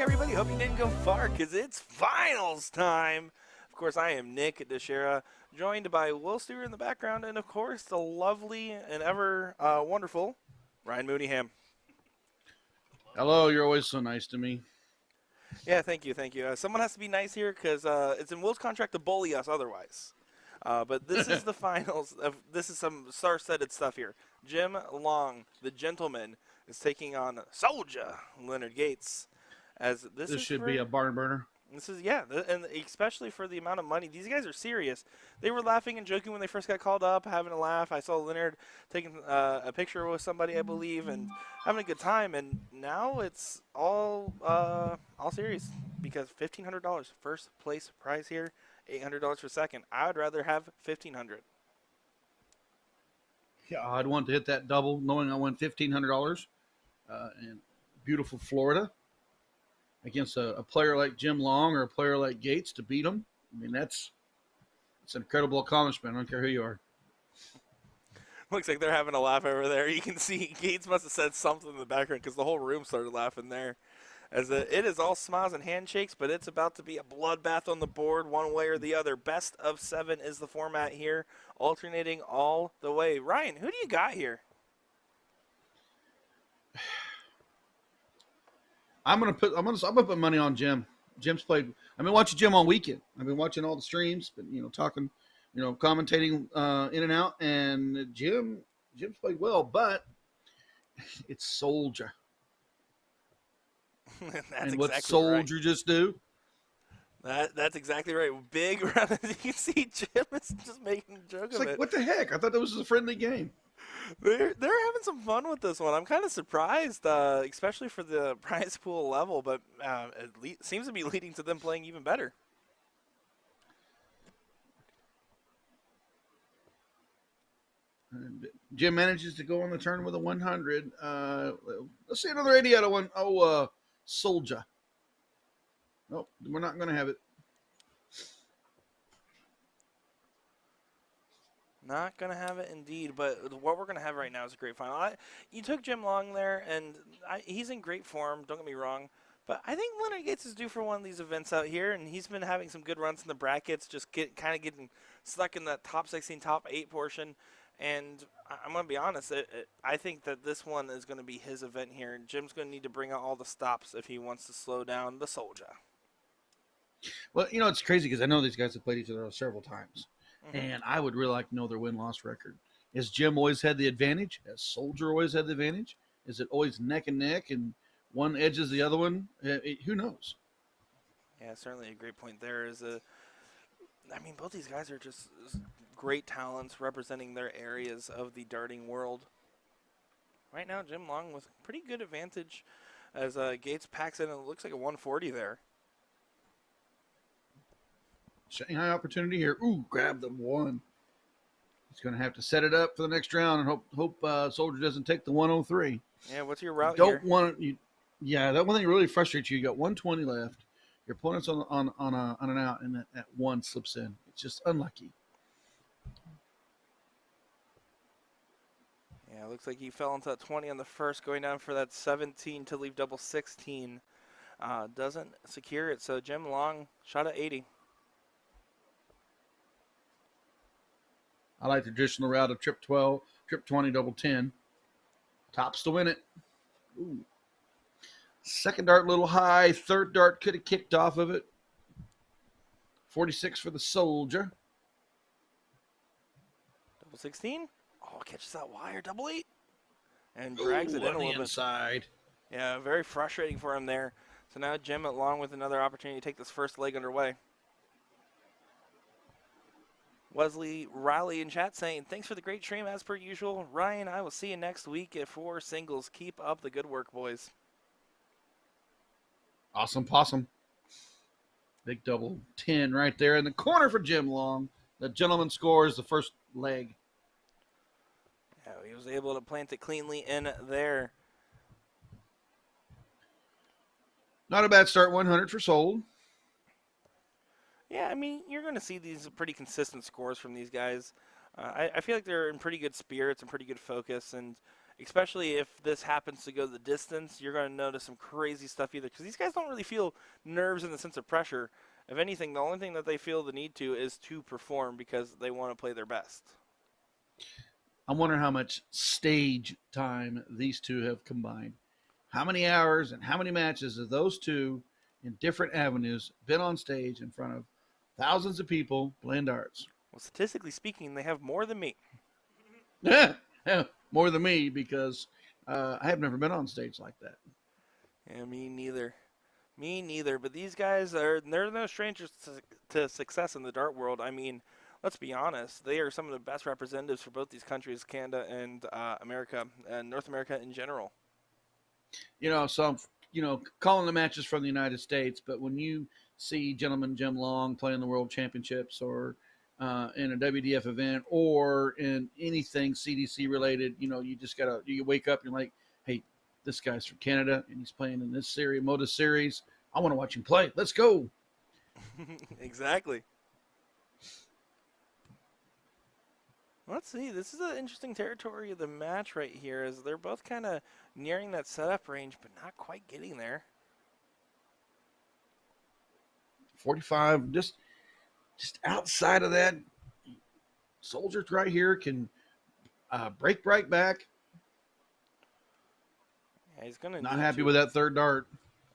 everybody. Hope you didn't go far because it's finals time. Of course, I am Nick DeShera, joined by Will Stewart in the background, and of course, the lovely and ever wonderful Ryan Mooneyham. Hello, you're always so nice to me. Yeah, thank you, thank you. Someone has to be nice here because it's in Will's contract to bully us otherwise. But this is the finals. This is some star-studded stuff here. Jim Long, the gentleman, is taking on Soldier Leonard Gates. As this should be a barn burner. This is, yeah, and especially for the amount of money. These guys are serious. They were laughing and joking when they first got called up, having a laugh. I saw Leonard taking a picture with somebody, I believe, and having a good time. And now it's all serious because $1,500 first place prize here, $800 for second. I would rather have $1,500. Yeah, I'd want to hit that double, knowing I won $1,500 in beautiful Florida against a player like Jim Long or a player like Gates to beat him. I mean, it's an incredible accomplishment. I don't care who you are. Looks like they're having a laugh over there. You can see Gates must have said something in the background because the whole room started laughing there. As it is all smiles and handshakes, but it's about to be a bloodbath on the board one way or the other. Best of 7 is the format here, alternating all the way. Ryan, who do you got here? I'm gonna put money on Jim. Jim's played. I've been watching Jim all weekend. I've been watching all the streams, but talking, commentating in and out. And Jim's played well, but it's Soldier. That's what exactly Soldier right. just do? That's exactly right. Big run. You can see Jim is just making a joke It's of like, it. what the heck? I thought that was a friendly game. They're having some fun with this one. I'm kind of surprised, especially for the prize pool level, but it seems to be leading to them playing even better. And Jim manages to go on the turn with a 100. Let's see another 80 out of one. Oh, Soldier. Nope, we're not going to have it. Not going to have it indeed, but what we're going to have right now is a great final. You took Jim Long there, and he's in great form, don't get me wrong, but I think Leonard Gates is due for one of these events out here, and he's been having some good runs in the brackets, just kind of getting stuck in that top 16, top 8 portion, and I'm going to be honest, I think that this one is going to be his event here, and Jim's going to need to bring out all the stops if he wants to slow down the Soldier. Well, it's crazy because I know these guys have played each other several times. And I would really like to know their win-loss record. Has Jim always had the advantage? Has Soldier always had the advantage? Is it always neck and neck and one edges the other one? Who knows? Yeah, certainly a great point there. Both these guys are just great talents representing their areas of the darting world. Right now, Jim Long with pretty good advantage as Gates packs in, and it looks like a 140 there. Shanghai opportunity here. Ooh, grab the one. He's going to have to set it up for the next round and hope Soldier doesn't take the 103. Yeah, what's your route Don't here? want you. Yeah, that one thing really frustrates you. You got 120 left. Your opponent's on an out, and that one slips in. It's just unlucky. Yeah, it looks like he fell into that 20 on the first, going down for that 17 to leave double 16. Doesn't secure it, so Jim Long shot at 80. I like the traditional route of trip 12, trip 20, double 10. Tops to win it. Ooh. Second dart a little high. Third dart could have kicked off of it. 46 for the Soldier. Double 16. Oh, catches that wire. Double 8. And drags it in a little bit. Inside. Yeah, very frustrating for him there. So now Jim along with another opportunity to take this first leg underway. Wesley Riley in chat saying, thanks for the great stream as per usual. Ryan, I will see you next week at 4 singles. Keep up the good work, boys. Awesome possum. Big double 10 right there in the corner for Jim Long. The gentleman scores the first leg. Yeah, he was able to plant it cleanly in there. Not a bad start, 100 for Sold. Yeah, you're going to see these pretty consistent scores from these guys. I feel like they're in pretty good spirits and pretty good focus, and especially if this happens to go the distance, you're going to notice some crazy stuff either. Because these guys don't really feel nerves in the sense of pressure. If anything, the only thing that they feel the need to is to perform because they want to play their best. I wonder how much stage time these two have combined. How many hours and how many matches have those two in different avenues been on stage in front of thousands of people playing darts? Well, statistically speaking, they have more than me. More than me, because I have never been on stage like that. Yeah, me neither. Me neither. But these guys they're no strangers to success in the dart world. I mean, let's be honest. They are some of the best representatives for both these countries, Canada and America, and North America in general. So I'm, calling the matches from the United States, but when you see gentleman Jim Long playing the World Championships or in a WDF event or in anything CDC related, you just you wake up and you're like, hey, this guy's from Canada and he's playing in this series, Moda series. I want to watch him play. Let's go. Exactly. Let's see. This is an interesting territory of the match right here, as they're both kind of nearing that setup range, but not quite getting there. 45, just outside of that. Soldiers right here can break right back. Yeah, he's gonna not happy with that third dart.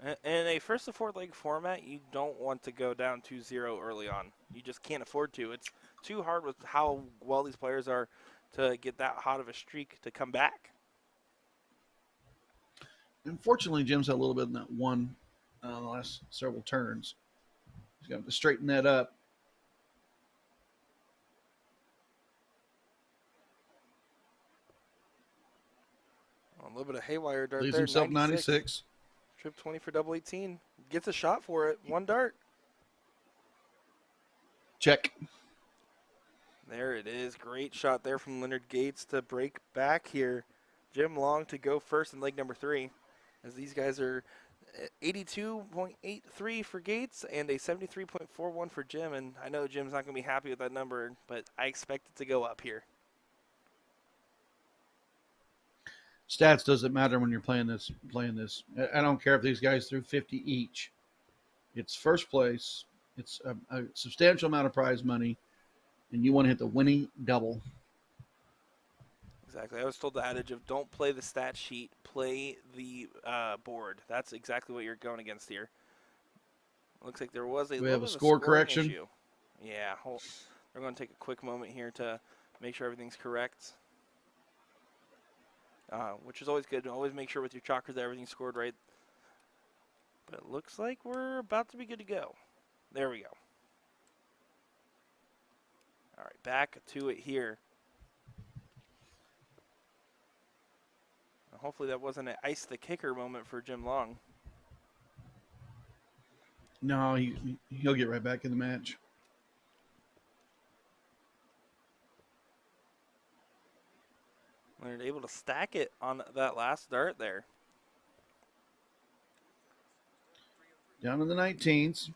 In a first to fourth leg format, you don't want to go down 2-0 early on. You just can't afford to. It's too hard with how well these players are to get that hot of a streak to come back. Unfortunately, Jim's had a little bit in that one the last several turns. He's got to straighten that up. A little bit of haywire dart Leaves there. himself 96. Trip 20 for double 18. Gets a shot for it. One dart. Check. There it is. Great shot there from Leonard Gates to break back here. Jim Long to go first in leg number 3. As these guys are 82.83 for Gates and a 73.41 for Jim. And I know Jim's not going to be happy with that number, but I expect it to go up here. Stats doesn't matter when you're playing this. I don't care if these guys threw 50 each. It's first place. It's a substantial amount of prize money, and you want to hit the winning double. Exactly. I was told the adage of don't play the stat sheet, play the board. That's exactly what you're going against here. Looks like there was a little bit of score correction issue. Yeah. We're going to take a quick moment here to make sure everything's correct. Which is always good. Always make sure with your chalkers that everything's scored right. But it looks like we're about to be good to go. There we go. All right, back to it here. Hopefully that wasn't an ice the kicker moment for Jim Long. No, he'll get right back in the match. Leonard able to stack it on that last dart there. Down in the 19s.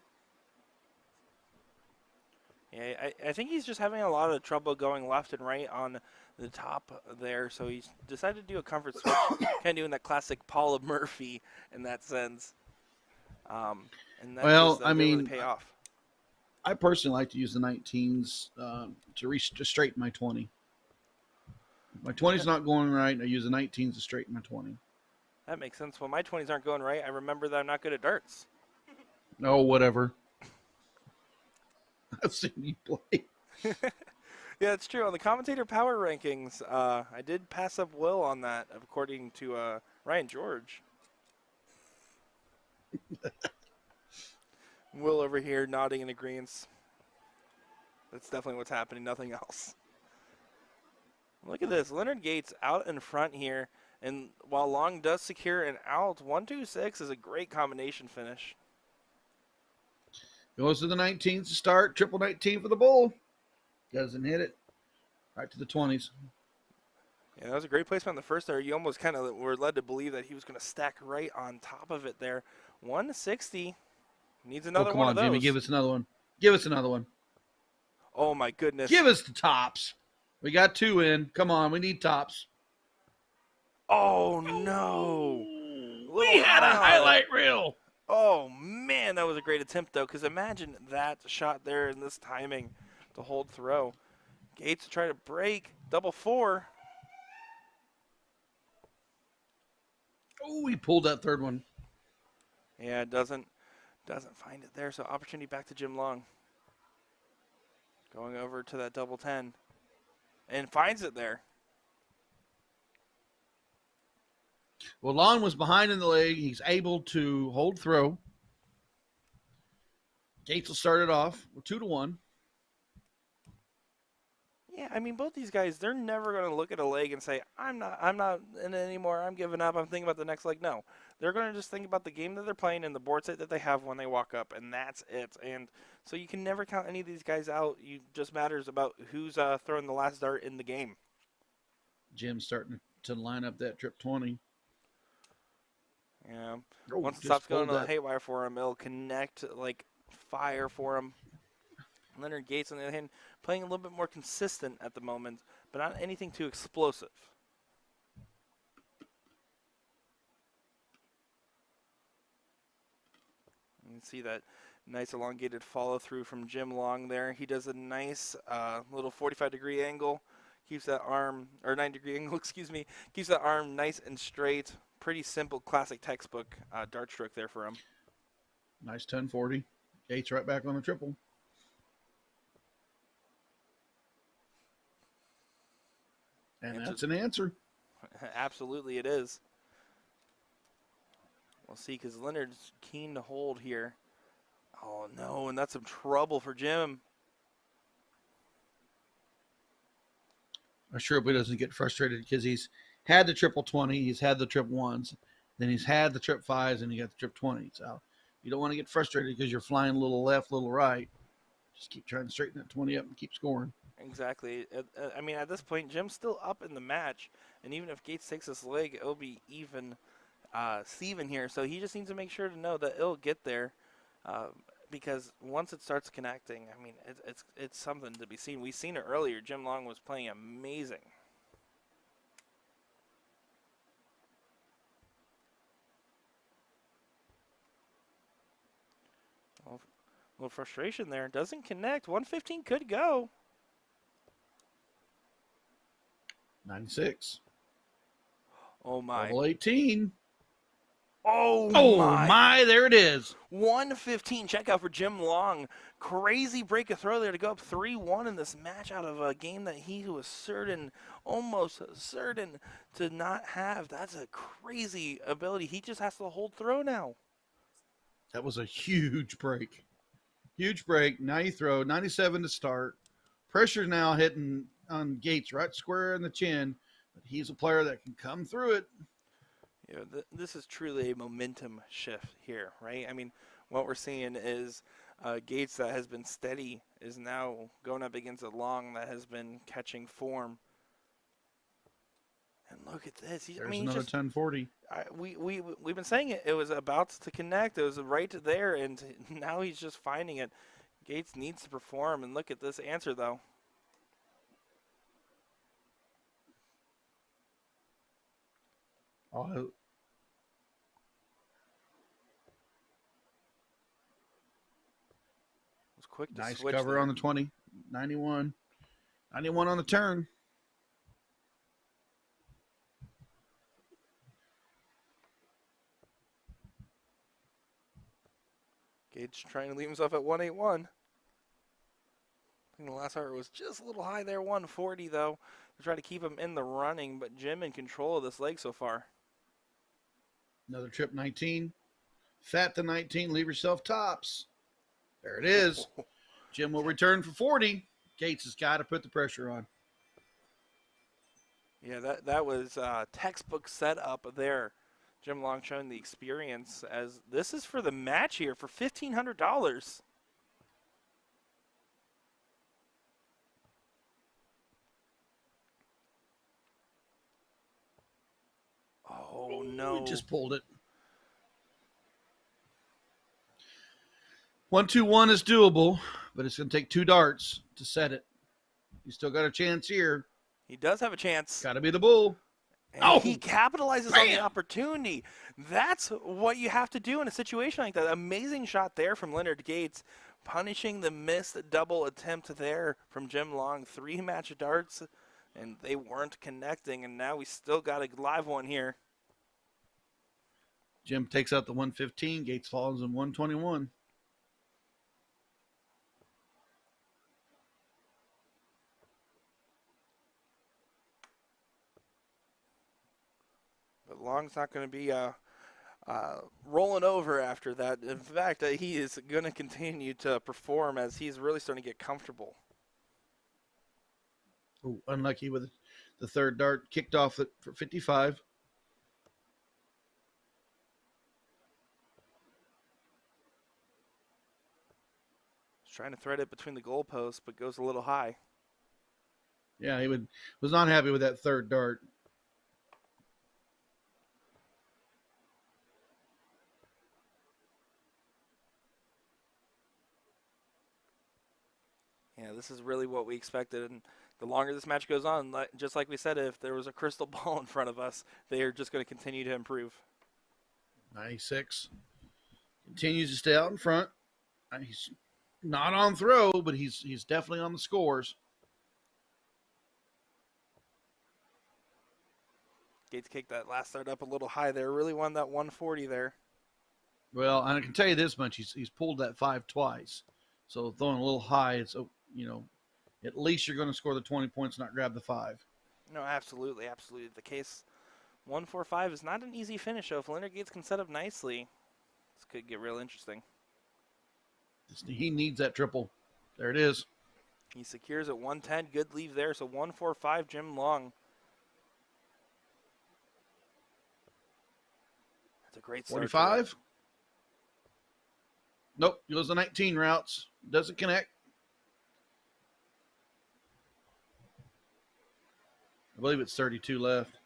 Yeah, I think he's just having a lot of trouble going left and right on the top there, so he's decided to do a comfort switch, kind of doing that classic Paula Murphy in that sense. And that didn't really pay off. I personally like to use the 19s to straighten my 20. My 20's not going right. I use the 19s to straighten my 20. That makes sense. When my 20s aren't going right, I remember that I'm not good at darts. Oh, whatever. I've seen you play. Yeah, it's true. On the commentator power rankings, I did pass up Will on that, according to Ryan George. Will over here nodding in agreement. That's definitely what's happening, nothing else. Look at this. Leonard Gates out in front here. And while Long does secure an out, 1-2-6 is a great combination finish. Goes to the 19s to start. Triple 19 for the bull. Doesn't hit it. Right to the 20s. Yeah, that was a great placement on the first there. You almost kind of were led to believe that he was going to stack right on top of it there. 160. Needs another one of those. Come on, Jimmy. Give us another one. Give us another one. Oh, my goodness. Give us the tops. We got 2 in. Come on. We need tops. Oh, no. We had a highlight reel. Oh, man, that was a great attempt, though, because imagine that shot there in this timing to hold throw. Gates try to break. Double 4. Oh, he pulled that third one. Yeah, doesn't find it there, so opportunity back to Jim Long. Going over to that double 10 and finds it there. Well, Long was behind in the leg. He's able to hold throw. Gates will start it off. We're 2-1. Yeah, I mean, both these guys, they're never going to look at a leg and say, I'm not in it anymore. I'm giving up. I'm thinking about the next leg. No, they're going to just think about the game that they're playing and the board set that they have when they walk up, and that's it. And so you can never count any of these guys out. It just matters about who's throwing the last dart in the game. Jim's starting to line up that trip 20. Yeah. Oh, Once it just stops going pulled on that. haywire for him, it'll connect like fire for him. Leonard Gates, on the other hand, playing a little bit more consistent at the moment, but not anything too explosive. You can see that nice elongated follow through from Jim Long there. He does a nice little 45-degree angle, keeps that arm, or 90-degree angle, excuse me, keeps that arm nice and straight. Pretty simple, classic textbook dart stroke there for him. Nice 1040. Gates right back on the triple. And that's an answer. Absolutely it is. We'll see, because Leonard's keen to hold here. Oh, no, and that's some trouble for Jim. I sure hope he doesn't get frustrated because he's had the triple 20, he's had the trip 1s, then he's had the trip 5s, and he got the trip 20. So you don't want to get frustrated because you're flying a little left, a little right. Just keep trying to straighten that 20 up and keep scoring. Exactly. I mean, at this point, Jim's still up in the match, and even if Gates takes this leg, it'll be even Steven here. So he just needs to make sure to know that it'll get there, because once it starts connecting, I mean, it's something to be seen. We've seen it earlier. Jim Long was playing amazing. Well, a little frustration there. Doesn't connect. 115 could go. 96. Oh, my. Level 18. Oh, my, there it is. 115 checkout for Jim Long. Crazy break of throw there to go up 3-1 in this match out of a game that he was certain, almost certain to not have. That's a crazy ability. He just has to hold throw now. That was a huge break. Huge break. Now you throw 97 to start. Pressure now hitting on Gates right square in the chin. But he's a player that can come through it. You know, this is truly a momentum shift here, right? I mean, what we're seeing is Gates that has been steady is now going up against a Long that has been catching form. And look at this. There's another 1040. We've been saying it. It was about to connect. It was right there, and now he's just finding it. Gates needs to perform, and look at this answer, though. Oh, Was quick to nice switch cover there. on the 20. 91. 91 on the turn. Gage trying to leave himself at 181. I think the last hour was just a little high there, 140 though. To try to keep him in the running, but Jim in control of this leg so far. Another trip 19. Fat to 19. Leave yourself tops. There it is. Jim will return for 40. Gates has got to put the pressure on. Yeah, that was textbook setup there. Jim Long showing the experience, as this is for the match here for $1,500. Oh, no. We just pulled it. 1-2-1 is doable, but it's going to take 2 darts to set it. You still got a chance here. He does have a chance. Got to be the bull. And he capitalizes on the opportunity. That's what you have to do in a situation like that. Amazing shot there from Leonard Gates, punishing the missed double attempt there from Jim Long. 3 match darts, and they weren't connecting, and now we still got a live one here. Jim takes out the 115. Gates falls in 121. But Long's not going to be rolling over after that. In fact, he is going to continue to perform as he's really starting to get comfortable. Oh, unlucky with the third dart. Kicked off for 55. He's trying to thread it between the goalposts, but goes a little high. Yeah, he was not happy with that third dart. Yeah, this is really what we expected. And the longer this match goes on, just like we said, if there was a crystal ball in front of us, they are just going to continue to improve. 96. Continues to stay out in front. He's not on throw, but he's definitely on the scores. Gates kicked that last start up a little high there. Really won that 140 there. Well, and I can tell you this much: he's pulled that 5 twice. So throwing a little high, it's at least you're going to score the 20 points, not grab the 5. No, absolutely, absolutely the case. 145 is not an easy finish. So if Leonard Gates can set up nicely, this could get real interesting. He needs that triple. There it is. He secures at 110. Good leave there. So 145, Jim Long. That's a great start. 45. Nope, he goes the 19 routes. Doesn't connect. I believe it's 32 left.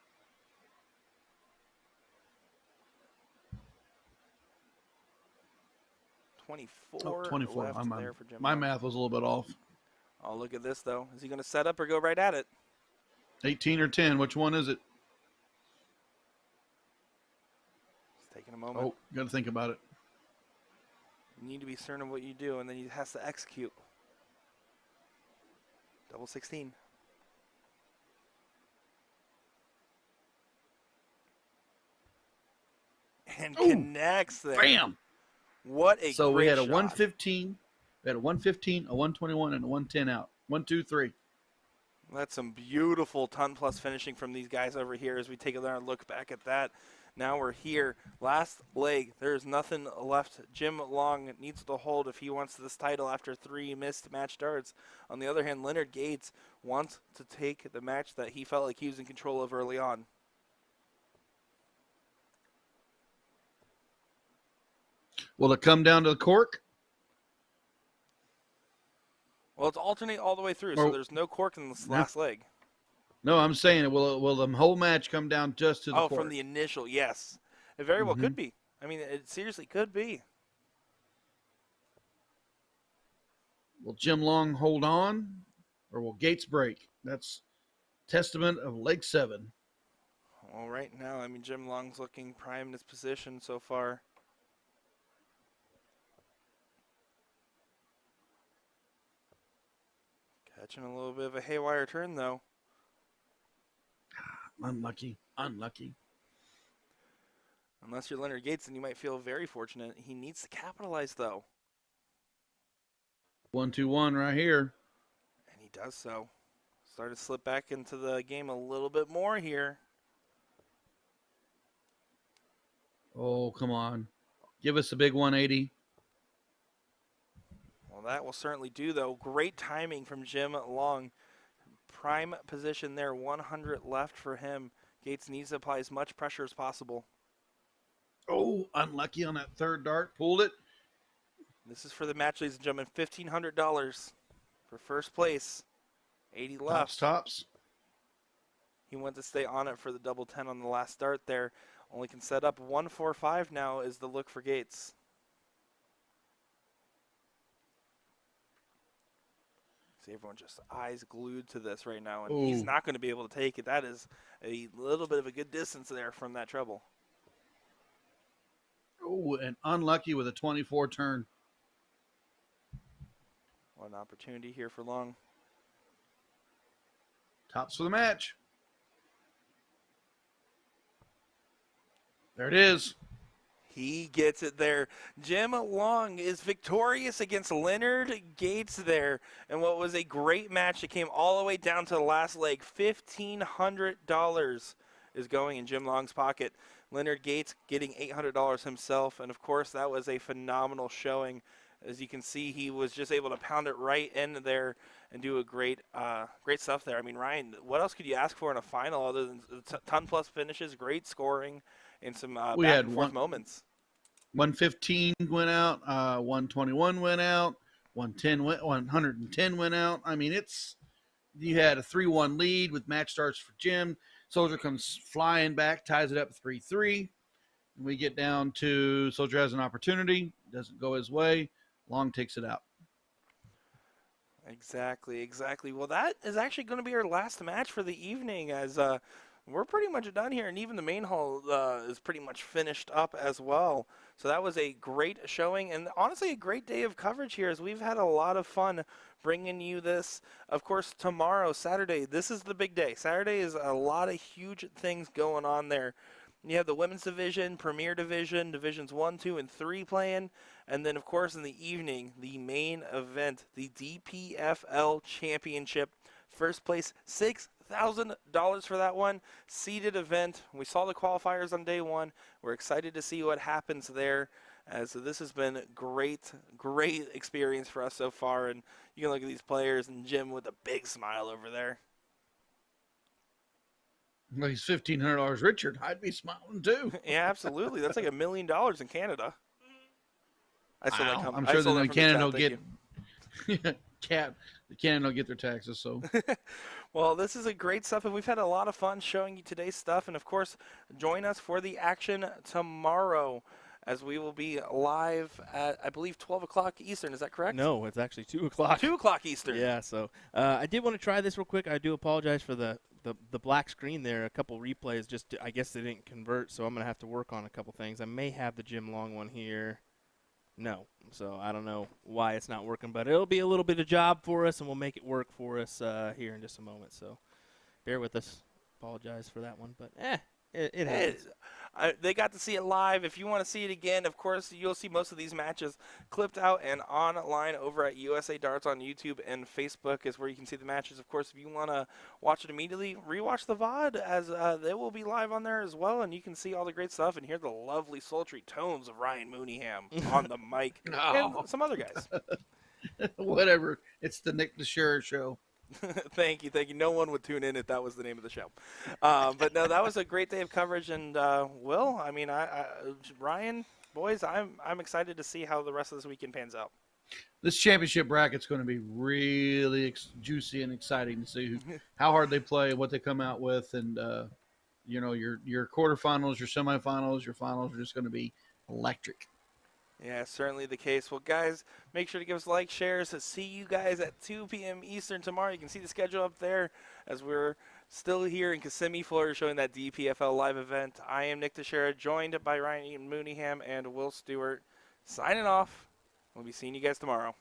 Oh, 24. Left there for Jim my Long. math was a little bit off. Oh, look at this, though. Is he going to set up or go right at it? 18 or 10. Which one is it? It's taking a moment. Oh, got to think about it. You need to be certain of what you do, and then he has to execute. Double 16. And connects there. Bam! What a So great we had a shot. 115, a 121, and a 110 out. 1, 2, 3. That's some beautiful ton-plus finishing from these guys over here as we take another look back at that. Now we're here. Last leg. There's nothing left. Jim Long needs to hold if he wants this title after 3 missed match darts. On the other hand, Leonard Gates wants to take the match that he felt like he was in control of early on. Will it come down to the cork? Well, it's alternate all the way through, so there's no cork in this last leg. No, I'm saying will the whole match come down just to the cork? From the initial, yes. It very well could be. I mean, it seriously could be. Will Jim Long hold on, or will Gates break? That's testament of leg 7. Well, right now, I mean, Jim Long's looking prime in his position so far. Catching a little bit of a haywire turn, though. Unlucky. Unless you're Leonard Gates, then you might feel very fortunate. He needs to capitalize, though. 1, 2, 1 right here. And he does so. Start to slip back into the game a little bit more here. Oh, come on. Give us a big 180. Well, that will certainly do, though. Great timing from Jim Long. Prime position there, 100 left for him. Gates needs to apply as much pressure as possible. Oh, unlucky on that third dart. Pulled it. This is for the match, ladies and gentlemen. $1,500 for first place. 80 left. Tops. He went to stay on it for the double 10 on the last start there. Only can set up 145 now is the look for Gates. See everyone just eyes glued to this right now, and he's not going to be able to take it. That is a little bit of a good distance there from that treble. Oh, and unlucky with a 24 turn. One opportunity here for Long. Tops for the match. There it is. He gets it there. Jim Long is victorious against Leonard Gates there. And what was a great match that came all the way down to the last leg. $1,500 is going in Jim Long's pocket. Leonard Gates getting $800 himself. And, of course, that was a phenomenal showing. As you can see, he was just able to pound it right in there and do a great stuff there. I mean, Ryan, what else could you ask for in a final other than ton-plus finishes, great scoring, and some back-and-forth moments? 115 went out, 121 went out, 110 went out. I mean, you had a 3-1 lead with match starts for Jim. Soldier comes flying back, ties it up 3-3. We get down to Soldier has an opportunity, doesn't go his way. Long takes it out. Exactly. Well, that is actually going to be our last match for the evening, as we're pretty much done here, and even the main hall is pretty much finished up as well. So that was a great showing, and honestly a great day of coverage here, as we've had a lot of fun bringing you this. Of course, tomorrow, Saturday, this is the big day. Saturday is a lot of huge things going on there. You have the women's division, premier division, divisions 1, 2, and 3 playing. And then, of course, in the evening, the main event, the DPFL Championship. First place, $6,000 for that one. Seeded event. We saw the qualifiers on day 1. We're excited to see what happens there, as this has been great experience for us so far. And you can look at these players and Jim with a big smile over there. Well, he's $1,500 richer. I'd be smiling too. Yeah, absolutely. That's like $1 million in Canada. I'm sure that Canada will get Canada will get their taxes. So, well, this is a great stuff, and we've had a lot of fun showing you today's stuff. And of course, join us for the action tomorrow, as we will be live at, I believe, 12 o'clock Eastern. Is that correct? No, it's actually 2 o'clock. 2 o'clock Eastern. Yeah. So I did want to try this real quick. I do apologize for the black screen there. A couple replays, I guess they didn't convert, so I'm going to have to work on a couple things. I may have the Jim Long one here. No. So I don't know why it's not working, but it'll be a little bit of job for us, and we'll make it work for us here in just a moment. So bear with us. Apologize for that one, but it happens. They got to see it live. If you want to see it again, of course, you'll see most of these matches clipped out and online over at USA Darts on YouTube and Facebook is where you can see the matches. Of course, if you want to watch it immediately, rewatch the VOD, as they will be live on there as well, and you can see all the great stuff and hear the lovely, sultry tones of Ryan Mooneyham on the mic and some other guys. Whatever. It's the Nick DeShera show. Thank you. No one would tune in if that was the name of the show. But no, that was a great day of coverage. And Will, I mean, Ryan, boys, I'm excited to see how the rest of this weekend pans out. This championship bracket's going to be really juicy and exciting to see how hard they play, what they come out with, and your quarterfinals, your semifinals, your finals are just going to be electric. Yeah, certainly the case. Well, guys, make sure to give us likes, shares. See you guys at 2 p.m. Eastern tomorrow. You can see the schedule up there, as we're still here in Kissimmee, Florida, showing that DPFL live event. I am Nick DeShera, joined by Ryan Mooneyham and Will Stewart. Signing off. We'll be seeing you guys tomorrow.